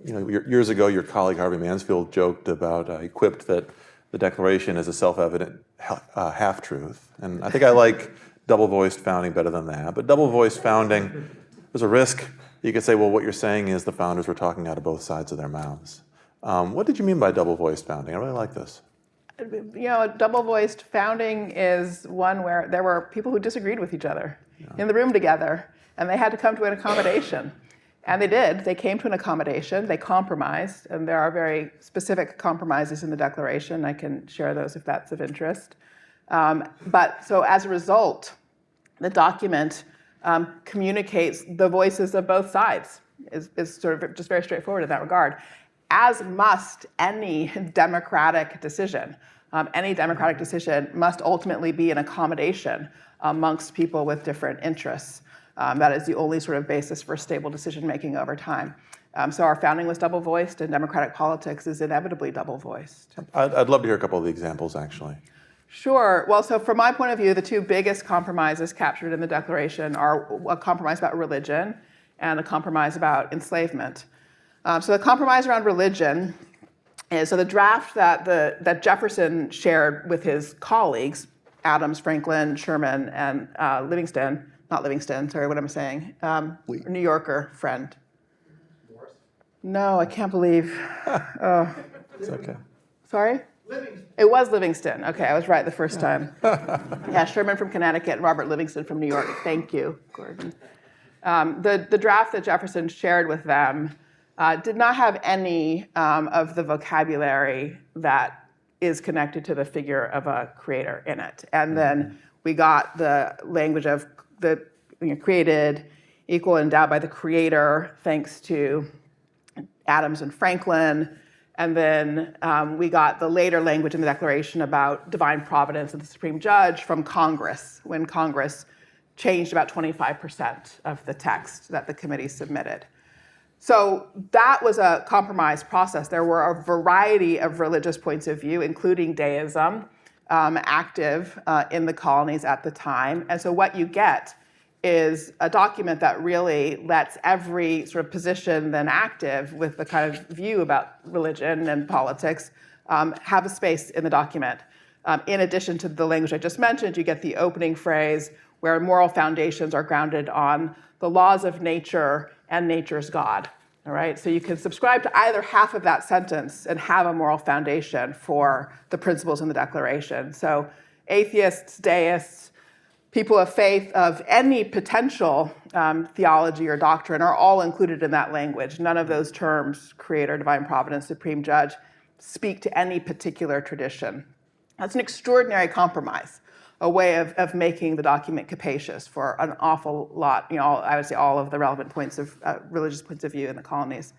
Years ago, your colleague Harvey Mansfield joked about, he quipped that the Declaration is a self-evident half-truth. And I think I like double-voiced founding better than that. But double-voiced founding, there's a risk. You could say, well, what you're saying is the founders were talking out of both sides of their mouths. What did you mean by double-voiced founding? I really like this. Double-voiced founding is one where there were people who disagreed with each other in the room together, and they had to come to an accommodation. And they did. They came to an accommodation. They compromised, and there are very specific compromises in the Declaration. I can share those if that's of interest. But so as a result, the document communicates the voices of both sides. Is sort of just very straightforward in that regard, as must any democratic decision. Any democratic decision must ultimately be an accommodation amongst people with different interests. That is the only sort of basis for stable decision-making over time. So our founding was double-voiced, and democratic politics is inevitably double-voiced. I'd love to hear a couple of the examples, actually. Sure. Well, so from my point of view, the two biggest compromises captured in the Declaration are a compromise about religion and a compromise about enslavement. So the compromise around religion is, so the draft that Jefferson shared with his colleagues, Adams, Franklin, Sherman, and Livingston, not Livingston, sorry, what am I saying? New Yorker friend. Morris? No, I can't believe. Oh. It's okay. Sorry? Livingston. It was Livingston. Okay, I was right the first time. Yeah, Sherman from Connecticut and Robert Livingston from New York. Thank you, Gordon. The draft that Jefferson shared with them did not have any of the vocabulary that is connected to the figure of a creator in it. And then we got the language of the created, equal, endowed by the creator, thanks to Adams and Franklin. And then we got the later language in the Declaration about divine providence of the Supreme Judge from Congress, when Congress changed about 25% of the text that the committee submitted. So that was a compromise process. There were a variety of religious points of view, including deism, active in the colonies at the time. And so what you get is a document that really lets every sort of position then active with the kind of view about religion and politics have a space in the document. In addition to the language I just mentioned, you get the opening phrase where moral foundations are grounded on the laws of nature and nature's God. All right, so you can subscribe to either half of that sentence and have a moral foundation for the principles in the Declaration. So atheists, deists, people of faith of any potential theology or doctrine are all included in that language. None of those terms, creator, divine providence, supreme judge, speak to any particular tradition. That's an extraordinary compromise, a way of making the document capacious for an awful lot, I would say all of the relevant points of religious points of view in the colonies.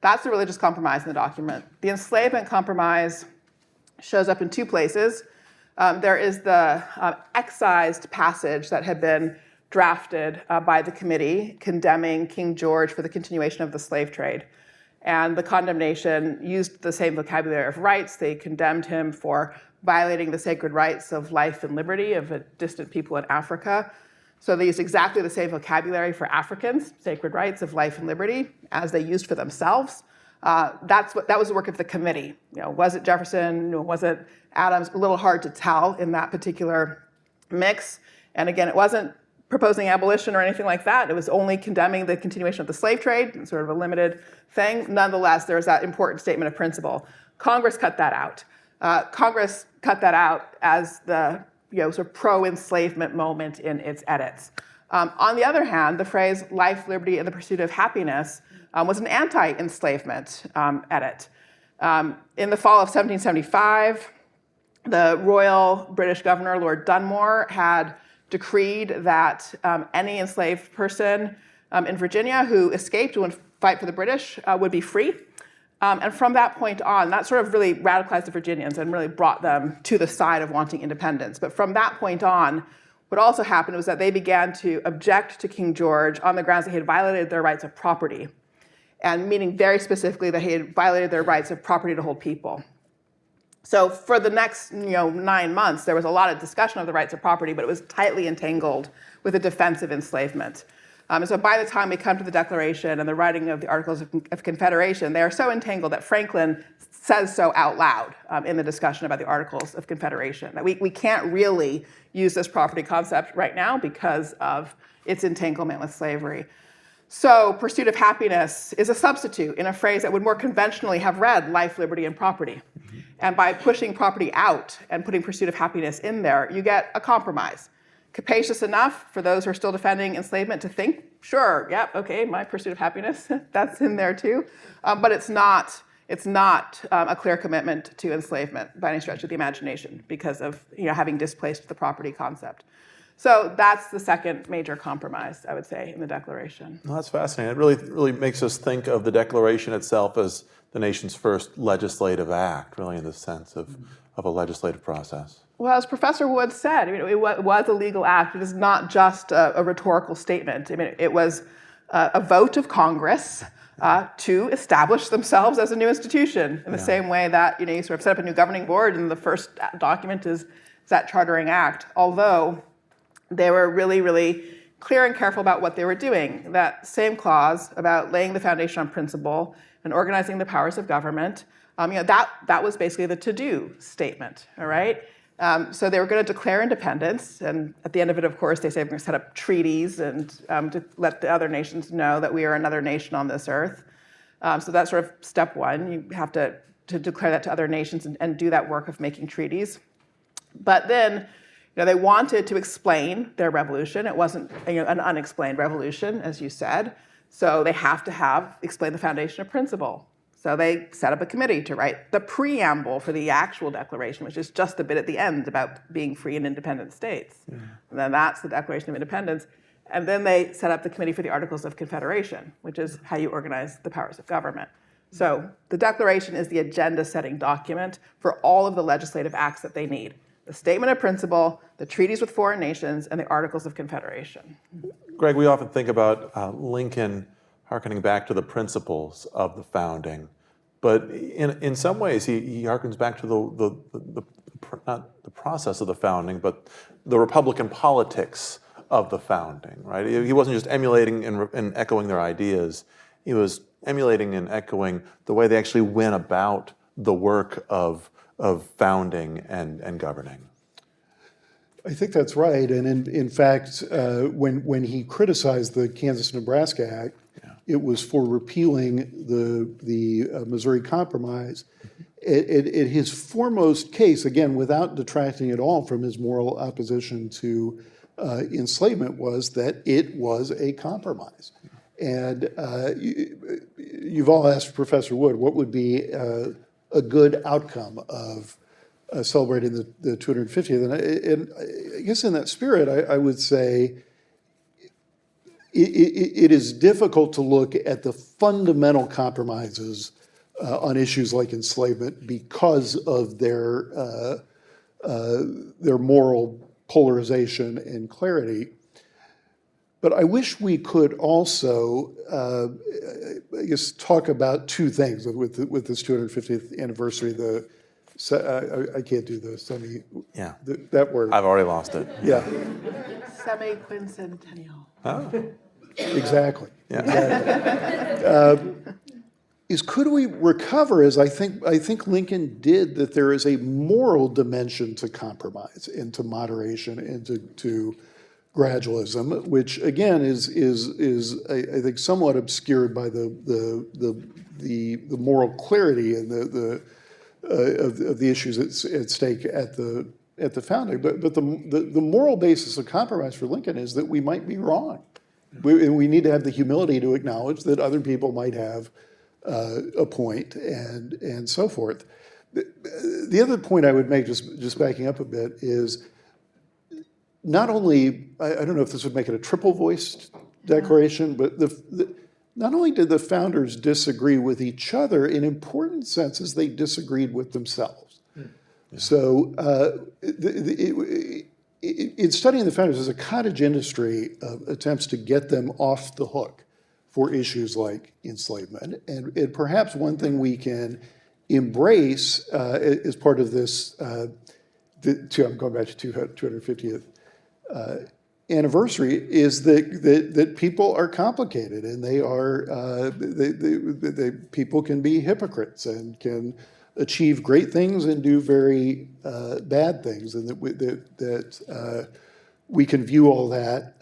That's the religious compromise in the document. The enslavement compromise shows up in two places. There is the excised passage that had been drafted by the committee condemning King George for the continuation of the slave trade. And the condemnation used the same vocabulary of rights. They condemned him for violating the sacred rights of life and liberty of a distant people in Africa. So they used exactly the same vocabulary for Africans, sacred rights of life and liberty, as they used for themselves. That was the work of the committee. Was it Jefferson? Was it Adams? A little hard to tell in that particular mix. And again, it wasn't proposing abolition or anything like that. It was only condemning the continuation of the slave trade, sort of a limited thing. Nonetheless, there was that important statement of principle. Congress cut that out. Congress cut that out as the sort of pro-enslavement moment in its edits. On the other hand, the phrase life, liberty, and the pursuit of happiness was an anti-enslavement edit. In the fall of 1775, the royal British governor, Lord Dunmore, had decreed that any enslaved person in Virginia who escaped and would fight for the British would be free. And from that point on, that sort of really radicalized the Virginians and really brought them to the side of wanting independence. But from that point on, what also happened was that they began to object to King George on the grounds that he had violated their rights of property, and meaning very specifically that he had violated their rights of property to hold people. So for the next 9 months, there was a lot of discussion of the rights of property, but it was tightly entangled with the defense of enslavement. And so by the time we come to the Declaration and the writing of the Articles of Confederation, they are so entangled that Franklin says so out loud in the discussion about the Articles of Confederation, that we can't really use this property concept right now because of its entanglement with slavery. So pursuit of happiness is a substitute in a phrase that would more conventionally have read life, liberty, and property. And by pushing property out and putting pursuit of happiness in there, you get a compromise. Capacious enough for those who are still defending enslavement to think, sure, yep, okay, my pursuit of happiness, that's in there too. But it's not a clear commitment to enslavement by any stretch of the imagination because of having displaced the property concept. So that's the second major compromise, I would say, in the Declaration. Well, that's fascinating. It really makes us think of the Declaration itself as the nation's first legislative act, really in the sense of a legislative process. Well, as Professor Wood said, it was a legal act. It is not just a rhetorical statement. It was a vote of Congress to establish themselves as a new institution in the same way that you sort of set up a new governing board, and the first document is that chartering act. Although they were really, really clear and careful about what they were doing. That same clause about laying the foundation on principle and organizing the powers of government, that was basically the to-do statement, all right? So they were going to declare independence, and at the end of it, of course, they say we're going to set up treaties and to let the other nations know that we are another nation on this earth. So that's sort of step one. You have to declare that to other nations and do that work of making treaties. But then, they wanted to explain their revolution. It wasn't an unexplained revolution, as you said. So they have to explain the foundation of principle. So they set up a committee to write the preamble for the actual Declaration, which is just the bit at the end about being free and independent states. Yeah. And then that's the Declaration of Independence. And then they set up the Committee for the Articles of Confederation, which is how you organize the powers of government. So the Declaration is the agenda-setting document for all of the legislative acts that they need. The Statement of Principle, the treaties with foreign nations, and the Articles of Confederation. Greg, we often think about Lincoln harkening back to the principles of the founding, but in some ways he harkens back to not the process of the founding, but the Republican politics of the founding, right? He wasn't just emulating and echoing their ideas, he was emulating and echoing the way they actually went about the work of founding and governing. I think that's right, and in fact, when he criticized the Kansas-Nebraska Act, it was for repealing the Missouri Compromise. His foremost case, again, without detracting at all from his moral opposition to enslavement, was that it was a compromise. And you've all asked Professor Wood, what would be a good outcome of celebrating the 250th. And I guess in that spirit, I would say it is difficult to look at the fundamental compromises on issues like enslavement because of their moral polarization and clarity. But I wish we could also, I guess, talk about two things with this 250th anniversary. I can't do the semi. Yeah. That word. I've already lost it. Yeah. Semi-quincentennial. Exactly. Yeah. Is could we recover, as I think Lincoln did, that there is a moral dimension to compromise and to moderation and to gradualism, which again is I think somewhat obscured by the moral clarity and of the issues at stake at the founding. But the moral basis of compromise for Lincoln is that we might be wrong. We need to have the humility to acknowledge that other people might have a point and so forth. The other point I would make, just backing up a bit, is not only, I don't know if this would make it a triple-voiced declaration, but not only did the founders disagree with each other, in important senses, they disagreed with themselves. Yeah. So in studying the founders, there's a cottage industry of attempts to get them off the hook for issues like enslavement. And perhaps one thing we can embrace as part of this, I'm going back to 250th anniversary, is that people are complicated, and people can be hypocrites and can achieve great things and do very bad things, and that we can view all that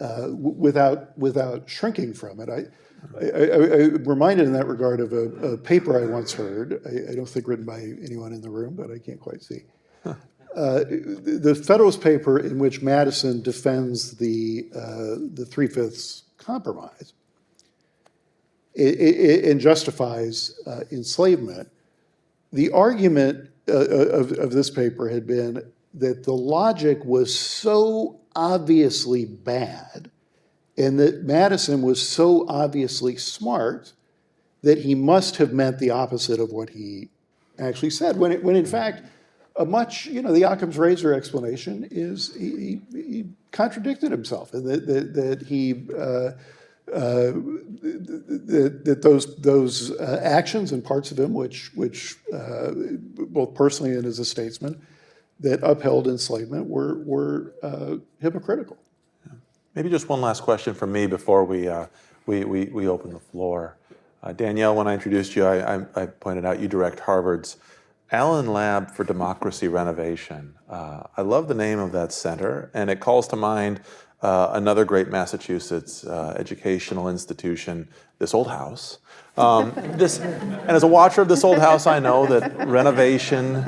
without shrinking from it. I'm reminded in that regard of a paper I once heard, I don't think written by anyone in the room, but I can't quite see. The Federalist paper in which Madison defends the 3/5 compromise and justifies enslavement. The argument of this paper had been that the logic was so obviously bad and that Madison was so obviously smart that he must have meant the opposite of what he actually said, when in fact, the Occam's razor explanation is he contradicted himself, and that those actions and parts of him, which both personally and as a statesman, that upheld enslavement were hypocritical. Maybe just one last question from me before we open the floor. Danielle, when I introduced you, I pointed out you direct Harvard's Allen Lab for Democracy Renovation. I love the name of that center, and it calls to mind another great Massachusetts educational institution, this old house. And as a watcher of this old house, I know that renovation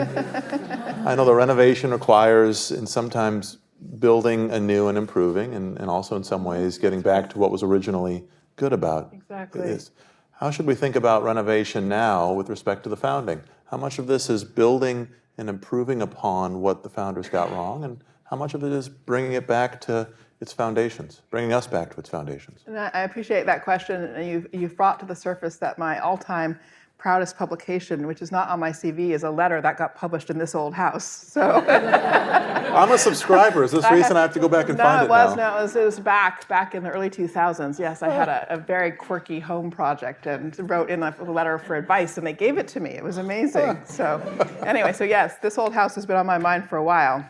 requires, and sometimes building anew and improving, and also in some ways getting back to what was originally good about this. How should we think about renovation now with respect to the founding? How much of this is building and improving upon what the founders got wrong, and how much of it is bringing it back to its foundations, bringing us back to its foundations? And I appreciate that question. And you've brought to the surface that my all-time proudest publication, which is not on my CV, is a letter that got published in this old house. So I'm a subscriber. Is this recent? I have to go back and find it now. No, it was back in the early 2000s. Yes, I had a very quirky home project and wrote in a letter for advice, and they gave it to me. It was amazing. So anyway, so yes, this old house has been on my mind for a while.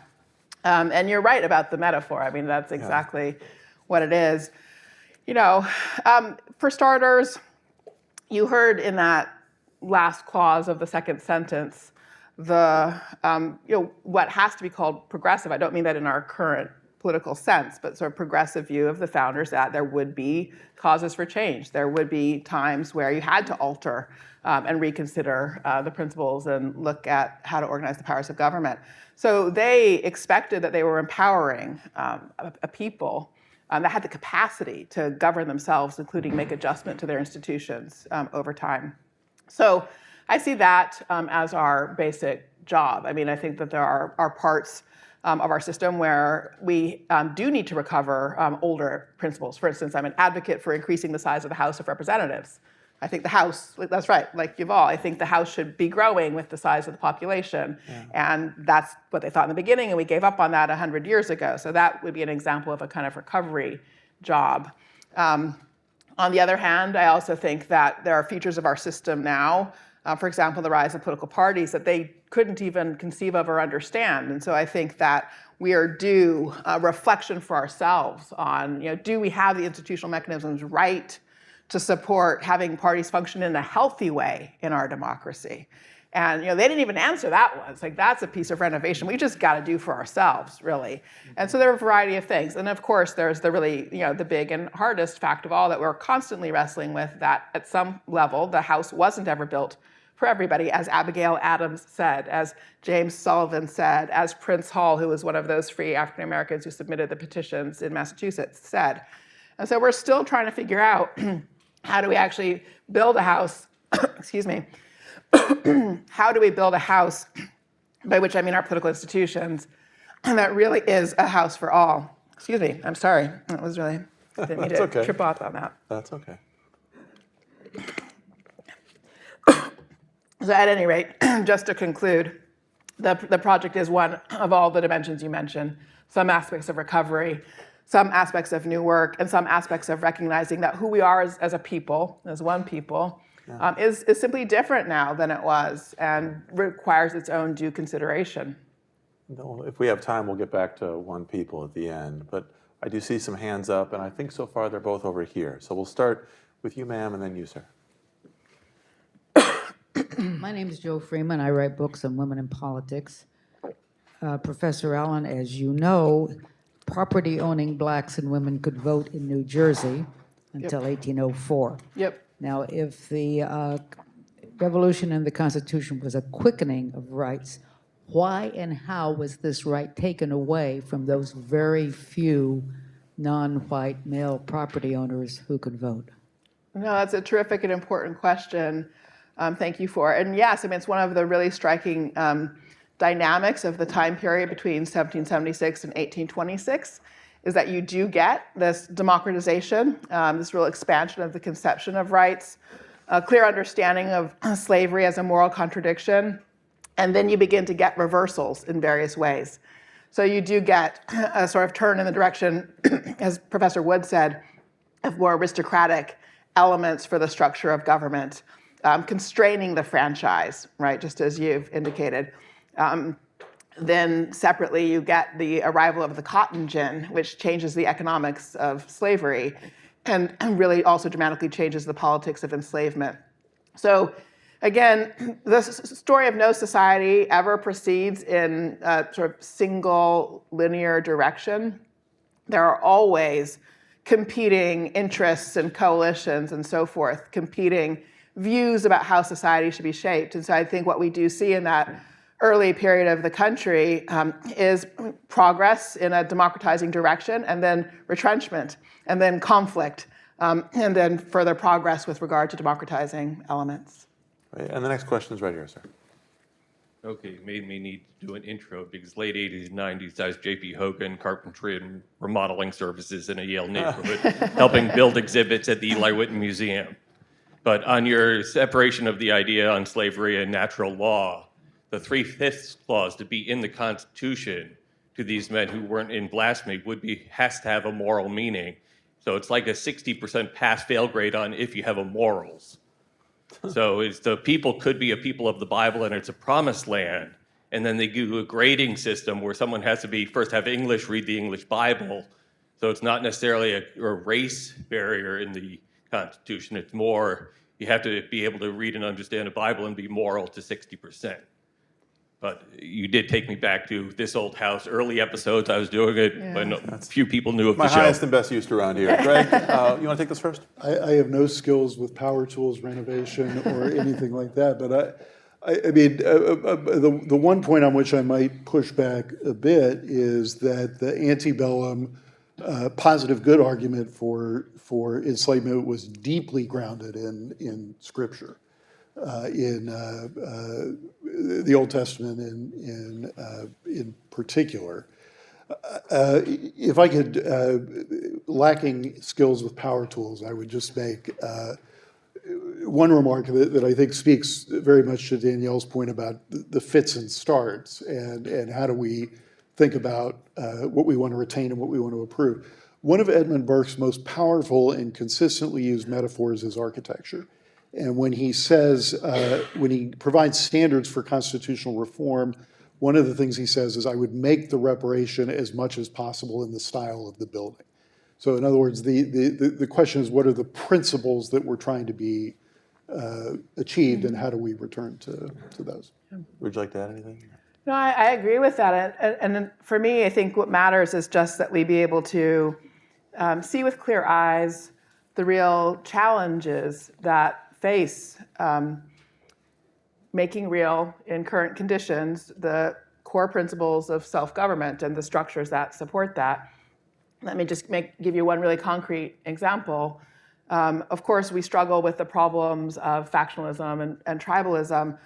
And you're right about the metaphor. I mean, that's exactly what it is. For starters, you heard in that last clause of the second sentence, what has to be called progressive. I don't mean that in our current political sense, but sort of progressive view of the founders, that there would be causes for change. There would be times where you had to alter and reconsider the principles and look at how to organize the powers of government. So they expected that they were empowering a people that had the capacity to govern themselves, including make adjustment to their institutions over time. So I see that as our basic job. I mean, I think that there are parts of our system where we do need to recover older principles. For instance, I'm an advocate for increasing the size of the House of Representatives. I think the House, that's right, like Yuval, I think the House should be growing with the size of the population. Yeah. And that's what they thought in the beginning, and we gave up on that 100 years ago. So that would be an example of a kind of recovery job. On the other hand, I also think that there are features of our system now, for example, the rise of political parties, that they couldn't even conceive of or understand. And so I think that we are due a reflection for ourselves on, do we have the institutional mechanisms right to support having parties function in a healthy way in our democracy? And they didn't even answer that one. It's like, that's a piece of renovation we just got to do for ourselves, really. And so there are a variety of things. And of course, there's the really, the big and hardest fact of all that we're constantly wrestling with, that at some level, the House wasn't ever built for everybody, as Abigail Adams said, as James Sullivan said, as Prince Hall, who was one of those free African Americans who submitted the petitions in Massachusetts, said. And so we're still trying to figure out how do we actually build a house, excuse me, how do we build a house, by which I mean our political institutions, and that really is a house for all. Excuse me, I'm sorry. That was really, didn't mean to trip off on that. That's okay. So at any rate, just to conclude, the project is one of all the dimensions you mentioned, some aspects of recovery, some aspects of new work, and some aspects of recognizing that who we are as a people, as one people, is simply different now than it was and requires its own due consideration. No, if we have time, we'll get back to one people at the end. But I do see some hands up, and I think so far they're both over here. So we'll start with you, ma'am, and then you, sir. My name is Joe Freeman. I write books on women in politics. Professor Allen, as you know, property-owning blacks and women could vote in New Jersey until 1804. Yep. Now, if the revolution in the Constitution was a quickening of rights, why and how was this right taken away from those very few non-white male property owners who could vote? No, that's a terrific and important question. Thank you for it. And yes, I mean, it's one of the really striking dynamics of the time period between 1776 and 1826, is that you do get this democratization, this real expansion of the conception of rights, a clear understanding of slavery as a moral contradiction, and then you begin to get reversals in various ways. So you do get a sort of turn in the direction, as Professor Wood said, of more aristocratic elements for the structure of government, constraining the franchise, right, just as you've indicated. Then separately, you get the arrival of the cotton gin, which changes the economics of slavery and really also dramatically changes the politics of enslavement. So again, the story of no society ever proceeds in a sort of single linear direction. There are always competing interests and coalitions and so forth, competing views about how society should be shaped. And so I think what we do see in that early period of the country is progress in a democratizing direction, and then retrenchment, and then conflict, and then further progress with regard to democratizing elements. Right. And the next question is right here, sir. Okay, made me need to do an intro because late 80s, 90s, I was J.P. Hogan, carpentry and remodeling services in a Yale neighborhood, helping build exhibits at the Eli Whitney Museum. But on your separation of the idea on slavery and natural law, the 3/5 clause to be in the Constitution to these men who weren't in blasphemy has to have a moral meaning. So it's like a 60% pass-fail grade on if you have a morals. So it's the people could be a people of the Bible and it's a promised land. And then they do a grading system where someone has to be first have English, read the English Bible. So it's not necessarily a race barrier in the Constitution. It's more you have to be able to read and understand the Bible and be moral to 60%. But you did take me back to This Old House, early episodes. I was doing it when few people knew of the show. My highest and best use around here. Greg, you want to take this first? I have no skills with power tools, renovation, or anything like that. But I mean, the one point on which I might push back a bit is that the antebellum positive good argument for enslavement was deeply grounded in Scripture. in the Old Testament in particular. If I could, lacking skills with power tools, I would just make one remark that I think speaks very much to Danielle's point about the fits and starts, and how do we think about what we want to retain and what we want to approve. One of Edmund Burke's most powerful and consistently used metaphors is architecture. And when he says, when he provides standards for constitutional reform, one of the things he says is, I would make the reparation as much as possible in the style of the building. So in other words, the question is, what are the principles that we're trying to be achieved, and how do we return to those? Would you like to add anything? No, I agree with that. And for me, I think what matters is just that we be able to see with clear eyes the real challenges that face making real in current conditions the core principles of self-government and the structures that support that. Let me just give you one really concrete example. Of course, we struggle with the problems of factionalism and tribalism.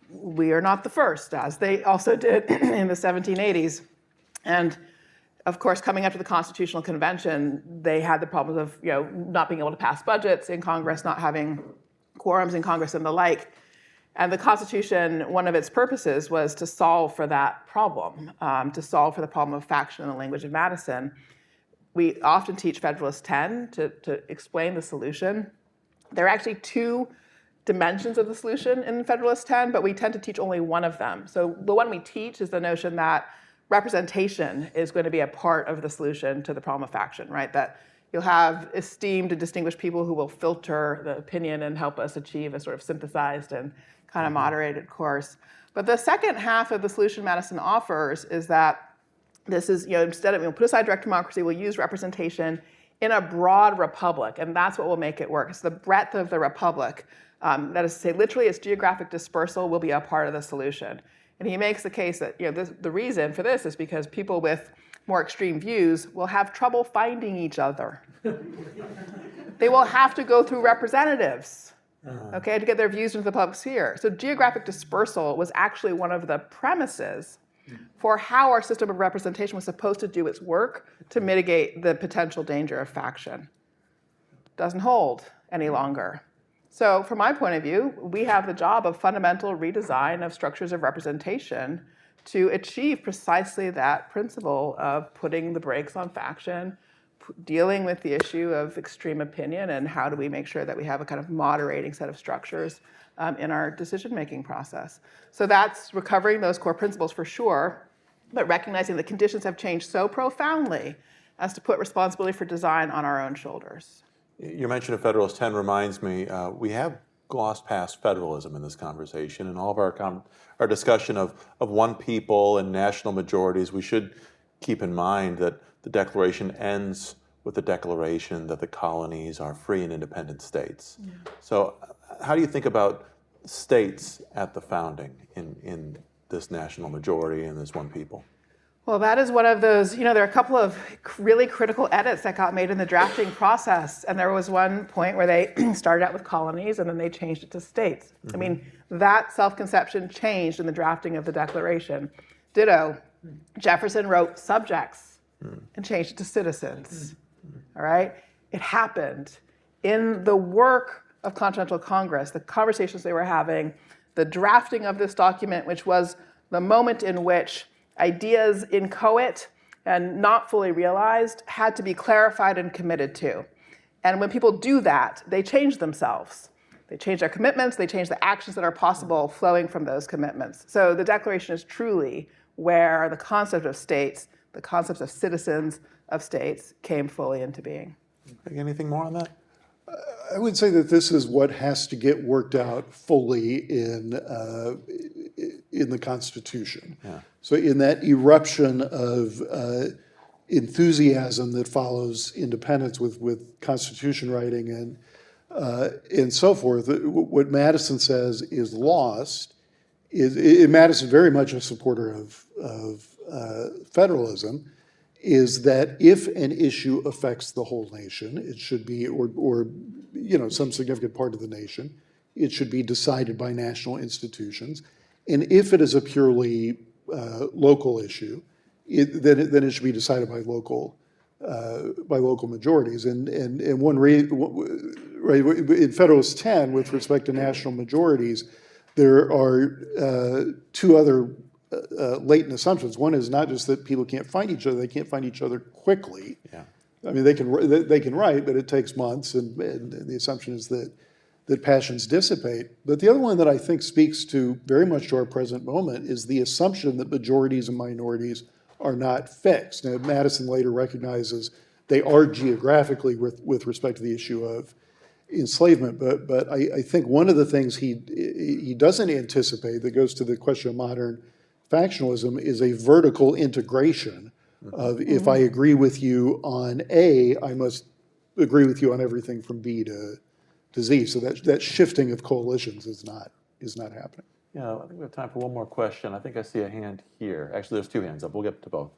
We are not the first, as they also did in the 1780s. And of course, coming up to the Constitutional Convention, they had the problems of not being able to pass budgets in Congress, not having quorums in Congress, and the like. And the Constitution, one of its purposes was to solve for that problem, to solve for the problem of faction in the language of Madison. We often teach Federalist 10 to explain the solution. There are actually two dimensions of the solution in Federalist 10, but we tend to teach only one of them. So the one we teach is the notion that representation is going to be a part of the solution to the problem of faction, right? That you'll have esteemed and distinguished people who will filter the opinion and help us achieve a sort of synthesized and kind of moderated course. But the second half of the solution Madison offers is that this is, instead of, put aside direct democracy, we'll use representation in a broad republic, and that's what will make it work. It's the breadth of the republic. That is to say, literally, its geographic dispersal will be a part of the solution. And he makes the case that the reason for this is because people with more extreme views will have trouble finding each other. They will have to go through representatives, to get their views into the public sphere. So geographic dispersal was actually one of the premises for how our system of representation was supposed to do its work to mitigate the potential danger of faction. Doesn't hold any longer. So from my point of view, we have the job of fundamental redesign of structures of representation to achieve precisely that principle of putting the brakes on faction, dealing with the issue of extreme opinion, and how do we make sure that we have a kind of moderating set of structures in our decision-making process. So that's recovering those core principles for sure, but recognizing that conditions have changed so profoundly as to put responsibility for design on our own shoulders. Your mention of Federalist 10 reminds me, we have glossed past federalism in this conversation, and all of our discussion of one people and national majorities. We should keep in mind that the Declaration ends with the declaration that the colonies are free and independent states. Yeah. So how do you think about states at the founding in this national majority and this one people? Well, that is one of those, there are a couple of really critical edits that got made in the drafting process. And there was one point where they started out with colonies and then they changed it to states. Mm-hmm. I mean, that self-conception changed in the drafting of the Declaration. Ditto, Jefferson wrote subjects and changed it to citizens, all right? It happened. In the work of Continental Congress, the conversations they were having, the drafting of this document, which was the moment in which ideas inchoate and not fully realized had to be clarified and committed to. And when people do that, they change themselves. They change their commitments, they change the actions that are possible flowing from those commitments. So the Declaration is truly where the concept of states, the concepts of citizens of states came fully into being. Anything more on that? I would say that this is what has to get worked out fully in the Constitution. Yeah. So in that eruption of enthusiasm that follows independence with Constitution writing and so forth, what Madison says is lost. Madison, very much a supporter of federalism, is that if an issue affects the whole nation, it should be, or some significant part of the nation, it should be decided by national institutions. And if it is a purely local issue, then it should be decided by local majorities. And right, in Federalist 10, with respect to national majorities, there are two other latent assumptions. One is not just that people can't find each other; they can't find each other quickly. Yeah. I mean, they can write, but it takes months, and the assumption is that passions dissipate. But the other one that I think speaks to very much to our present moment is the assumption that majorities and minorities are not fixed. Now, Madison later recognizes they are geographically with respect to the issue of enslavement, but I think one of the things he doesn't anticipate that goes to the question of modern factionalism is a vertical integration of if I agree with you on A, I must agree with you on everything from B to Z. So that shifting of coalitions is not happening. Yeah, I think we have time for one more question. I think I see a hand here. Actually, there's two hands up. We'll get to both.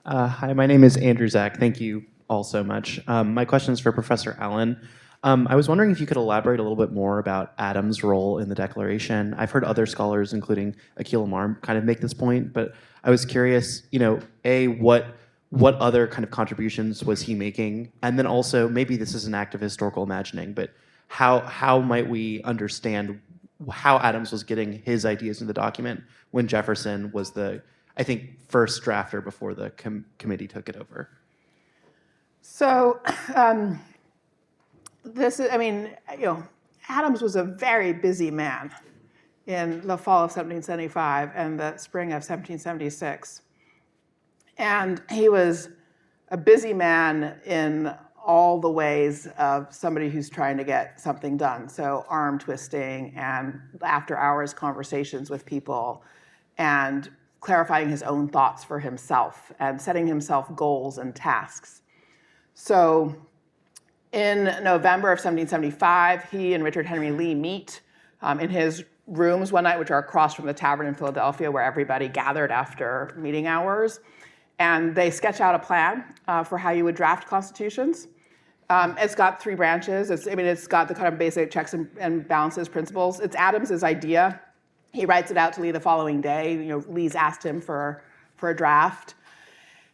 Hi, my name is Andrew Zach. Thank you all so much. My question is for Professor Allen. I was wondering if you could elaborate a little bit more about Adams' role in the Declaration. I've heard other scholars, including Akhil Amar, kind of make this point, but I was curious, A, what other kind of contributions was he making? And then also, maybe this is an act of historical imagining, but how might we understand how Adams was getting his ideas in the document when Jefferson was the, I think, first drafter before the committee took it over? So this is, Adams was a very busy man in the fall of 1775 and the spring of 1776. And he was a busy man in all the ways of somebody who's trying to get something done. So arm twisting and after hours conversations with people and clarifying his own thoughts for himself and setting himself goals and tasks. So in November of 1775, he and Richard Henry Lee meet in his rooms one night, which are across from the tavern in Philadelphia where everybody gathered after meeting hours. And they sketch out a plan for how you would draft constitutions. It's got three branches. It's got the kind of basic checks and balances principles. It's Adams's idea. He writes it out to Lee the following day. Lee's asked him for a draft.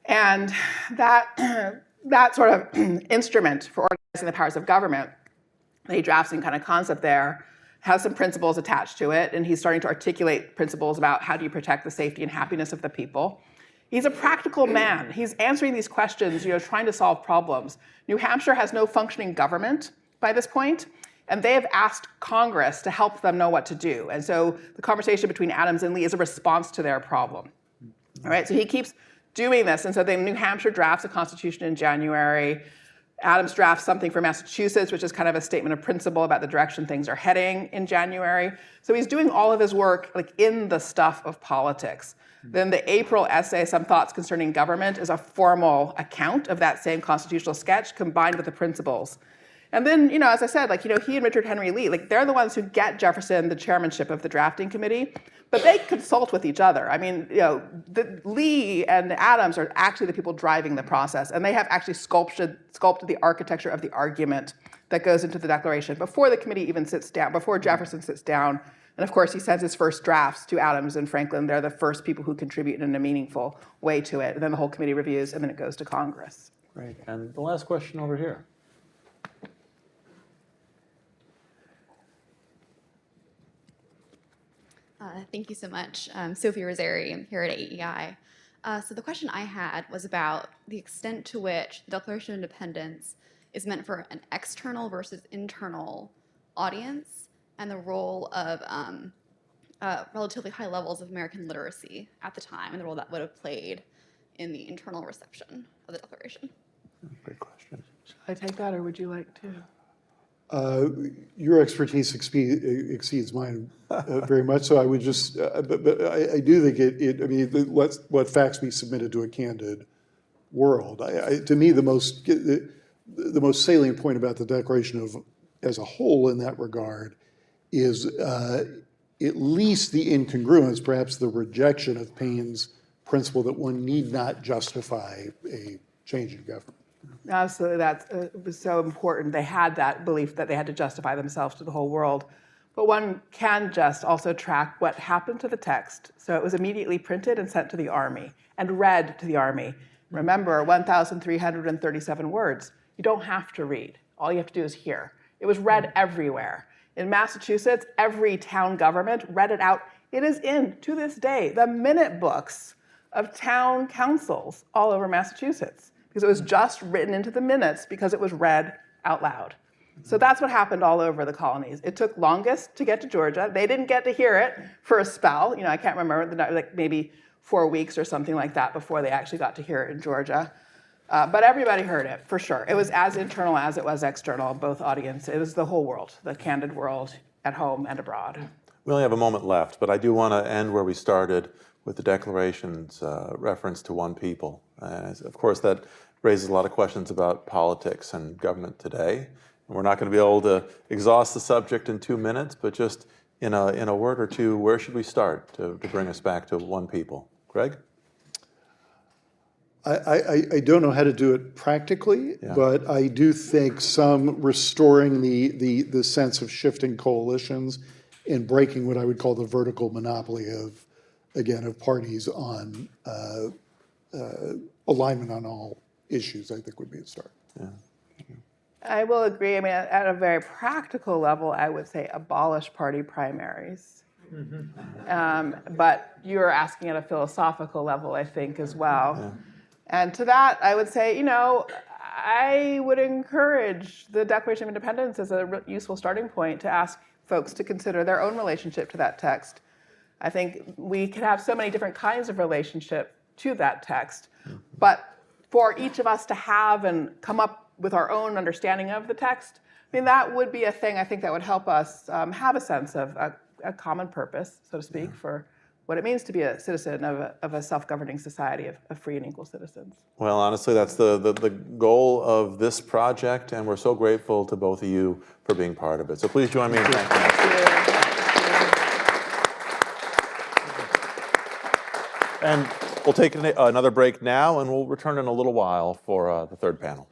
And that sort of instrument for organizing the powers of government that he drafts in kind of concept there has some principles attached to it. And he's starting to articulate principles about how do you protect the safety and happiness of the people. He's a practical man. He's answering these questions, trying to solve problems. New Hampshire has no functioning government by this point, and they have asked Congress to help them know what to do. And so the conversation between Adams and Lee is a response to their problem. All right, so he keeps doing this. And so then New Hampshire drafts a constitution in January. Adams drafts something for Massachusetts, which is kind of a statement of principle about the direction things are heading in January. So he's doing all of his work in the stuff of politics. Then the April essay, Some Thoughts Concerning Government, is a formal account of that same constitutional sketch combined with the principles. And then, as I said, he and Richard Henry Lee, they're the ones who get Jefferson the chairmanship of the drafting committee, but they consult with each other. Lee and Adams are actually the people driving the process, and they have actually sculpted the architecture of the argument that goes into the Declaration before the committee even sits down, before Jefferson sits down. And of course, he sends his first drafts to Adams and Franklin. They're the first people who contribute in a meaningful way to it. And then the whole committee reviews, and then it goes to Congress. Great. And the last question over here. Thank you so much. Sophie Rosari, I'm here at AEI. So the question I had was about the extent to which the Declaration of Independence is meant for an external versus internal audience, and the role of relatively high levels of American literacy at the time, and the role that would have played in the internal reception of the Declaration. Great question. Should I take that, or would you like to? Your expertise exceeds mine very much. So I would just, but I do think let facts be submitted to a candid world. To me, the most salient point about the Declaration as a whole in that regard is at least the incongruence, perhaps the rejection of Paine's principle that one need not justify a change in government. Absolutely, that was so important. They had that belief that they had to justify themselves to the whole world. But one can just also track what happened to the text. So it was immediately printed and sent to the army and read to the army. Remember, 1,337 words. You don't have to read. All you have to do is hear. It was read everywhere. In Massachusetts, every town government read it out. It is in, to this day, the minute books of town councils all over Massachusetts, because it was just written into the minutes because it was read out loud. So that's what happened all over the colonies. It took longest to get to Georgia. They didn't get to hear it for a spell. I can't remember, like maybe 4 weeks or something like that before they actually got to hear it in Georgia. But everybody heard it, for sure. It was as internal as it was external, both audience. It was the whole world, the candid world, at home and abroad. We only have a moment left, but I do want to end where we started with the Declaration's reference to one people. Of course, that raises a lot of questions about politics and government today. And we're not going to be able to exhaust the subject in 2 minutes, but just in a word or two, where should we start to bring us back to one people? Greg? I don't know how to do it practically, Yeah. but I do think some restoring the sense of shifting coalitions and breaking what I would call the vertical monopoly of, again, of parties on alignment on all issues, I think would be a start. Yeah. I will agree. I mean, at a very practical level, I would say abolish party primaries. But you're asking at a philosophical level, I think, as well. Yeah. And to that, I would say, I would encourage the Declaration of Independence as a useful starting point to ask folks to consider their own relationship to that text. I think we could have so many different kinds of relationship to that text, but for each of us to have and come up with our own understanding of the text, I mean, that would be a thing I think that would help us have a sense of a common purpose, so to speak, for what it means to be a citizen of a self-governing society of free and equal citizens. Well, honestly, that's the goal of this project, and we're so grateful to both of you for being part of it. So please join me in thanking us. Thank you. And we'll take another break now, and we'll return in a little while for the third panel.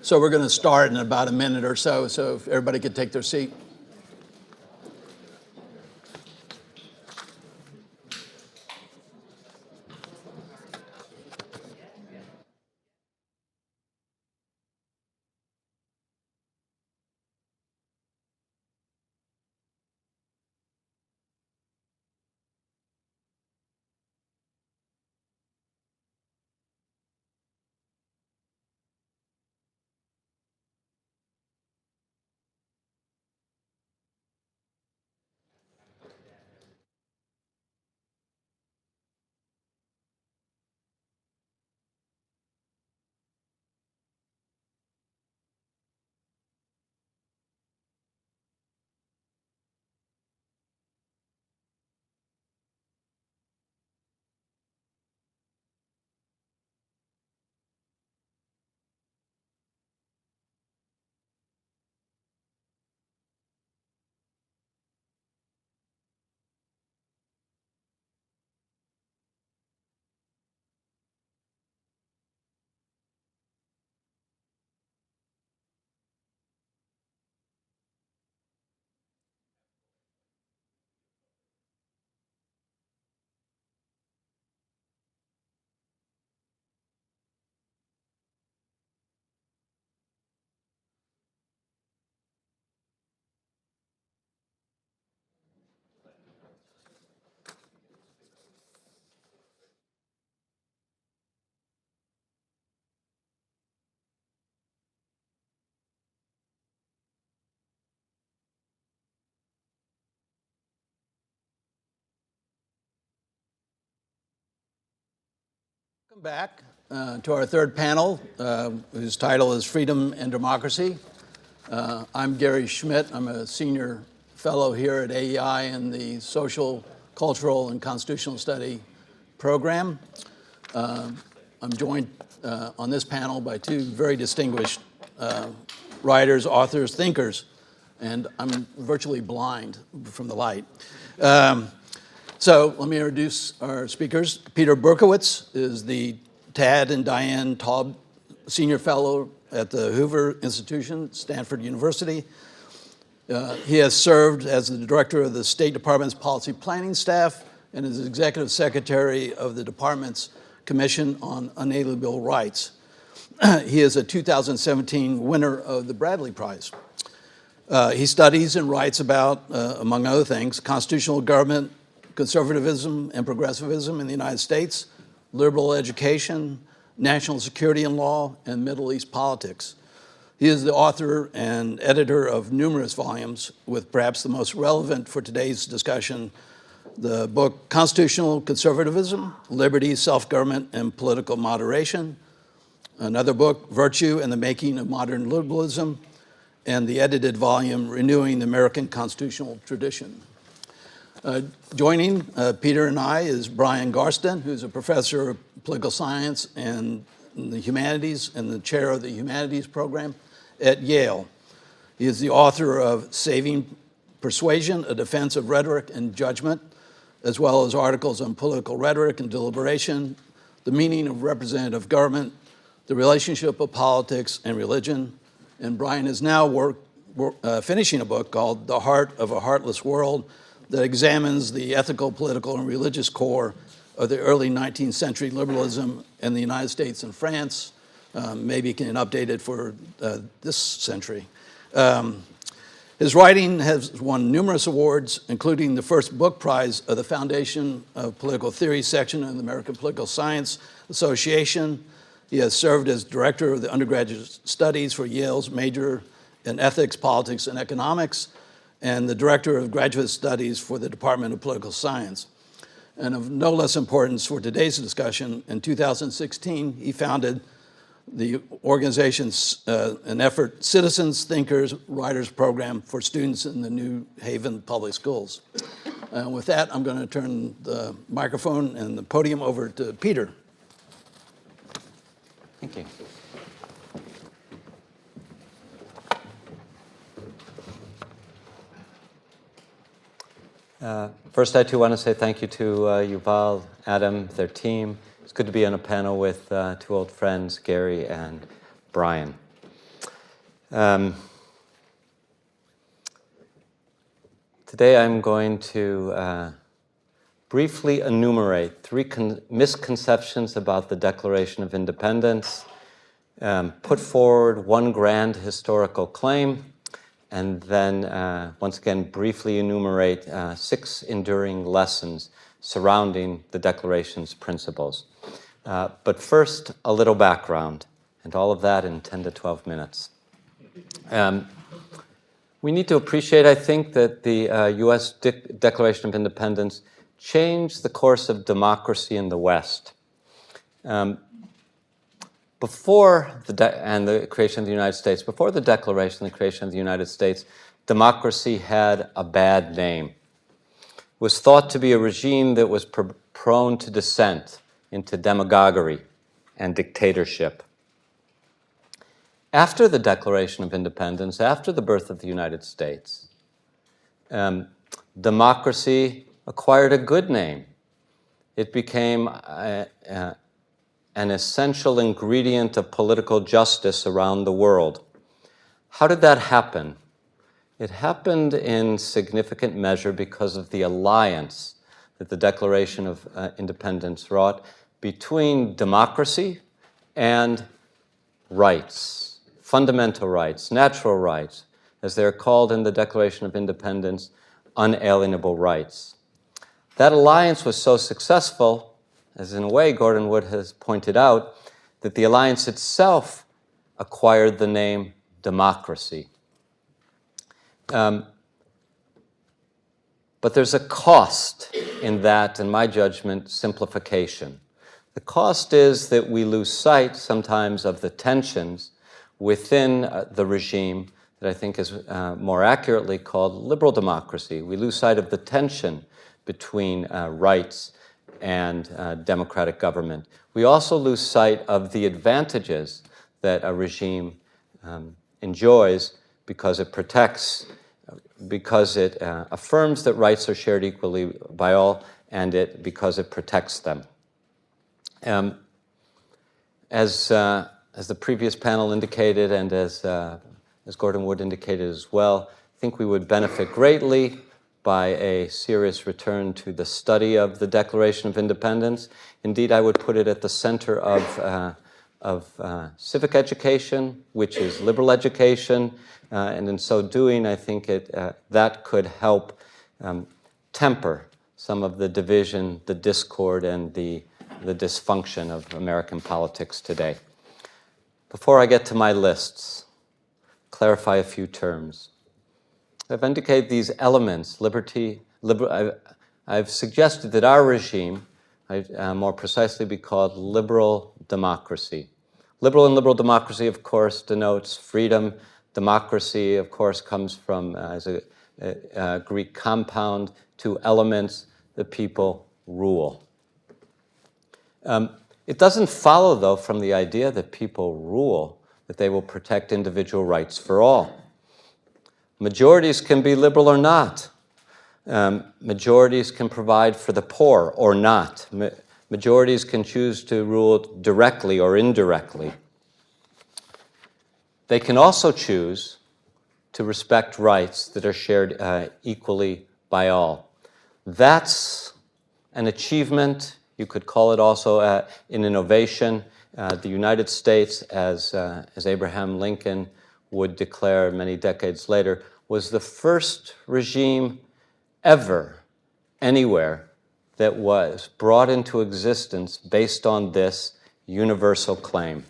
So we're going to start in about a minute or so if everybody could take their seat. Welcome back to our third panel, whose title is Freedom and Democracy. I'm Gary Schmidt. I'm a senior fellow here at AEI in the Social, Cultural, and Constitutional Study program. I'm joined on this panel by two very distinguished writers, authors, thinkers, and I'm virtually blind from the light. So let me introduce our speakers. Peter Berkowitz is the Tad and Diane Taub Senior Fellow at the Hoover Institution, Stanford University. He has served as the director of the State Department's policy planning staff and is executive secretary of the department's Commission on Unalienable Rights. He is a 2017 winner of the Bradley Prize. He studies and writes about, among other things, constitutional government, conservatism and progressivism in the United States, liberal education, national security and law, and Middle East politics. He is the author and editor of numerous volumes, with perhaps the most relevant for today's discussion, the book Constitutional Conservatism, Liberty, Self-Government, and Political Moderation, another book, Virtue and the Making of Modern Liberalism, and the edited volume, Renewing the American Constitutional Tradition. Joining Peter and I is Brian Garston, who's a professor of political science and the humanities and the chair of the humanities program at Yale. He is the author of Saving Persuasion, A Defense of Rhetoric and Judgment, as well as articles on political rhetoric and deliberation, the meaning of representative government, the relationship of politics and religion. And Brian is now finishing a book called The Heart of a Heartless World, that examines the ethical, political, and religious core of the early 19th century liberalism in the United States and France. Maybe can update it for this century. His writing has won numerous awards, including the first book prize of the Foundation of Political Theory section of the American Political Science Association. He has served as director of the undergraduate studies for Yale's major in ethics, politics, and economics, and the director of graduate studies for the Department of Political Science. And of no less importance for today's discussion, in 2016, he founded the organization's an effort, Citizens, Thinkers, Writers Program for students in the New Haven Public Schools. With that, I'm going to turn the microphone and the podium over to Peter. Thank you. First, I too want to say thank you to Yuval, Adam, their team. It's good to be on a panel with two old friends, Gary and Brian. Today I'm going to briefly enumerate three misconceptions about the Declaration of Independence, put forward one grand historical claim, and then once again briefly enumerate 6 enduring lessons surrounding the Declaration's principles. But first, a little background, and all of that in 10 to 12 minutes. We need to appreciate, I think, that the U.S. Declaration of Independence changed the course of democracy in the West. Before the creation of the United States, before the Declaration and the creation of the United States, democracy had a bad name. It was thought to be a regime that was prone to dissent into demagoguery and dictatorship. After the Declaration of Independence, after the birth of the United States, democracy acquired a good name. It became an essential ingredient of political justice around the world. How did that happen? It happened in significant measure because of the alliance that the Declaration of Independence wrought between democracy and rights, fundamental rights, natural rights, as they're called in the Declaration of Independence, unalienable rights. That alliance was so successful, as in a way Gordon Wood has pointed out, that the alliance itself acquired the name democracy. But there's a cost in that, in my judgment, simplification. The cost is that we lose sight sometimes of the tensions within the regime that I think is more accurately called liberal democracy. We lose sight of the tension between rights and democratic government. We also lose sight of the advantages that a regime enjoys because it protects, because it affirms that rights are shared equally by all, and because it protects them. As the previous panel indicated, and as Gordon Wood indicated as well, I think we would benefit greatly by a serious return to the study of the Declaration of Independence. Indeed, I would put it at the center of civic education, which is liberal education, and in so doing, I think that could help temper some of the division, the discord, and the dysfunction of American politics today. Before I get to my lists, clarify a few terms. I've indicated these elements, I've suggested that our regime more precisely be called liberal democracy. Liberal and liberal democracy, of course, denotes freedom. Democracy, of course, comes from, as a Greek compound, 2 elements, the people rule. It doesn't follow, though, from the idea that people rule, that they will protect individual rights for all. Majorities can be liberal or not. Majorities can provide for the poor or not. Majorities can choose to rule directly or indirectly. They can also choose to respect rights that are shared equally by all. That's an achievement. You could call it also an innovation. The United States, as Abraham Lincoln would declare many decades later, was the first regime ever, anywhere, that was brought into existence based on this universal claim.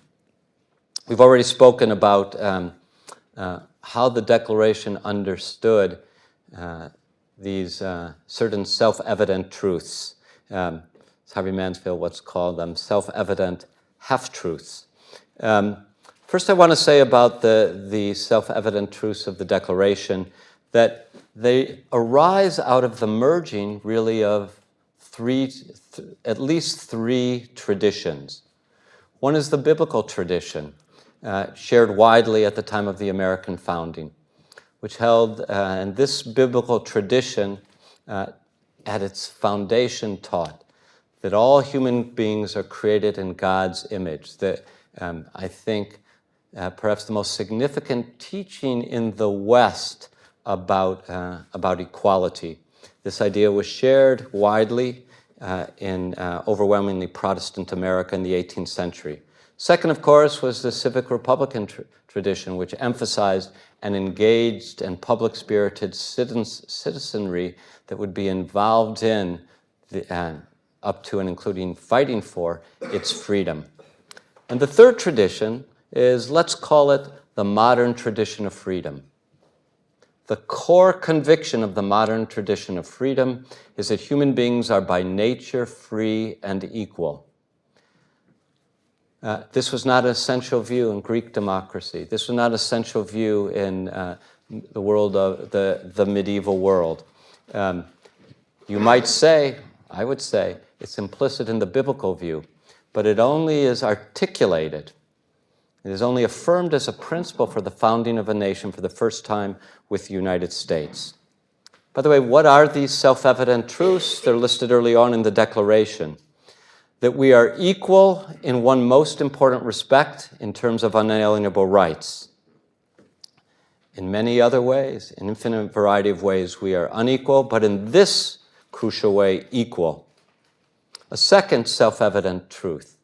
We've already spoken about how the Declaration understood these certain self-evident truths. Harvey Mansfield what's called them self-evident half-truths. First, I want to say about the self-evident truths of the Declaration that they arise out of the merging, really, of at least three traditions. One is the biblical tradition, shared widely at the time of the American founding, which held, and this biblical tradition at its foundation taught that all human beings are created in God's image. That I think perhaps the most significant teaching in the West about equality. This idea was shared widely in overwhelmingly Protestant America in the 18th century. Second, of course, was the civic Republican tradition, which emphasized an engaged and public-spirited citizenry that would be involved in up to and including fighting for its freedom. And the third tradition is, let's call it the modern tradition of freedom. The core conviction of the modern tradition of freedom is that human beings are by nature free and equal. This was not an essential view in Greek democracy. This was not an essential view in the world of the medieval world. You might say, I would say, it's implicit in the biblical view, but it only is articulated. It is only affirmed as a principle for the founding of a nation for the first time with the United States. By the way, what are these self-evident truths? They're listed early on in the Declaration. That we are equal in one most important respect in terms of unalienable rights. In many other ways, in infinite variety of ways, we are unequal, but in this crucial way, equal. A second self-evident truth.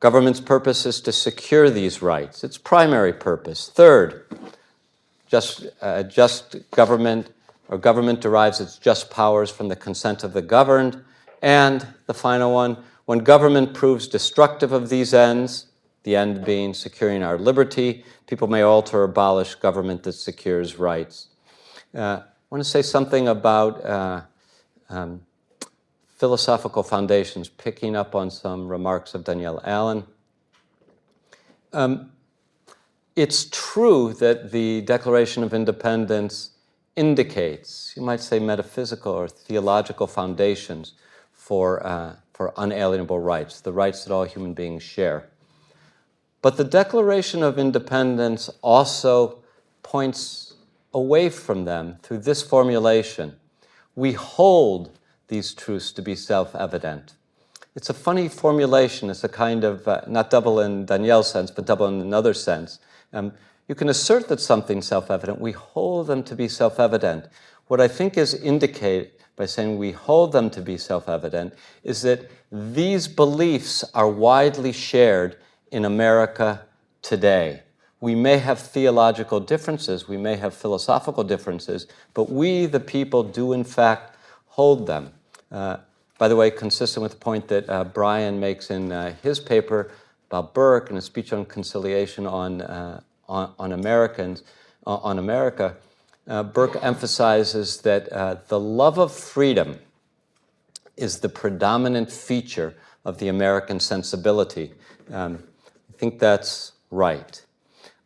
Government's purpose is to secure these rights, its primary purpose. Third, just government, or government derives its just powers from the consent of the governed. And the final one, when government proves destructive of these ends, the end being securing our liberty, people may alter or abolish government that secures rights. I want to say something about philosophical foundations, picking up on some remarks of Danielle Allen. It's true that the Declaration of Independence indicates, you might say, metaphysical or theological foundations for unalienable rights, the rights that all human beings share. But the Declaration of Independence also points away from them through this formulation. We hold these truths to be self-evident. It's a funny formulation. It's a kind of, not double in Danielle's sense, but double in another sense. You can assert that something's self-evident. We hold them to be self-evident. What I think is indicated by saying we hold them to be self-evident is that these beliefs are widely shared in America today. We may have theological differences, we may have philosophical differences, but we, the people, do in fact hold them. By the way, consistent with the point that Brian makes in his paper about Burke and a speech on conciliation on America, Burke emphasizes that the love of freedom is the predominant feature of the American sensibility. I think that's right.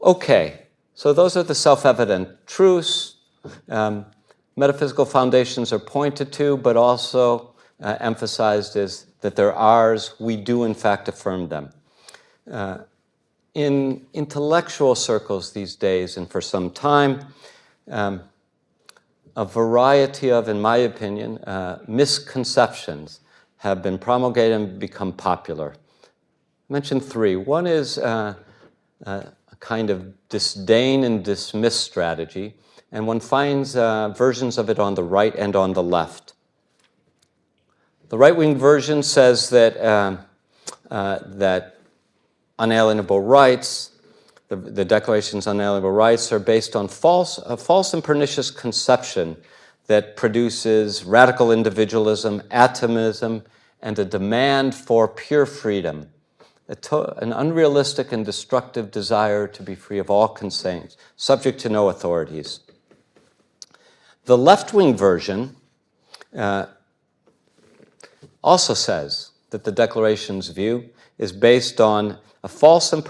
Okay, so those are the self-evident truths. Metaphysical foundations are pointed to, but also emphasized is that they're ours. We do, in fact, affirm them. In intellectual circles these days, and for some time, a variety of, in my opinion, misconceptions have been promulgated and become popular. I mentioned three. One is a kind of disdain and dismiss strategy, and one finds versions of it on the right and on the left. The right-wing version says that that unalienable rights, the Declaration's unalienable rights, are based on a false and pernicious conception that produces radical individualism, atomism, and a demand for pure freedom, an unrealistic and destructive desire to be free of all constraints, subject to no authorities. The left-wing version also says that the Declaration's view is based on a false and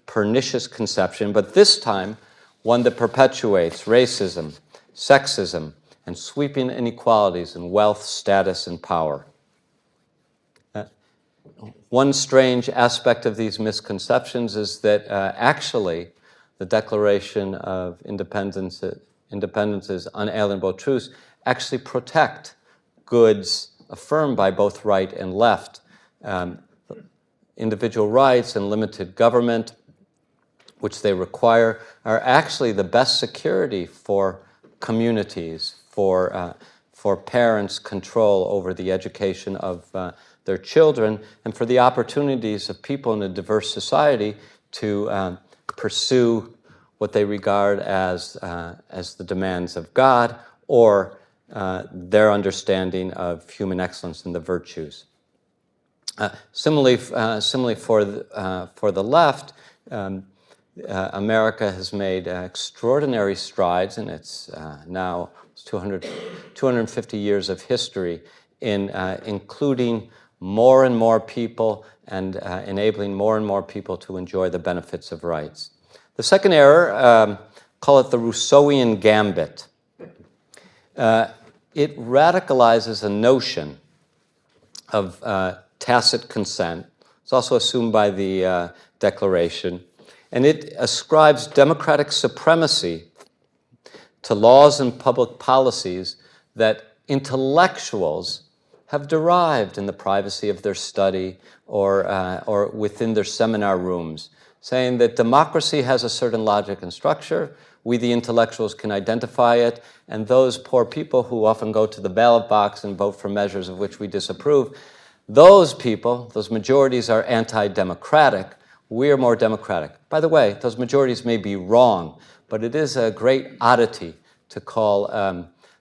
pernicious conception, but this time one that perpetuates racism, sexism, and sweeping inequalities in wealth, status, and power. One strange aspect of these misconceptions is that actually the Declaration of Independence's unalienable truths actually protect goods affirmed by both right and left. Individual rights and limited government, which they require, are actually the best security for communities, for parents' control over the education of their children, and for the opportunities of people in a diverse society to pursue what they regard as the demands of God, or their understanding of human excellence and the virtues. Similarly, for the left, America has made extraordinary strides, and it's now 250 years of history in including more and more people and enabling more and more people to enjoy the benefits of rights. The second error, call it the Rousseauian gambit. It radicalizes a notion of tacit consent. It's also assumed by the Declaration. And it ascribes democratic supremacy to laws and public policies that intellectuals have derived in the privacy of their study or within their seminar rooms, saying that democracy has a certain logic and structure. We, the intellectuals, can identify it, and those poor people who often go to the ballot box and vote for measures of which we disapprove, those people, those majorities, are anti-democratic. We are more democratic. By the way, those majorities may be wrong, but it is a great oddity to call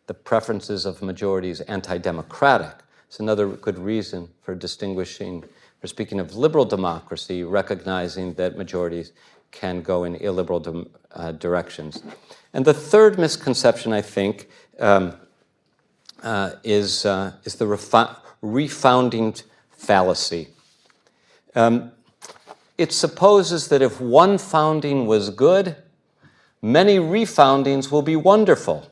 the preferences of majorities anti-democratic. It's another good reason for distinguishing, for speaking of liberal democracy, recognizing that majorities can go in illiberal directions. And the third misconception, I think, is the refounding fallacy. It supposes that if one founding was good, many refoundings will be wonderful.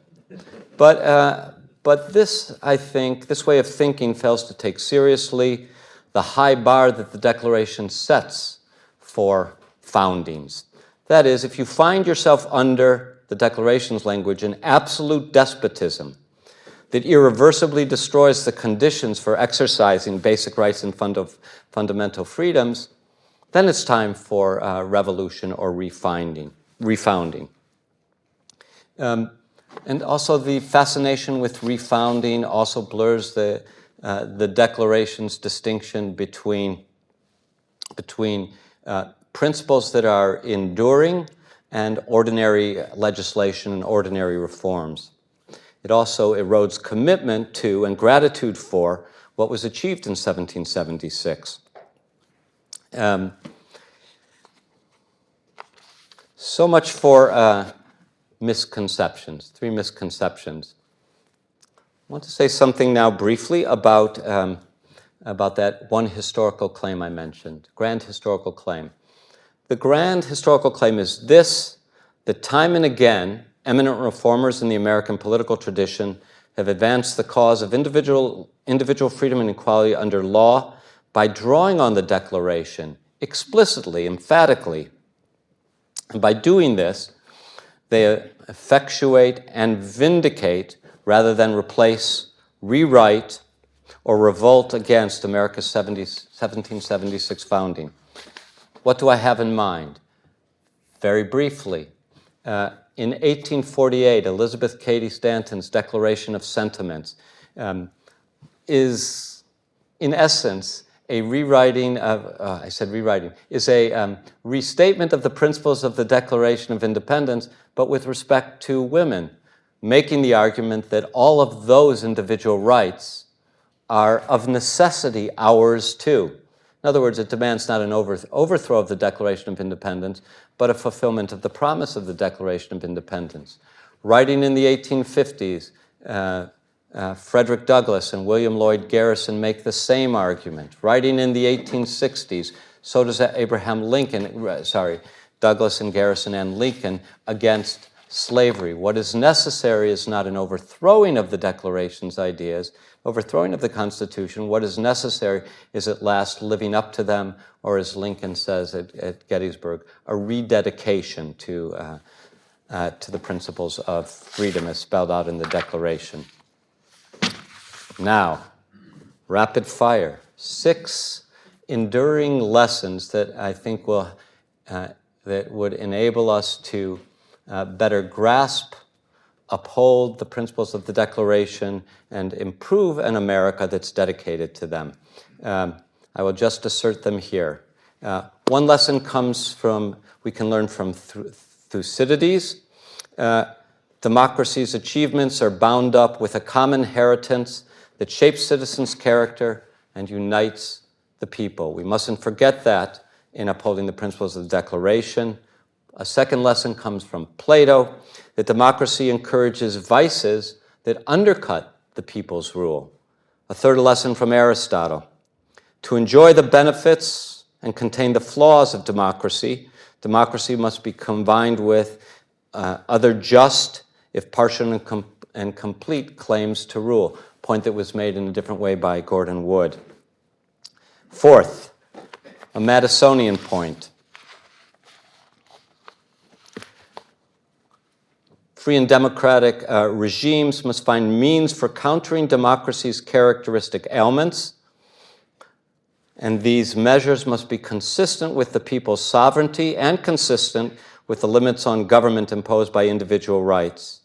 But this, I think, this way of thinking fails to take seriously the high bar that the Declaration sets for foundings. That is, if you find yourself under the Declaration's language in absolute despotism that irreversibly destroys the conditions for exercising basic rights and fundamental freedoms, then it's time for revolution or refounding. And also the fascination with refounding also blurs the Declaration's distinction between principles that are enduring and ordinary legislation and ordinary reforms. It also erodes commitment to and gratitude for what was achieved in 1776. So much for misconceptions, 3 misconceptions. I want to say something now briefly about that one historical claim I mentioned, grand historical claim. The grand historical claim is this: that time and again, eminent reformers in the American political tradition have advanced the cause of individual freedom and equality under law by drawing on the Declaration explicitly, emphatically. And by doing this, they effectuate and vindicate rather than replace, rewrite, or revolt against America's 1776 founding. What do I have in mind? Very briefly, in 1848, Elizabeth Cady Stanton's Declaration of Sentiments is, in essence, a rewriting of, is a restatement of the principles of the Declaration of Independence, but with respect to women, making the argument that all of those individual rights are of necessity ours too. In other words, it demands not an overthrow of the Declaration of Independence, but a fulfillment of the promise of the Declaration of Independence. Writing in the 1850s, Frederick Douglass and William Lloyd Garrison make the same argument. Writing in the 1860s, so does Douglass and Garrison and Lincoln against slavery. What is necessary is not an overthrowing of the Declaration's ideas, overthrowing of the Constitution. What is necessary is at last living up to them, or as Lincoln says at Gettysburg, a rededication to the principles of freedom as spelled out in the Declaration. Now, rapid fire. 6 enduring lessons that I think will that would enable us to better grasp, uphold the principles of the Declaration, and improve an America that's dedicated to them. I will just assert them here. One lesson comes from, we can learn from Thucydides. Democracy's achievements are bound up with a common inheritance that shapes citizens' character and unites the people. We mustn't forget that in upholding the principles of the Declaration. A second lesson comes from Plato, that democracy encourages vices that undercut the people's rule. A third lesson from Aristotle. To enjoy the benefits and contain the flaws of democracy, democracy must be combined with other just, if partial and complete, claims to rule. Point that was made in a different way by Gordon Wood. Fourth, a Madisonian point. Free and democratic regimes must find means for countering democracy's characteristic ailments, and these measures must be consistent with the people's sovereignty and consistent with the limits on government imposed by individual rights.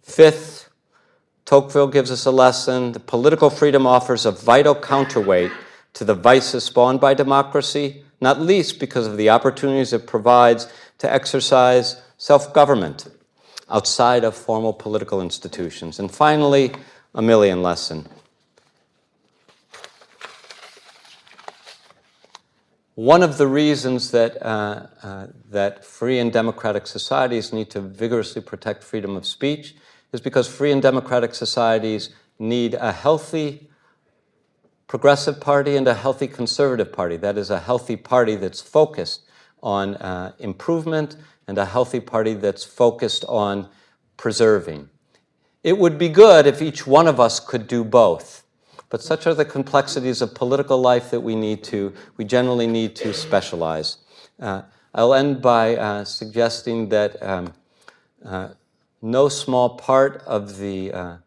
Fifth, Tocqueville gives us a lesson. The political freedom offers a vital counterweight to the vices spawned by democracy, not least because of the opportunities it provides to exercise self-government outside of formal political institutions. And finally, a Millian lesson. One of the reasons that, that free and democratic societies need to vigorously protect freedom of speech is because free and democratic societies need a healthy progressive party and a healthy conservative party. That is, a healthy party that's focused on improvement and a healthy party that's focused on preserving. It would be good if each one of us could do both. But such are the complexities of political life that we generally need to specialize. I'll end by suggesting that no small part of the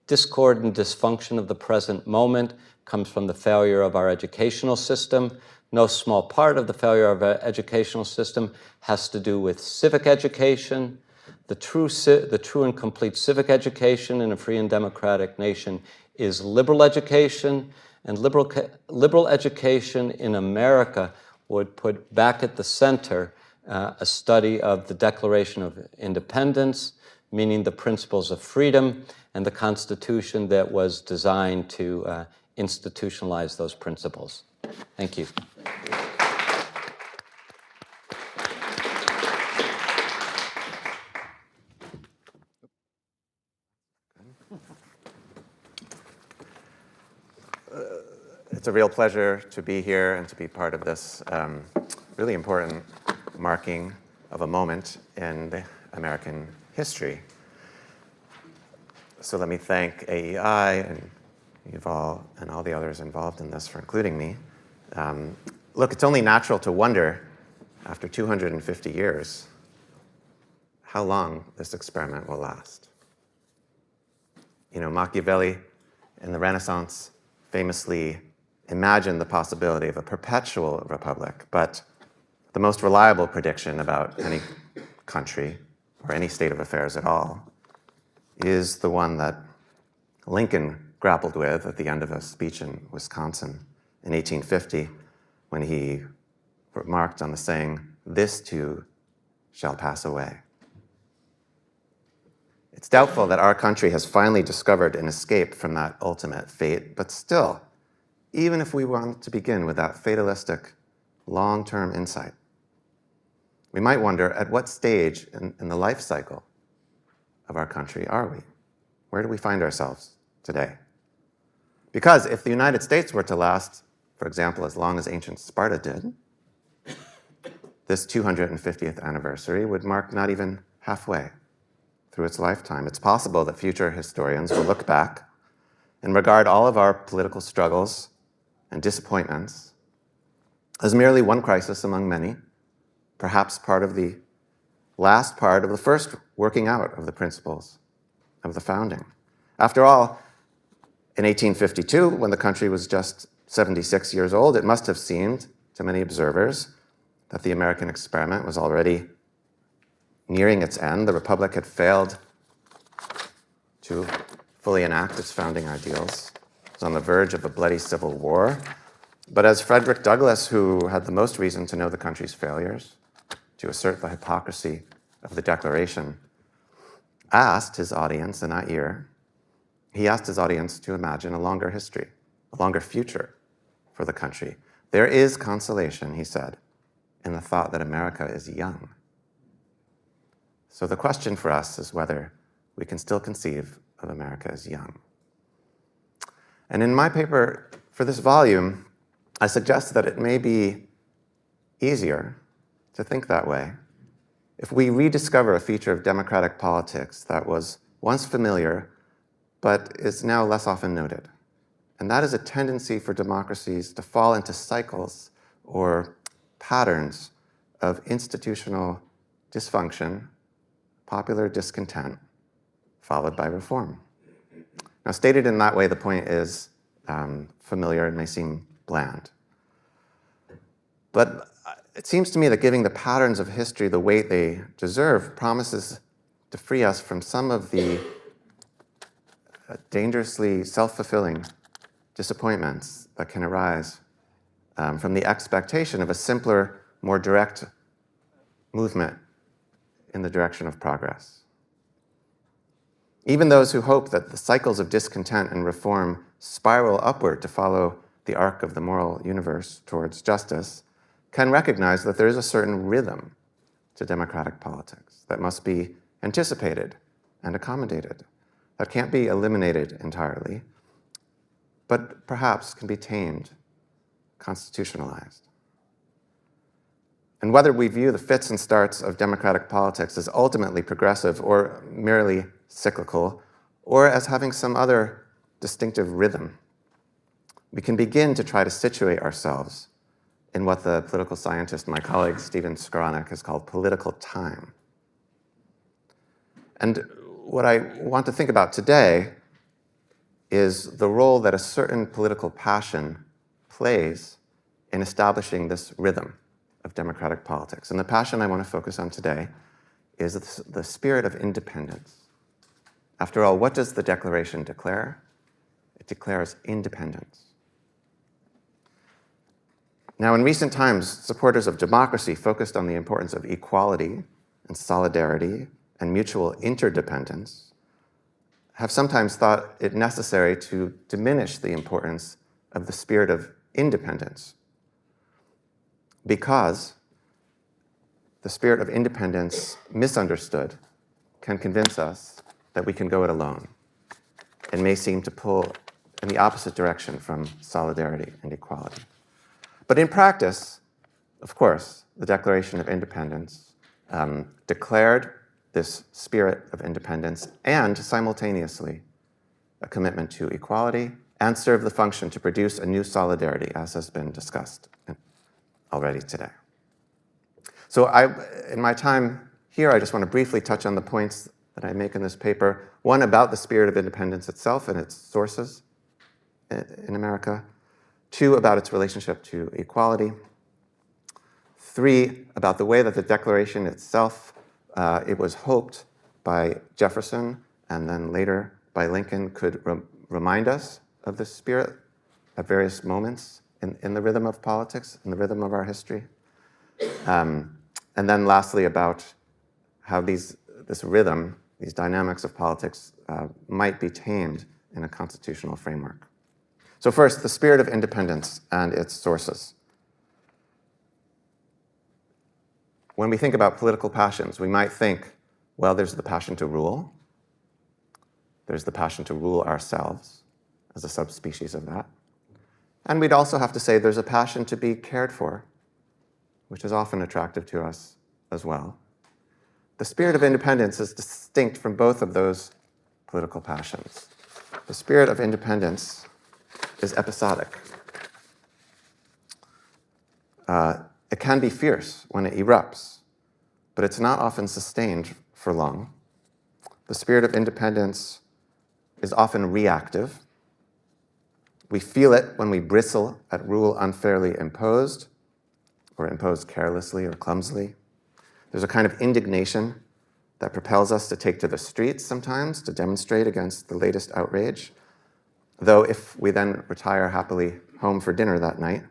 discord and dysfunction of the present moment comes from the failure of our educational system. No small part of the failure of our educational system has to do with civic education. The true and complete civic education in a free and democratic nation is liberal education, and liberal education in America would put back at the center a study of the Declaration of Independence, meaning the principles of freedom, and the Constitution that was designed to institutionalize those principles. Thank you. It's a real pleasure to be here and to be part of this really important marking of a moment in the American history. So let me thank AEI and Yuval and all the others involved in this for including me. Look, it's only natural to wonder, after 250 years, how long this experiment will last. You know, Machiavelli in the Renaissance famously imagined the possibility of a perpetual republic, but the most reliable prediction about any country or any state of affairs at all is the one that Lincoln grappled with at the end of a speech in Wisconsin in 1850 when he remarked on the saying, "This too shall pass away." It's doubtful that our country has finally discovered an escape from that ultimate fate, but still, even if we want to begin with that fatalistic long-term insight, we might wonder at what stage in the life cycle of our country are we? Where do we find ourselves today? Because if the United States were to last, for example, as long as ancient Sparta did, this 250th anniversary would mark not even halfway through its lifetime. It's possible that future historians will look back and regard all of our political struggles and disappointments as merely one crisis among many, perhaps part of the last part of the first working out of the principles of the founding. After all, in 1852, when the country was just 76 years old, it must have seemed to many observers that the American experiment was already nearing its end. The Republic had failed to fully enact its founding ideals. It was on the verge of a bloody civil war. But as Frederick Douglass, who had the most reason to know the country's failures, to assert the hypocrisy of the Declaration, asked his audience in that year, he asked his audience to imagine a longer history, a longer future for the country. There is consolation, he said, in the thought that America is young. So the question for us is whether we can still conceive of America as young. And in my paper for this volume, I suggest that it may be easier to think that way if we rediscover a feature of democratic politics that was once familiar but is now less often noted. And that is a tendency for democracies to fall into cycles or patterns of institutional dysfunction, popular discontent, followed by reform. Now, stated in that way, the point is familiar and may seem bland. But it seems to me that giving the patterns of history the weight they deserve promises to free us from some of the dangerously self-fulfilling disappointments that can arise from the expectation of a simpler, more direct movement in the direction of progress. Even those who hope that the cycles of discontent and reform spiral upward to follow the arc of the moral universe towards justice can recognize that there is a certain rhythm to democratic politics that must be anticipated and accommodated, that can't be eliminated entirely, but perhaps can be tamed, constitutionalized. And whether we view the fits and starts of democratic politics as ultimately progressive or merely cyclical, or as having some other distinctive rhythm, we can begin to try to situate ourselves in what the political scientist, my colleague Stephen Skowronek, has called political time. And what I want to think about today is the role that a certain political passion plays in establishing this rhythm of democratic politics. And the passion I want to focus on today is the spirit of independence. After all, what does the Declaration declare? It declares independence. Now, in recent times, supporters of democracy focused on the importance of equality and solidarity and mutual interdependence have sometimes thought it necessary to diminish the importance of the spirit of independence, because the spirit of independence, misunderstood, can convince us that we can go it alone and may seem to pull in the opposite direction from solidarity and equality. But in practice, of course, the Declaration of Independence declared this spirit of independence and simultaneously a commitment to equality and served the function to produce a new solidarity, as has been discussed already today. So in my time here, I just want to briefly touch on the points that I make in this paper. One, about the spirit of independence itself and its sources in America. Two, about its relationship to equality. Three, about the way that the Declaration itself, it was hoped by Jefferson and then later by Lincoln, could remind us of this spirit at various moments in the rhythm of politics, in the rhythm of our history. And then lastly, about how this rhythm, these dynamics of politics might be tamed in a constitutional framework. So first, the spirit of independence and its sources. When we think about political passions, we might think, well, there's the passion to rule. There's the passion to rule ourselves as a subspecies of that. And we'd also have to say there's a passion to be cared for, which is often attractive to us as well. The spirit of independence is distinct from both of those political passions. The spirit of independence is episodic. It can be fierce when it erupts, but it's not often sustained for long. The spirit of independence is often reactive. We feel it when we bristle at rule unfairly imposed, or imposed carelessly or clumsily. There's a kind of indignation that propels us to take to the streets sometimes to demonstrate against the latest outrage. Though if we then retire happily home for dinner that night,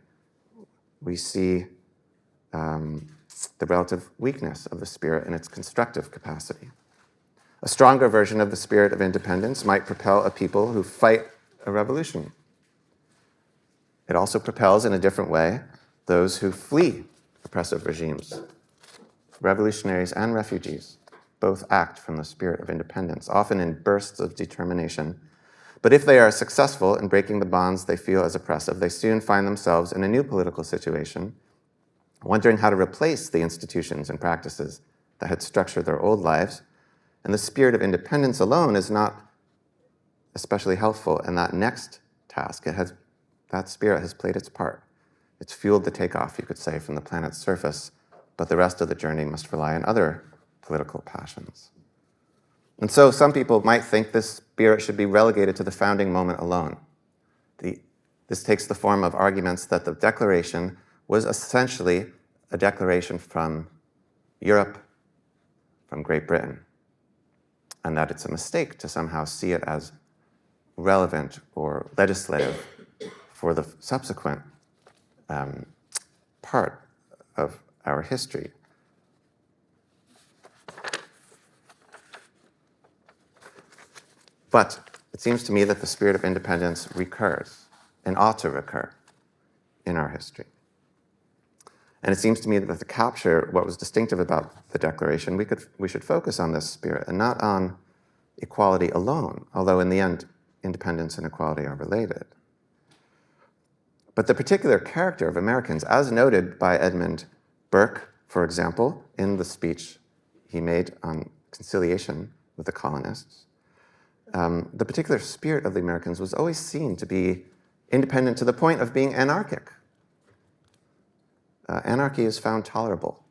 we see the relative weakness of the spirit in its constructive capacity. A stronger version of the spirit of independence might propel a people who fight a revolution. It also propels, in a different way, those who flee oppressive regimes. Revolutionaries and refugees both act from the spirit of independence, often in bursts of determination. But if they are successful in breaking the bonds they feel as oppressive, they soon find themselves in a new political situation, wondering how to replace the institutions and practices that had structured their old lives. And the spirit of independence alone is not especially helpful in that next task. That spirit has played its part. It's fueled the takeoff, you could say, from the planet's surface, but the rest of the journey must rely on other political passions. And so some people might think this spirit should be relegated to the founding moment alone. This takes the form of arguments that the Declaration was essentially a declaration from Europe, from Great Britain, and that it's a mistake to somehow see it as relevant or legislative for the subsequent part of our history. But it seems to me that the spirit of independence recurs and ought to recur in our history. And it seems to me that to capture what was distinctive about the Declaration, we should focus on this spirit and not on equality alone, although in the end, independence and equality are related. But the particular character of Americans, as noted by Edmund Burke, for example, in the speech he made on conciliation with the colonists, the particular spirit of the Americans was always seen to be independent to the point of being anarchic. Anarchy is found tolerable,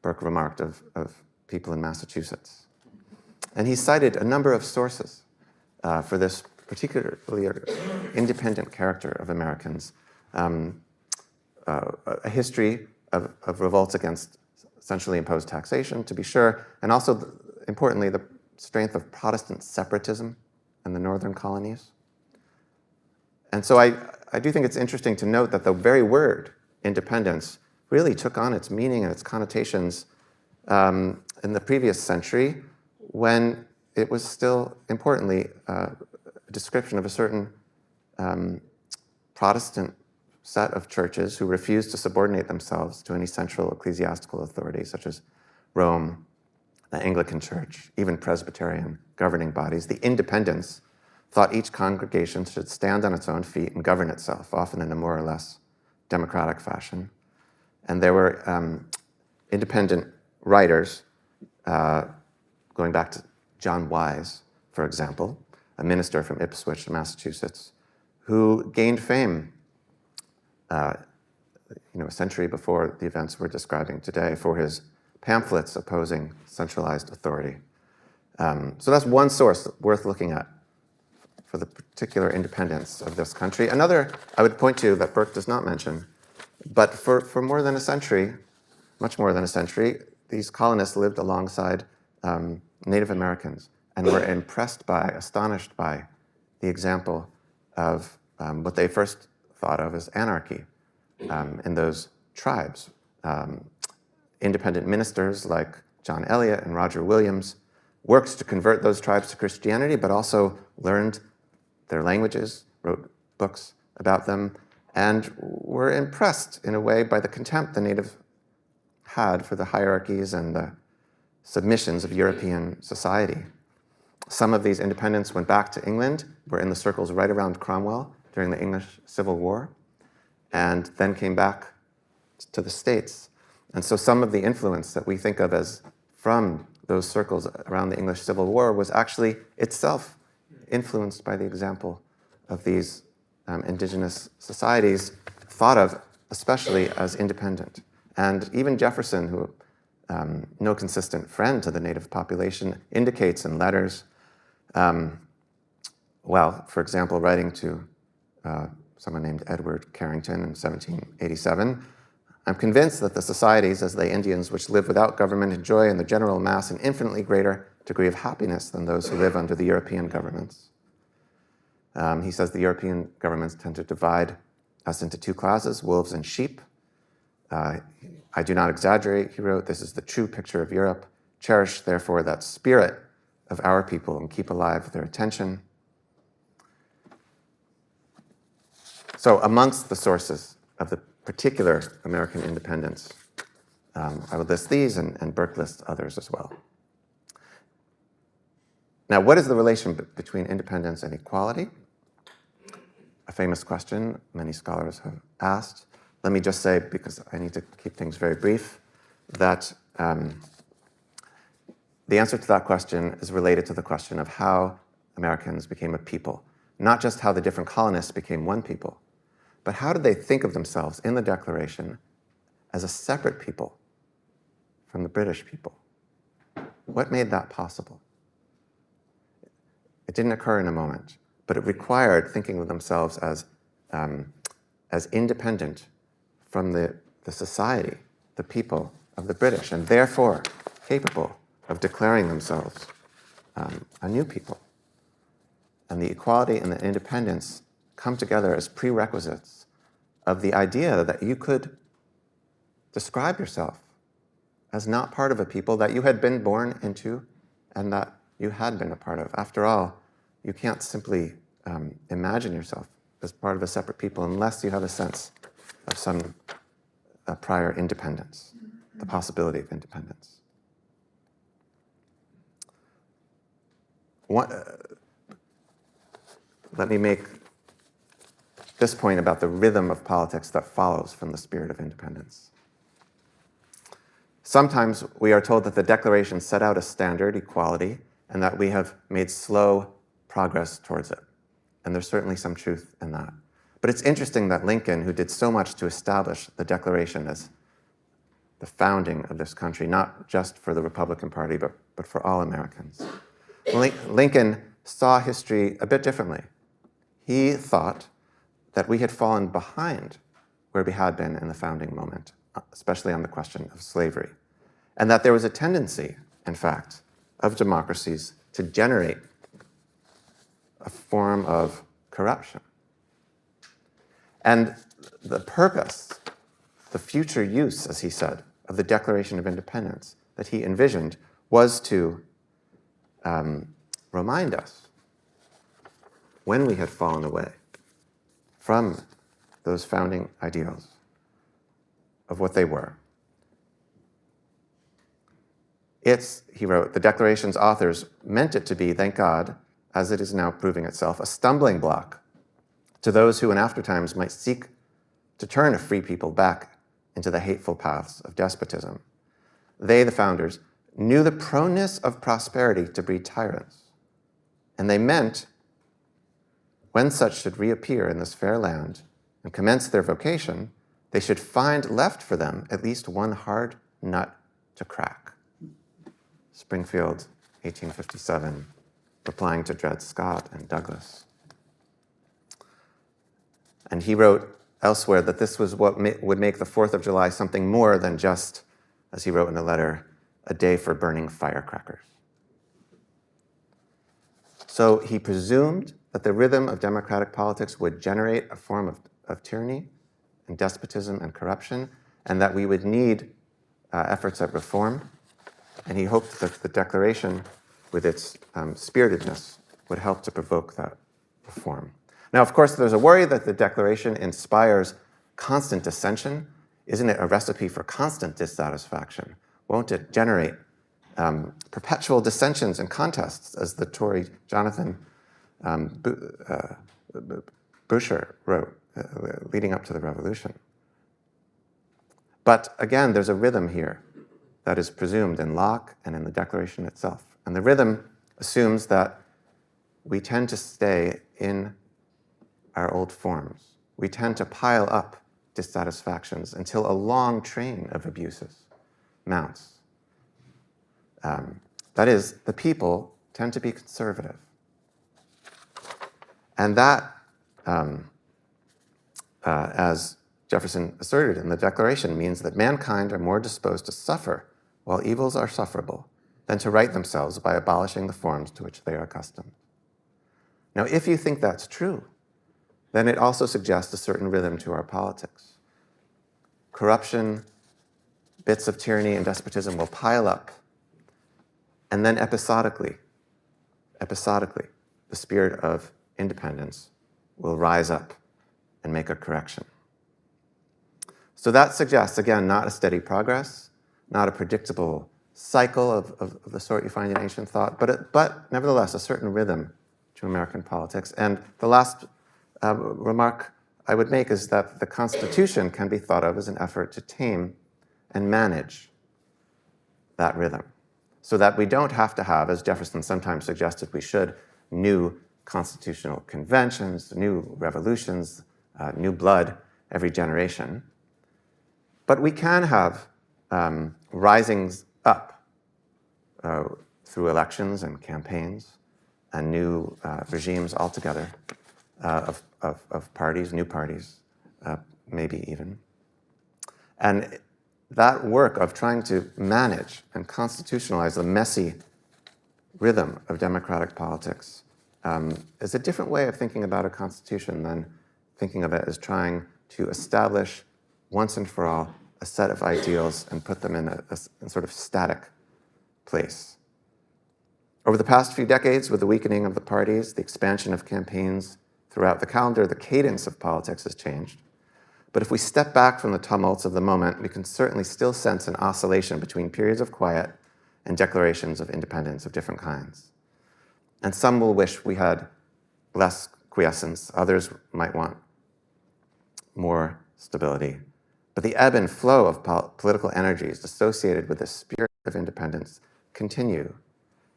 Burke remarked of people in Massachusetts. And he cited a number of sources for this particularly independent character of Americans. A history of revolts against centrally imposed taxation, to be sure, and also, importantly, the strength of Protestant separatism in the northern colonies. And so I do think it's interesting to note that the very word independence really took on its meaning and its connotations in the previous century, when it was still, importantly, a description of a certain Protestant set of churches who refused to subordinate themselves to any central ecclesiastical authority, such as Rome, the Anglican Church, even Presbyterian governing bodies. The independents thought each congregation should stand on its own feet and govern itself, often in a more or less democratic fashion. And there were independent writers, going back to John Wise, for example, a minister from Ipswich, Massachusetts, who gained fame a century before the events we're describing today for his pamphlets opposing centralized authority. So that's one source worth looking at for the particular independence of this country. Another I would point to that Burke does not mention, but for more than a century, much more than a century, these colonists lived alongside Native Americans and were impressed by, astonished by the example of what they first thought of as anarchy in those tribes. Independent ministers like John Eliot and Roger Williams worked to convert those tribes to Christianity, but also learned their languages, wrote books about them, and were impressed in a way by the contempt the native had for the hierarchies and the submissions of European society. Some of these independents went back to England, were in the circles right around Cromwell during the English Civil War, and then came back to the States. And so some of the influence that we think of as from those circles around the English Civil War was actually itself influenced by the example of these indigenous societies, thought of especially as independent. And even Jefferson, who no consistent friend to the native population, indicates in letters, for example, writing to someone named Edward Carrington in 1787, I'm convinced that the societies, as they Indians, which live without government, enjoy in the general mass an infinitely greater degree of happiness than those who live under the European governments. He says the European governments tend to divide us into two classes, wolves and sheep. I do not exaggerate, he wrote. This is the true picture of Europe. Cherish, therefore, that spirit of our people and keep alive their attention. So amongst the sources of the particular American independence, I would list these, and Burke lists others as well. Now, what is the relation between independence and equality? A famous question many scholars have asked. Let me just say, because I need to keep things very brief, that the answer to that question is related to the question of how Americans became a people. Not just how the different colonists became one people, but how did they think of themselves in the Declaration as a separate people from the British people? What made that possible? It didn't occur in a moment, but it required thinking of themselves as independent from the society, the people of the British, and therefore capable of declaring themselves a new people. And the equality and the independence come together as prerequisites of the idea that you could describe yourself as not part of a people that you had been born into and that you had been a part of. After all, you can't simply imagine yourself as part of a separate people unless you have a sense of some prior independence, the possibility of independence. Let me make this point about the rhythm of politics that follows from the spirit of independence. Sometimes we are told that the Declaration set out a standard, equality, and that we have made slow progress towards it. And there's certainly some truth in that. But it's interesting that Lincoln, who did so much to establish the Declaration as the founding of this country, not just for the Republican Party, but for all Americans, Lincoln saw history a bit differently. He thought that we had fallen behind where we had been in the founding moment, especially on the question of slavery, and that there was a tendency, in fact, of democracies to generate a form of corruption. And the purpose, the future use, as he said, of the Declaration of Independence that he envisioned was to remind us when we had fallen away from those founding ideals of what they were. It's, he wrote, the Declaration's authors meant it to be, thank God, as it is now proving itself, a stumbling block to those who in after times might seek to turn a free people back into the hateful paths of despotism. They, the founders, knew the proneness of prosperity to breed tyrants, and they meant, when such should reappear in this fair land and commence their vocation, they should find left for them at least one hard nut to crack. Springfield, 1857, replying to Dred Scott and Douglas. And he wrote elsewhere that this was what would make the 4th of July something more than just, as he wrote in a letter, a day for burning firecrackers. So he presumed that the rhythm of democratic politics would generate a form of tyranny and despotism and corruption, and that we would need efforts at reform. And he hoped that the Declaration, with its spiritedness, would help to provoke that reform. Now, of course, there's a worry that the Declaration inspires constant dissension. Isn't it a recipe for constant dissatisfaction? Won't it generate perpetual dissensions and contests, as the Tory Jonathan Boucher wrote leading up to the Revolution? But again, there's a rhythm here that is presumed in Locke and in the Declaration itself. And the rhythm assumes that we tend to stay in our old forms. We tend to pile up dissatisfactions until a long train of abuses mounts. That is, the people tend to be conservative. And that, as Jefferson asserted in the Declaration, means that mankind are more disposed to suffer while evils are sufferable than to right themselves by abolishing the forms to which they are accustomed. Now, if you think that's true, then it also suggests a certain rhythm to our politics. Corruption, bits of tyranny and despotism will pile up, and then episodically, the spirit of independence will rise up and make a correction. So that suggests, again, not a steady progress, not a predictable cycle of the sort you find in ancient thought, but nevertheless a certain rhythm to American politics. And the last remark I would make is that the Constitution can be thought of as an effort to tame and manage that rhythm, so that we don't have to have, as Jefferson sometimes suggested we should, new constitutional conventions, new revolutions, new blood every generation. But we can have risings up through elections and campaigns and new regimes altogether of parties, new parties, maybe even. And that work of trying to manage and constitutionalize the messy rhythm of democratic politics is a different way of thinking about a constitution than thinking of it as trying to establish once and for all a set of ideals and put them in a sort of static place. Over the past few decades, with the weakening of the parties, the expansion of campaigns throughout the calendar, the cadence of politics has changed. But if we step back from the tumults of the moment, we can certainly still sense an oscillation between periods of quiet and declarations of independence of different kinds. And some will wish we had less quiescence. Others might want more stability. But the ebb and flow of political energies associated with the spirit of independence continue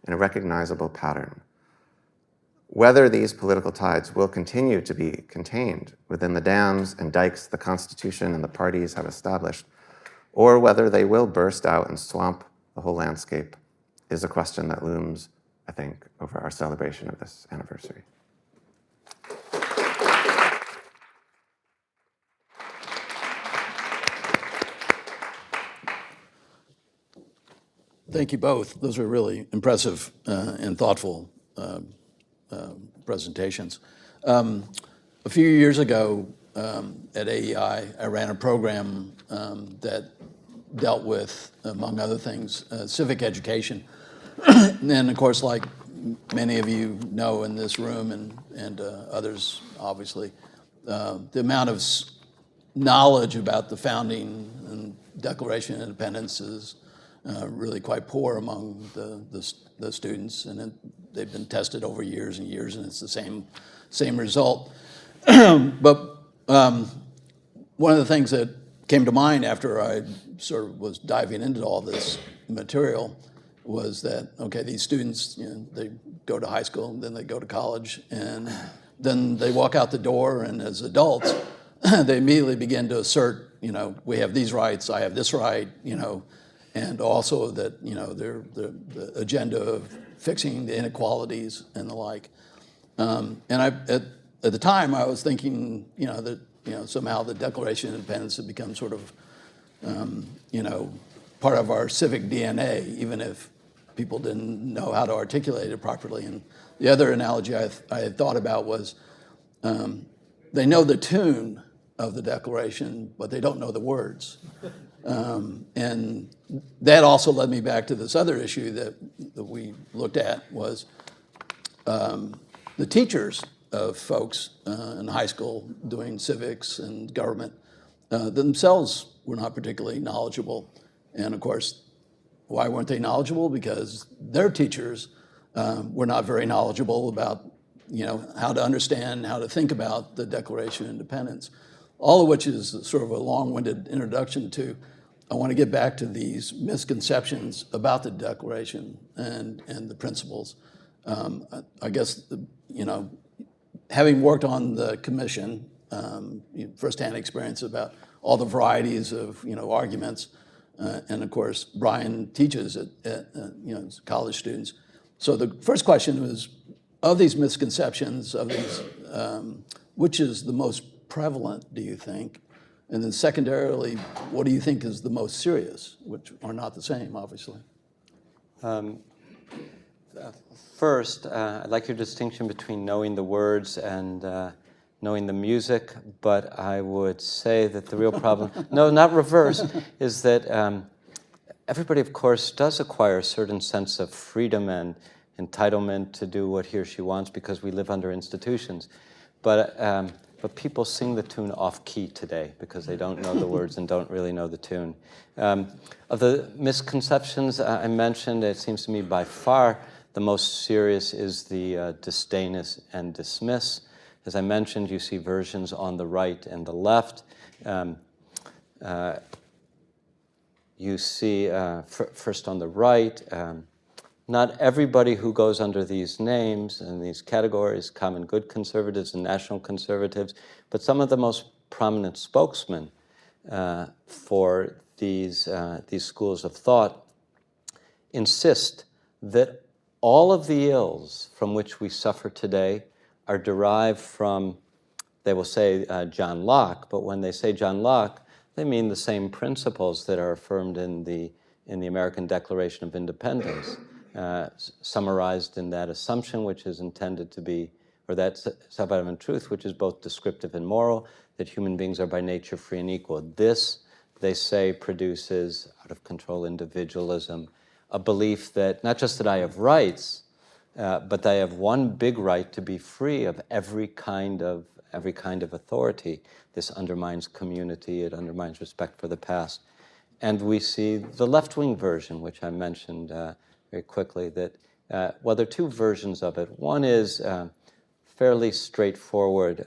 in a recognizable pattern. Whether these political tides will continue to be contained within the dams and dikes the Constitution and the parties have established, or whether they will burst out and swamp the whole landscape, is a question that looms, I think, over our celebration of this anniversary. Thank you both. Those are really impressive and thoughtful presentations. A few years ago at AEI, I ran a program that dealt with, among other things, civic education. And of course, like many of you know in this room and others, obviously, the amount of knowledge about the founding and Declaration of Independence is really quite poor among the students, and they've been tested over years and years, and it's the same result. But one of the things that came to mind after I sort of was diving into all this material was that, okay, these students, they go to high school, and then they go to college, and then they walk out the door, and as adults, they immediately begin to assert, we have these rights, I have this right, and also that, the agenda of fixing the inequalities and the like. And at the time, I was thinking, that, somehow the Declaration of Independence had become sort of, part of our civic DNA, even if people didn't know how to articulate it properly. And the other analogy I had thought about was they know the tune of the Declaration, but they don't know the words. And that also led me back to this other issue that we looked at was the teachers of folks in high school doing civics and government themselves were not particularly knowledgeable. And of course, why weren't they knowledgeable? Because their teachers were not very knowledgeable about how to understand, how to think about the Declaration of Independence. All of which is sort of a long-winded introduction to, I want to get back to these misconceptions about the Declaration and the principles. I guess, having worked on the commission, firsthand experience about all the varieties of, arguments, and of course, Brian teaches at college students. So the first question was, of these misconceptions, of these, which is the most prevalent, do you think? And then secondarily, what do you think is the most serious, which are not the same, obviously? First, I like your distinction between knowing the words and knowing the music, but I would say that the real problem, no, not reverse, is that everybody, of course, does acquire a certain sense of freedom and entitlement to do what he or she wants because we live under institutions. But people sing the tune off-key today because they don't know the words and don't really know the tune. Of the misconceptions I mentioned, it seems to me by far the most serious is the disdain and dismiss. As I mentioned, you see versions on the right and the left. You see, first on the right, not everybody who goes under these names and these categories, common good conservatives and national conservatives, but some of the most prominent spokesmen for these schools of thought insist that all of the ills from which we suffer today are derived from, they will say John Locke, but when they say John Locke, they mean the same principles that are affirmed in the American Declaration of Independence, summarized in that assumption which is intended to be, or that self-evident truth, which is both descriptive and moral, that human beings are by nature free and equal. This, they say, produces out-of-control individualism, a belief that not just that I have rights, but that I have one big right to be free of every kind of authority. This undermines community, it undermines respect for the past. And we see the left-wing version, which I mentioned very quickly, that, well, there are two versions of it. One is fairly straightforward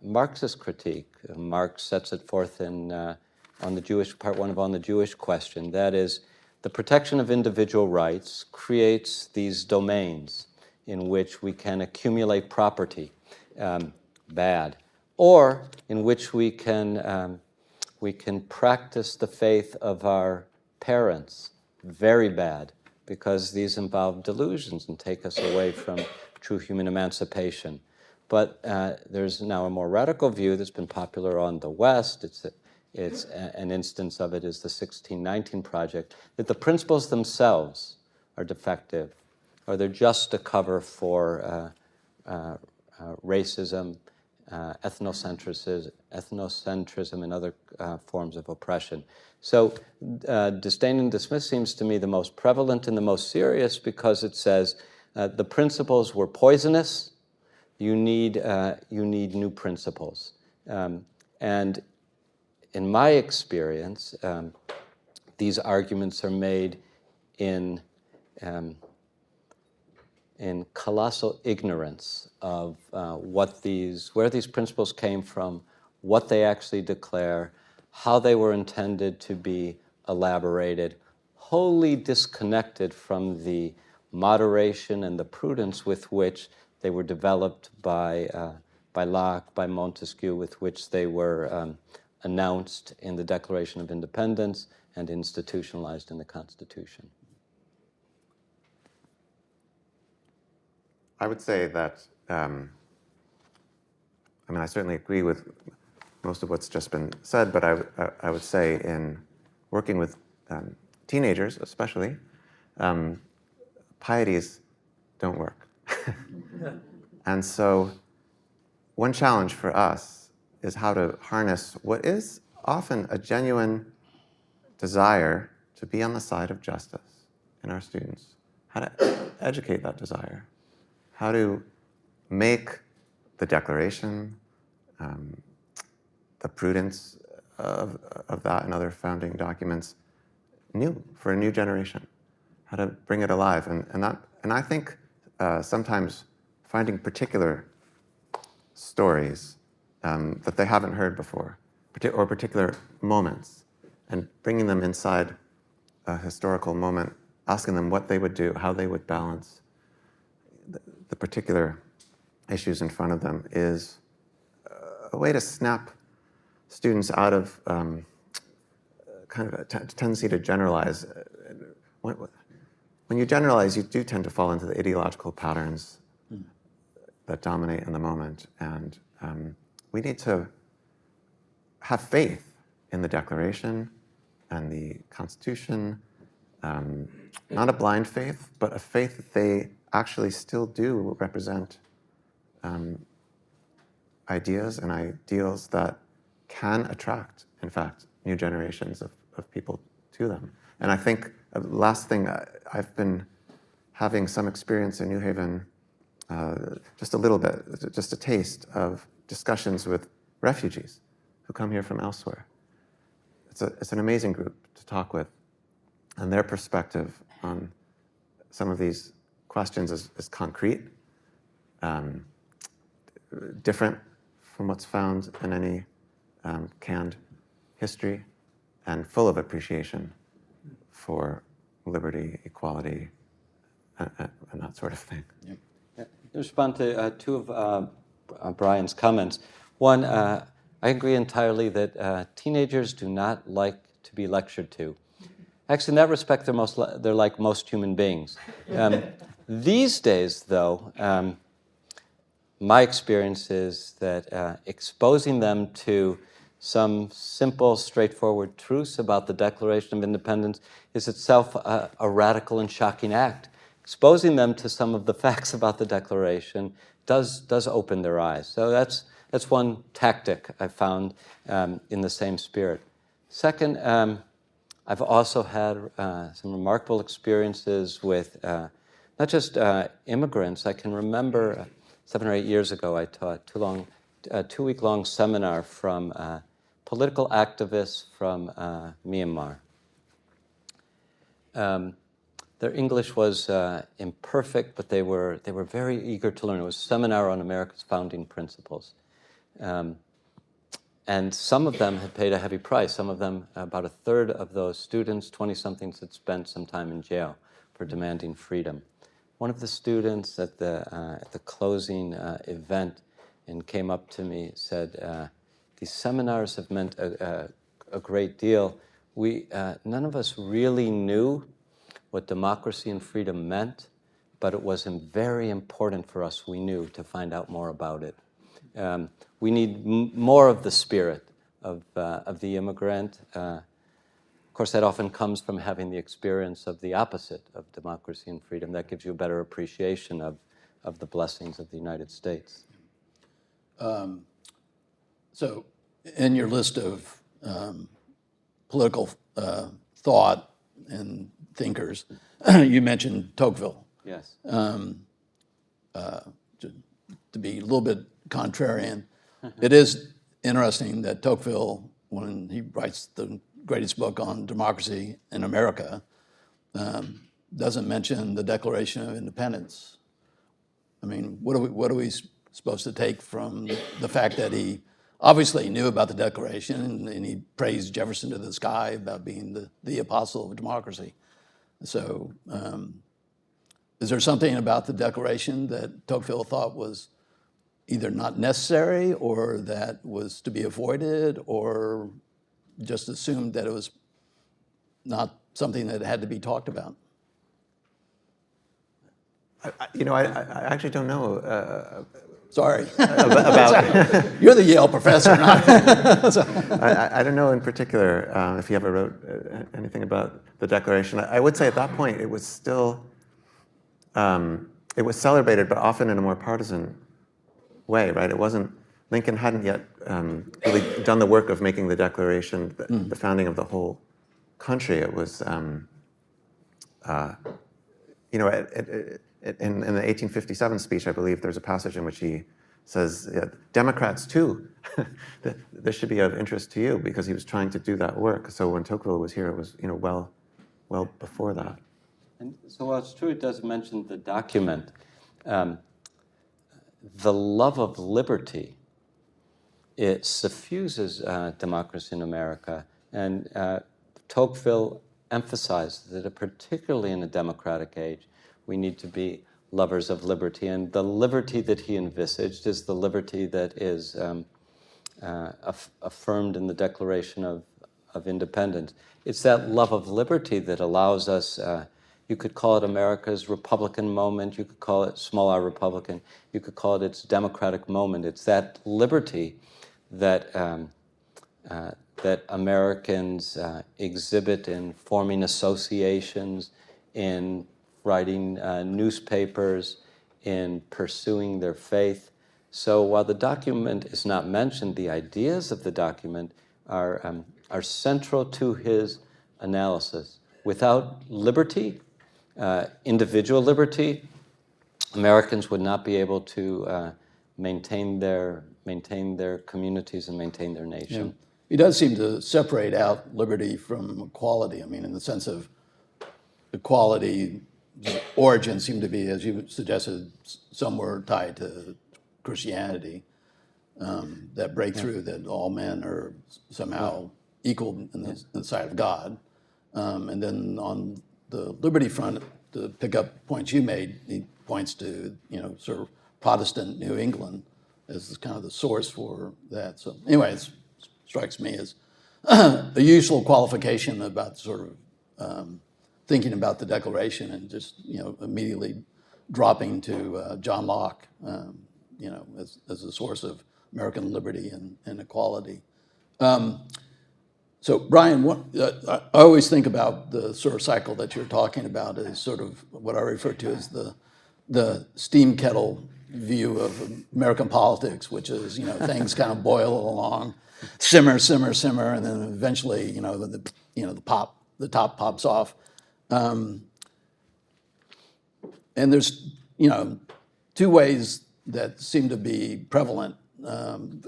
Marxist critique. Marx sets it forth in on the Jewish, part one of On the Jewish Question. That is, the protection of individual rights creates these domains in which we can accumulate property, bad, or in which we can practice the faith of our parents, very bad, because these involve delusions and take us away from true human emancipation. But there's now a more radical view that's been popular on the West. It's an instance of it is the 1619 Project, that the principles themselves are defective, or they're just a cover for racism, ethnocentrism, and other forms of oppression. So disdain and dismiss seems to me the most prevalent and the most serious because it says the principles were poisonous. You need new principles. And in my experience, these arguments are made in colossal ignorance of where these principles came from, what they actually declare, how they were intended to be elaborated, wholly disconnected from the moderation and the prudence with which they were developed by Locke, by Montesquieu, with which they were announced in the Declaration of Independence and institutionalized in the Constitution. I would say that, I certainly agree with most of what's just been said, but I would say in working with teenagers especially, pieties don't work. And so one challenge for us is how to harness what is often a genuine desire to be on the side of justice in our students, how to educate that desire, how to make the Declaration, the prudence of that and other founding documents new for a new generation, how to bring it alive. And I think sometimes finding particular stories that they haven't heard before, or particular moments, and bringing them inside a historical moment, asking them what they would do, how they would balance the particular issues in front of them is a way to snap students out of kind of a tendency to generalize. When you generalize, you do tend to fall into the ideological patterns that dominate in the moment. And we need to have faith in the Declaration and the Constitution, not a blind faith, but a faith that they actually still do represent ideas and ideals that can attract, in fact, new generations of people to them. And I think last thing, I've been having some experience in New Haven, just a little bit, just a taste of discussions with refugees who come here from elsewhere. It's an amazing group to talk with, and their perspective on some of these questions is concrete, different from what's found in any canned history, and full of appreciation for liberty, equality, and that sort of thing. Yeah. To respond to two of Brian's comments. One, I agree entirely that teenagers do not like to be lectured to. Actually, in that respect, they're like most human beings. These days, though, my experience is that exposing them to some simple, straightforward truths about the Declaration of Independence is itself a radical and shocking act. Exposing them to some of the facts about the Declaration does open their eyes. So that's one tactic I found in the same spirit. Second, I've also had some remarkable experiences with not just immigrants. I can remember 7 or 8 years ago, I taught a 2-week-long seminar from political activists from Myanmar. Their English was imperfect, but they were very eager to learn. It was a seminar on America's founding principles. And some of them had paid a heavy price. Some of them, about a third of those students, 20-somethings, had spent some time in jail for demanding freedom. One of the students at the closing event and came up to me said, these seminars have meant a great deal. None of us really knew what democracy and freedom meant, but it was very important for us, we knew, to find out more about it. We need more of the spirit of the immigrant. Of course, that often comes from having the experience of the opposite of democracy and freedom. That gives you a better appreciation of the blessings of the United States. So in your list of political thought and thinkers, you mentioned Tocqueville. Yes. To be a little bit contrarian, it is interesting that Tocqueville, when he writes the greatest book on democracy in America, doesn't mention the Declaration of Independence. I mean, what are we supposed to take from the fact that he obviously knew about the Declaration and he praised Jefferson to the sky about being the apostle of democracy? So is there something about the Declaration that Tocqueville thought was either not necessary or that was to be avoided, or just assumed that it was not something that had to be talked about? I actually don't know. Sorry. About You're the Yale professor, not. I don't know in particular if he ever wrote anything about the Declaration. I would say at that point it was still, it was celebrated, but often in a more partisan way, right? It wasn't, Lincoln hadn't yet really done the work of making the Declaration the founding of the whole country. It was, in the 1857 speech, I believe there's a passage in which he says, Democrats too, this should be of interest to you, because he was trying to do that work. So when Tocqueville was here, it was well before that. And so while it's true it does mention the document, the love of liberty, it suffuses democracy in America. And Tocqueville emphasized that particularly in a democratic age, we need to be lovers of liberty. And the liberty that he envisaged is the liberty that is affirmed in the Declaration of Independence. It's that love of liberty that allows us, you could call it America's Republican moment, you could call it small r Republican, you could call it its democratic moment. It's that liberty that that Americans exhibit in forming associations, in writing newspapers, in pursuing their faith. So while the document is not mentioned, the ideas of the document are central to his analysis. Without liberty, individual liberty, Americans would not be able to maintain their communities and maintain their nation. Yeah. He does seem to separate out liberty from equality. I mean, in the sense of equality, the origins seem to be, as you suggested, somewhere tied to Christianity, that breakthrough that all men are somehow equal in the sight of God. And then on the liberty front, to pick up points you made, he points to, sort of Protestant New England as kind of the source for that. So anyway, it strikes me as a useful qualification about sort of thinking about the Declaration and just, immediately dropping to John Locke, as a source of American liberty and equality. So Brian, I always think about the sort of cycle that you're talking about as sort of what I refer to as the steam kettle view of American politics, which is, things kind of boil along, simmer, and then eventually, the top pops off. And there's, two ways that seem to be prevalent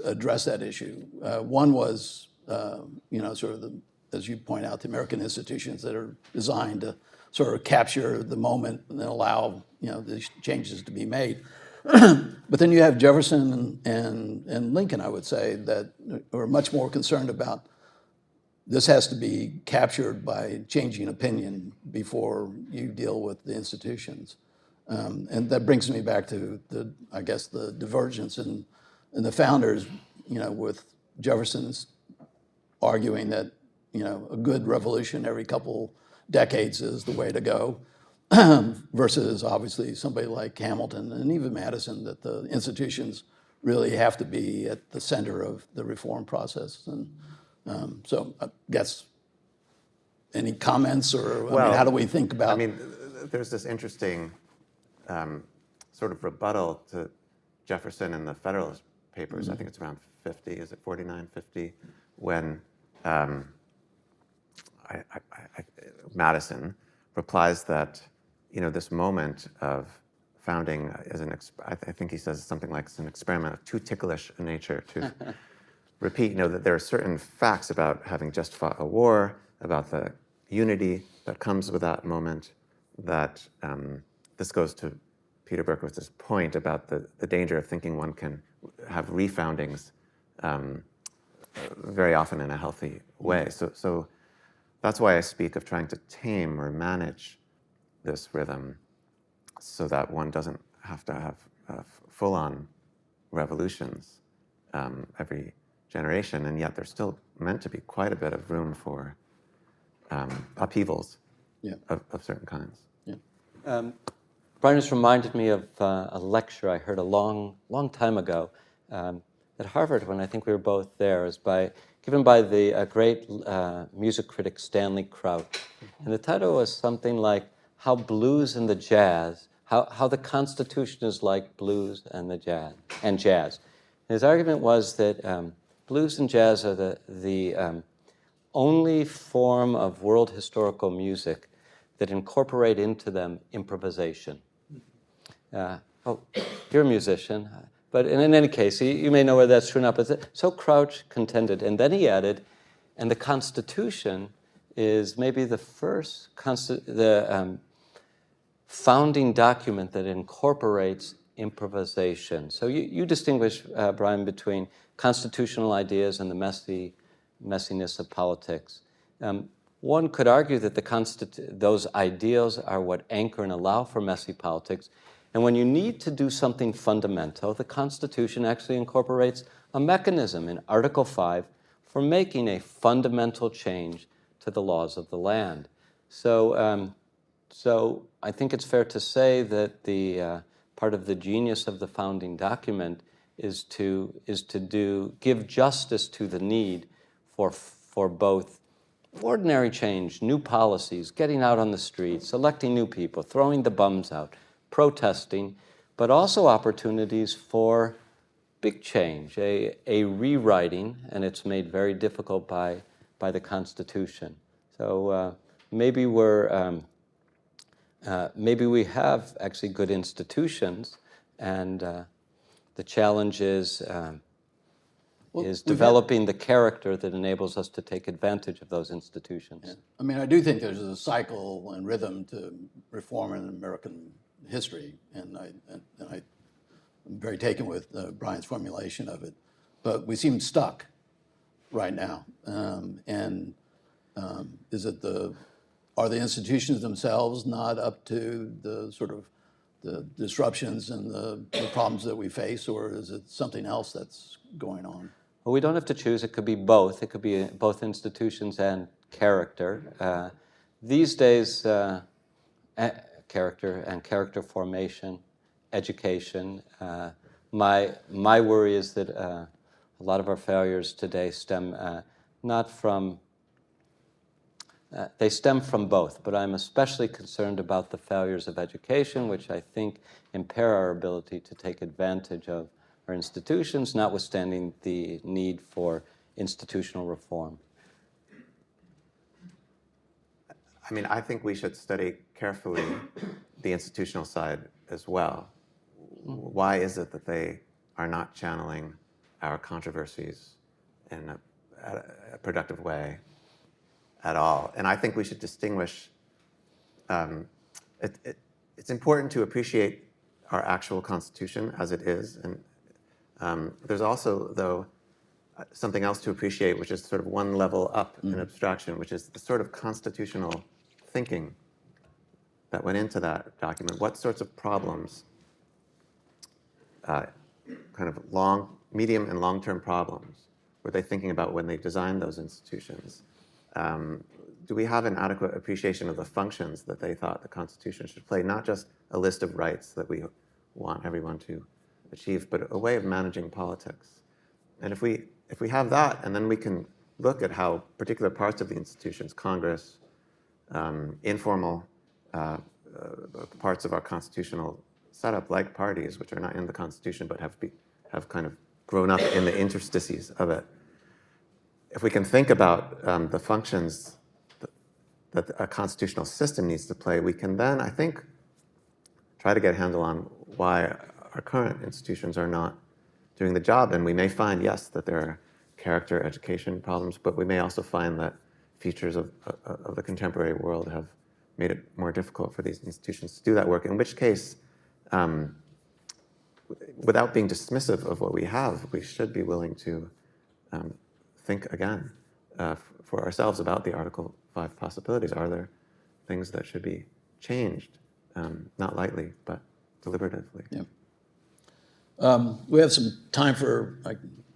address that issue. One was, sort of as you point out, the American institutions that are designed to sort of capture the moment and then allow, these changes to be made. But then you have Jefferson and Lincoln, I would say, that are much more concerned about this has to be captured by changing opinion before you deal with the institutions. And that brings me back to the divergence in the founders, with Jefferson's arguing that, a good revolution every couple decades is the way to go, versus obviously somebody like Hamilton and even Madison, that the institutions really have to be at the center of the reform process. And so I guess, any comments or how do we think about? There's this interesting sort of rebuttal to Jefferson in the Federalist Papers. I think it's around 50, is it 49, 50, when Madison replies that, this moment of founding is I think he says something like it's an experiment of too ticklish a nature to repeat, that there are certain facts about having just fought a war, about the unity that comes with that moment, that this goes to Peter Berkowitz's point about the danger of thinking one can have refoundings very often in a healthy way. So that's why I speak of trying to tame or manage this rhythm so that one doesn't have to have full-on revolutions every generation, and yet there's still meant to be quite a bit of room for upheavals of certain kinds. Brian has reminded me of a lecture I heard a long time ago at Harvard when I think we were both there. It was given by the great music critic Stanley Crouch. And the title was something like How Blues and the Jazz, how the Constitution is like blues and jazz. And his argument was that blues and jazz are the only form of world historical music that incorporate into them improvisation. You're a musician, but in any case, you may know whether that's true or not, but so Crouch contended. And then he added, and the Constitution is maybe the first founding document that incorporates improvisation. So you distinguish, Brian, between constitutional ideas and the messiness of politics. One could argue that those ideals are what anchor and allow for messy politics. And when you need to do something fundamental, the Constitution actually incorporates a mechanism in Article 5 for making a fundamental change to the laws of the land. So I think it's fair to say that the part of the genius of the founding document is to give justice to the need for both ordinary change, new policies, getting out on the streets, electing new people, throwing the bums out, protesting, but also opportunities for big change, a rewriting, and it's made very difficult by the Constitution. So maybe maybe we have actually good institutions, and the challenge is developing the character that enables us to take advantage of those institutions. Yeah. I mean, I do think there's a cycle and rhythm to reform in American history, and I'm very taken with Brian's formulation of it. But we seem stuck right now. Are the institutions themselves not up to the sort of the disruptions and the problems that we face, or is it something else that's going on? Well, we don't have to choose. It could be both. It could be both institutions and character. These days, character and character formation, education. My worry is that a lot of our failures today stem not from, they stem from both, but I'm especially concerned about the failures of education, which I think impair our ability to take advantage of our institutions, notwithstanding the need for institutional reform. I mean, I think we should study carefully the institutional side as well. Why is it that they are not channeling our controversies in a productive way at all? And I think we should distinguish. It's important to appreciate our actual Constitution as it is, and there's also, though, something else to appreciate, which is sort of one level up in abstraction, which is the sort of constitutional thinking that went into that document. What sorts of problems, kind of medium and long-term problems, were they thinking about when they designed those institutions? Do we have an adequate appreciation of the functions that they thought the Constitution should play? Not just a list of rights that we want everyone to achieve, but a way of managing politics. And if we have that, and then we can look at how particular parts of the institutions, Congress, informal parts of our constitutional setup, like parties, which are not in the Constitution but have kind of grown up in the interstices of it. If we can think about the functions that a constitutional system needs to play, we can then, I think, try to get a handle on why our current institutions are not doing the job. And we may find, yes, that there are character education problems, but we may also find that features of the contemporary world have made it more difficult for these institutions to do that work, in which case, without being dismissive of what we have, we should be willing to think again for ourselves about the Article 5 possibilities. Are there things that should be changed, not lightly, but deliberatively? Yeah. We have some time for,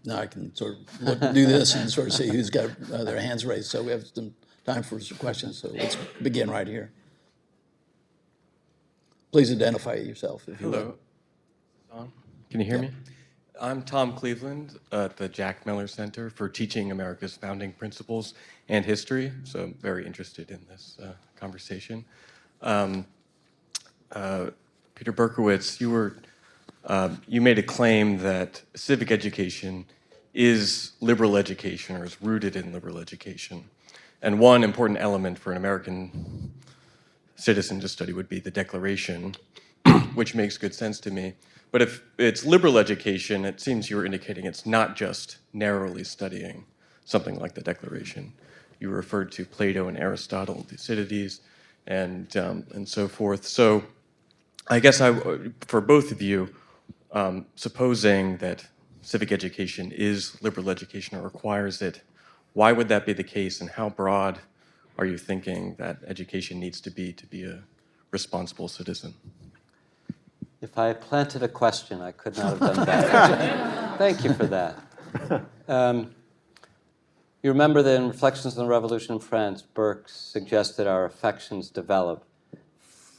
now I can sort of do this and sort of see who's got their hands raised. So we have some time for some questions. So let's begin right here. Please identify yourself if you will. Hello. Can you hear me? I'm Tom Cleveland at the Jack Miller Center for Teaching America's Founding Principles and History. So I'm very interested in this conversation. Peter Berkowitz, you made a claim that civic education is liberal education, or is rooted in liberal education. And one important element for an American citizen to study would be the Declaration, which makes good sense to me. But if it's liberal education, it seems you're indicating it's not just narrowly studying something like the Declaration. You referred to Plato and Aristotle, Thucydides, and so forth. So I guess for both of you, supposing that civic education is liberal education or requires it, why would that be the case, and how broad are you thinking that education needs to be a responsible citizen? If I had planted a question, I could not have done better. Thank you for that. You remember that in Reflections on the Revolution in France, Burke suggested our affections develop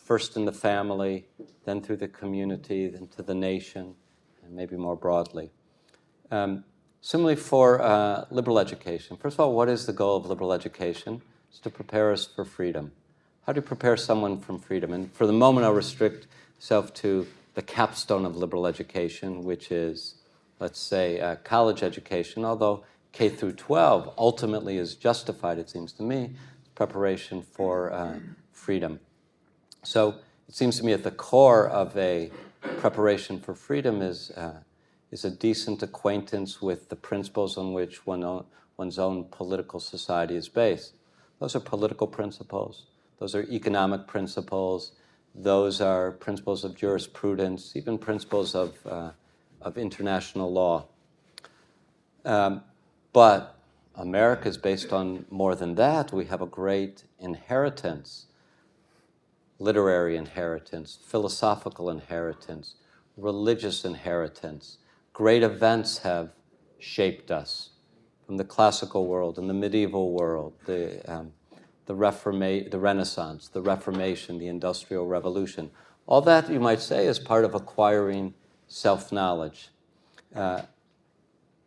first in the family, then through the community, then to the nation, and maybe more broadly. Similarly for liberal education. First of all, what is the goal of liberal education? It's to prepare us for freedom. How do you prepare someone from freedom? And for the moment, I'll restrict myself to the capstone of liberal education, which is, let's say, college education, although K through 12 ultimately is justified, it seems to me, preparation for freedom. So it seems to me at the core of a preparation for freedom is a decent acquaintance with the principles on which one's own political society is based. Those are political principles. Those are economic principles. Those are principles of jurisprudence, even principles of international law. But America is based on more than that. We have a great inheritance, literary inheritance, philosophical inheritance, religious inheritance. Great events have shaped us from the classical world and the medieval world, the Renaissance, the Reformation, the Industrial Revolution. All that, you might say, is part of acquiring self-knowledge.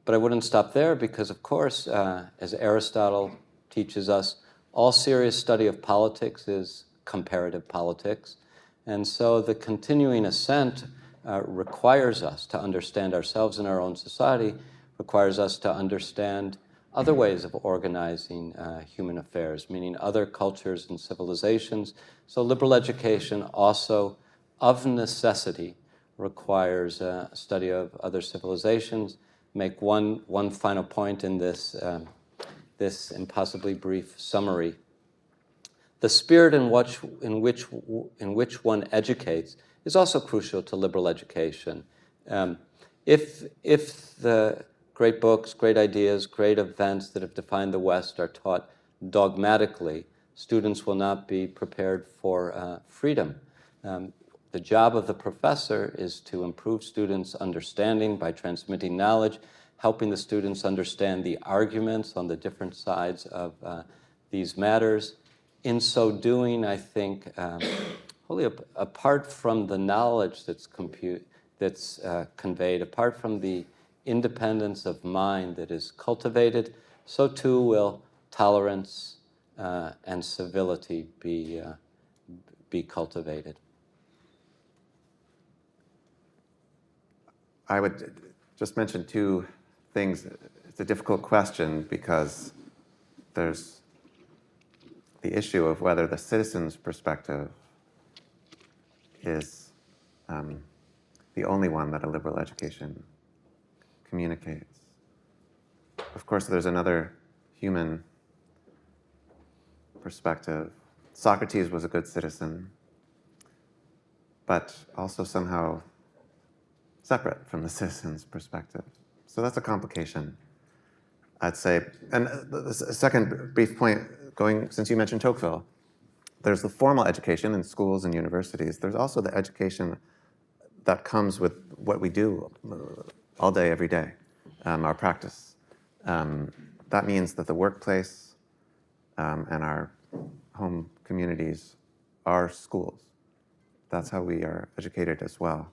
But I wouldn't stop there because, of course, as Aristotle teaches us, all serious study of politics is comparative politics. And so the continuing ascent requires us to understand ourselves and our own society, requires us to understand other ways of organizing human affairs, meaning other cultures and civilizations. So liberal education also, of necessity, requires a study of other civilizations. Make one final point in this impossibly brief summary. The spirit in which one educates is also crucial to liberal education. If the great books, great ideas, great events that have defined the West are taught dogmatically, students will not be prepared for freedom. The job of the professor is to improve students' understanding by transmitting knowledge, helping the students understand the arguments on the different sides of these matters. In so doing, I think, wholly apart from the knowledge that's conveyed, apart from the independence of mind that is cultivated, so too will tolerance and civility be cultivated. I would just mention two things. It's a difficult question because there's the issue of whether the citizen's perspective is the only one that a liberal education communicates. Of course, there's another human perspective. Socrates was a good citizen, but also somehow separate from the citizen's perspective. So that's a complication, I'd say. And the second brief point, since you mentioned Tocqueville, there's the formal education in schools and universities. There's also the education that comes with what we do all day, every day, our practice. That means that the workplace and our home communities are schools. That's how we are educated as well.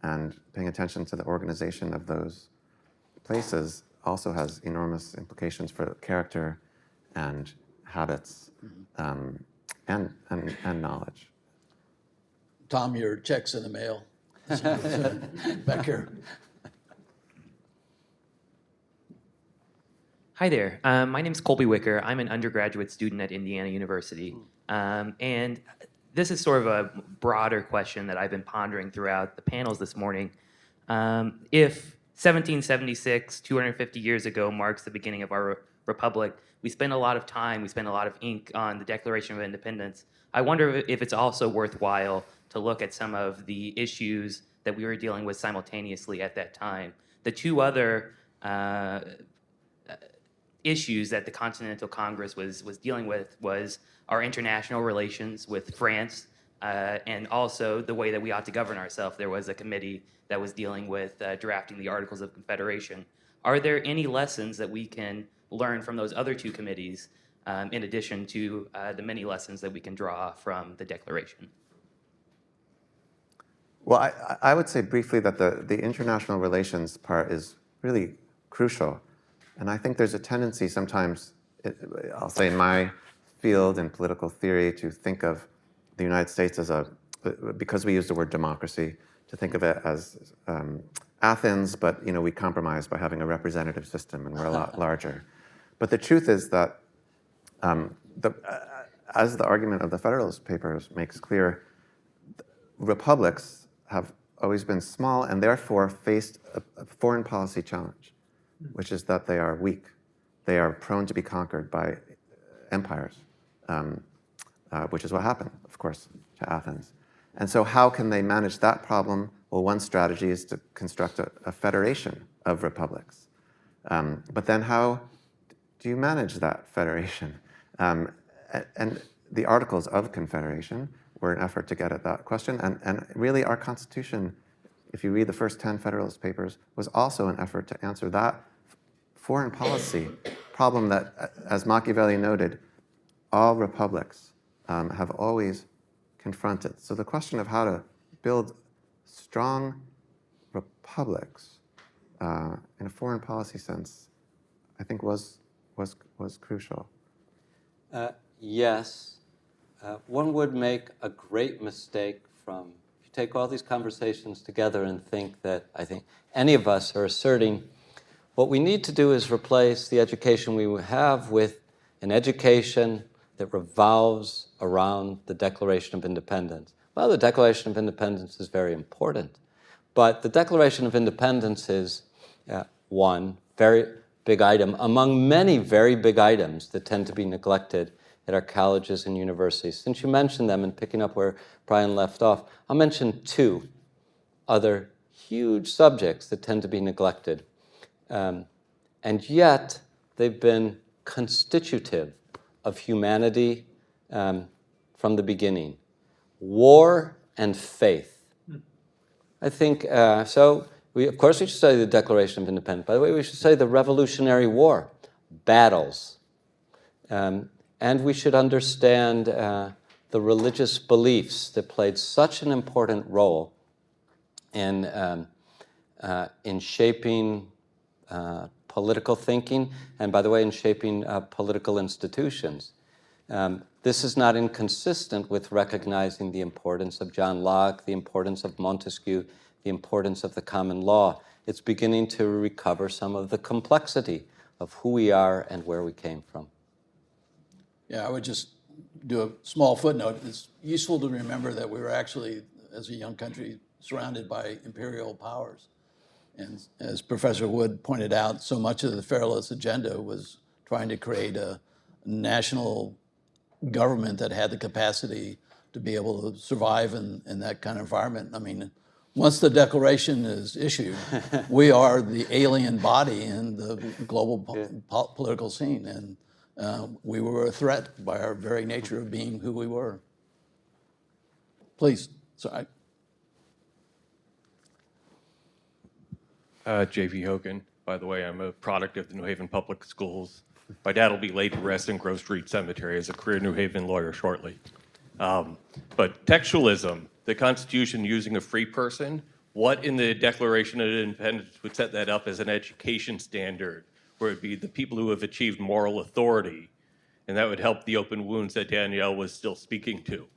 And paying attention to the organization of those places also has enormous implications for character and habits and knowledge. Tom, your check's in the mail. Back here. Hi there. My name is Colby Wicker. I'm an undergraduate student at Indiana University. And this is sort of a broader question that I've been pondering throughout the panels this morning. If 1776, 250 years ago, marks the beginning of our republic, we spend a lot of time, we spend a lot of ink on the Declaration of Independence. I wonder if it's also worthwhile to look at some of the issues that we were dealing with simultaneously at that time. The two other issues that the Continental Congress was dealing with was our international relations with France and also the way that we ought to govern ourselves. There was a committee that was dealing with drafting the Articles of Confederation. Are there any lessons that we can learn from those other two committees in addition to the many lessons that we can draw from the Declaration? Well, I would say briefly that the international relations part is really crucial. And I think there's a tendency sometimes, I'll say in my field in political theory, to think of the United States as because we use the word democracy, to think of it as Athens, but we compromise by having a representative system, and we're a lot larger. But the truth is that, as the argument of the Federalist Papers makes clear, republics have always been small and therefore faced a foreign policy challenge, which is that they are weak. They are prone to be conquered by empires, which is what happened, of course, to Athens. And so how can they manage that problem? Well, one strategy is to construct a federation of republics. But then how do you manage that federation? And the Articles of Confederation were an effort to get at that question. And really our Constitution, if you read the first 10 Federalist Papers, was also an effort to answer that foreign policy problem that, as Machiavelli noted, all republics have always confronted. So the question of how to build strong republics in a foreign policy sense, I think was crucial. Yes. One would make a great mistake if you take all these conversations together and think that, I think, any of us are asserting what we need to do is replace the education we have with an education that revolves around the Declaration of Independence. Well, the Declaration of Independence is very important, but the Declaration of Independence is one very big item among many very big items that tend to be neglected at our colleges and universities. Since you mentioned them, and picking up where Brian left off, I'll mention two other huge subjects that tend to be neglected. And yet, they've been constitutive of humanity from the beginning. War and faith. I think, so of course we should study the Declaration of Independence. By the way, we should study the Revolutionary War, battles. And we should understand the religious beliefs that played such an important role in shaping political thinking, and by the way, in shaping political institutions. This is not inconsistent with recognizing the importance of John Locke, the importance of Montesquieu, the importance of the common law. It's beginning to recover some of the complexity of who we are and where we came from. Yeah, I would just do a small footnote. It's useful to remember that we were actually, as a young country, surrounded by imperial powers. And as Professor Wood pointed out, so much of the Federalist agenda was trying to create a national government that had the capacity to be able to survive in that kind of environment. I mean, once the Declaration is issued, we are the alien body in the global political scene. And we were a threat by our very nature of being who we were. Please, sorry. J.V. Hogan, by the way, I'm a product of the New Haven Public Schools. My dad will be laid to rest in Grove Street Cemetery as a career New Haven lawyer shortly. But textualism, the Constitution using a free person, what in the Declaration of Independence would set that up as an education standard, where it would be the people who have achieved moral authority, and that would help the open wounds that Danielle was still speaking to.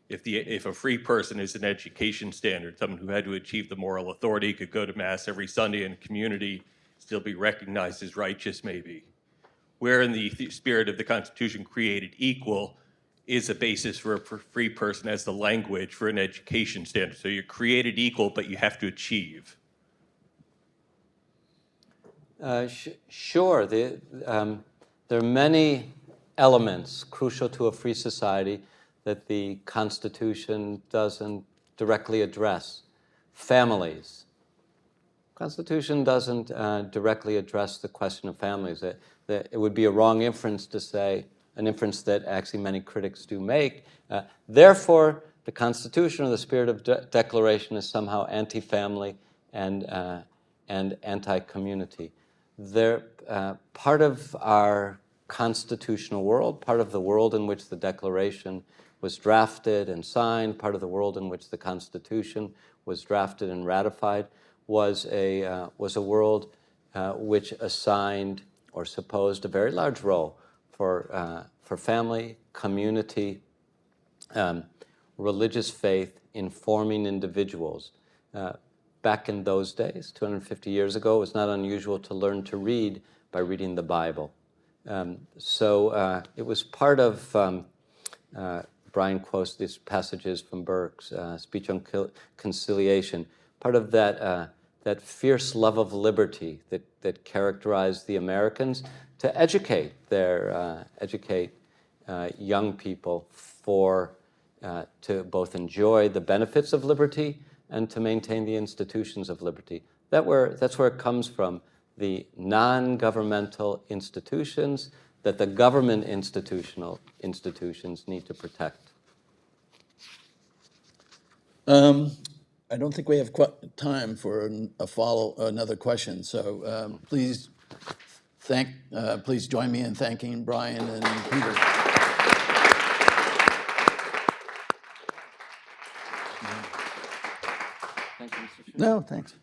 If a free person is an education standard, someone who had to achieve the moral authority, could go to Mass every Sunday in a community, still be recognized as righteous maybe. Where in the spirit of the Constitution created equal is a basis for a free person as the language for an education standard. So you're created equal, but you have to achieve. Sure. There are many elements crucial to a free society that the Constitution doesn't directly address. Families. Constitution doesn't directly address the question of families. That it would be a wrong inference to say, an inference that actually many critics do make. Therefore, the Constitution or the spirit of declaration is somehow anti-family and anti-community. Part of our constitutional world, part of the world in which the Declaration was drafted and signed, part of the world in which the Constitution was drafted and ratified, was a world which assigned or supposed a very large role for family, community, religious faith in forming individuals. Back in those days, 250 years ago, it was not unusual to learn to read by reading the Bible. So it was part of, Brian quotes these passages from Burke's speech on conciliation, part of that fierce love of liberty that characterized the Americans to educate young people to both enjoy the benefits of liberty and to maintain the institutions of liberty. That's where it comes from, the non-governmental institutions that the government institutions need to protect. I don't think we have time for another question. So please join me in thanking Brian and Peter. Thank you, Mr. Chairman. No, thanks.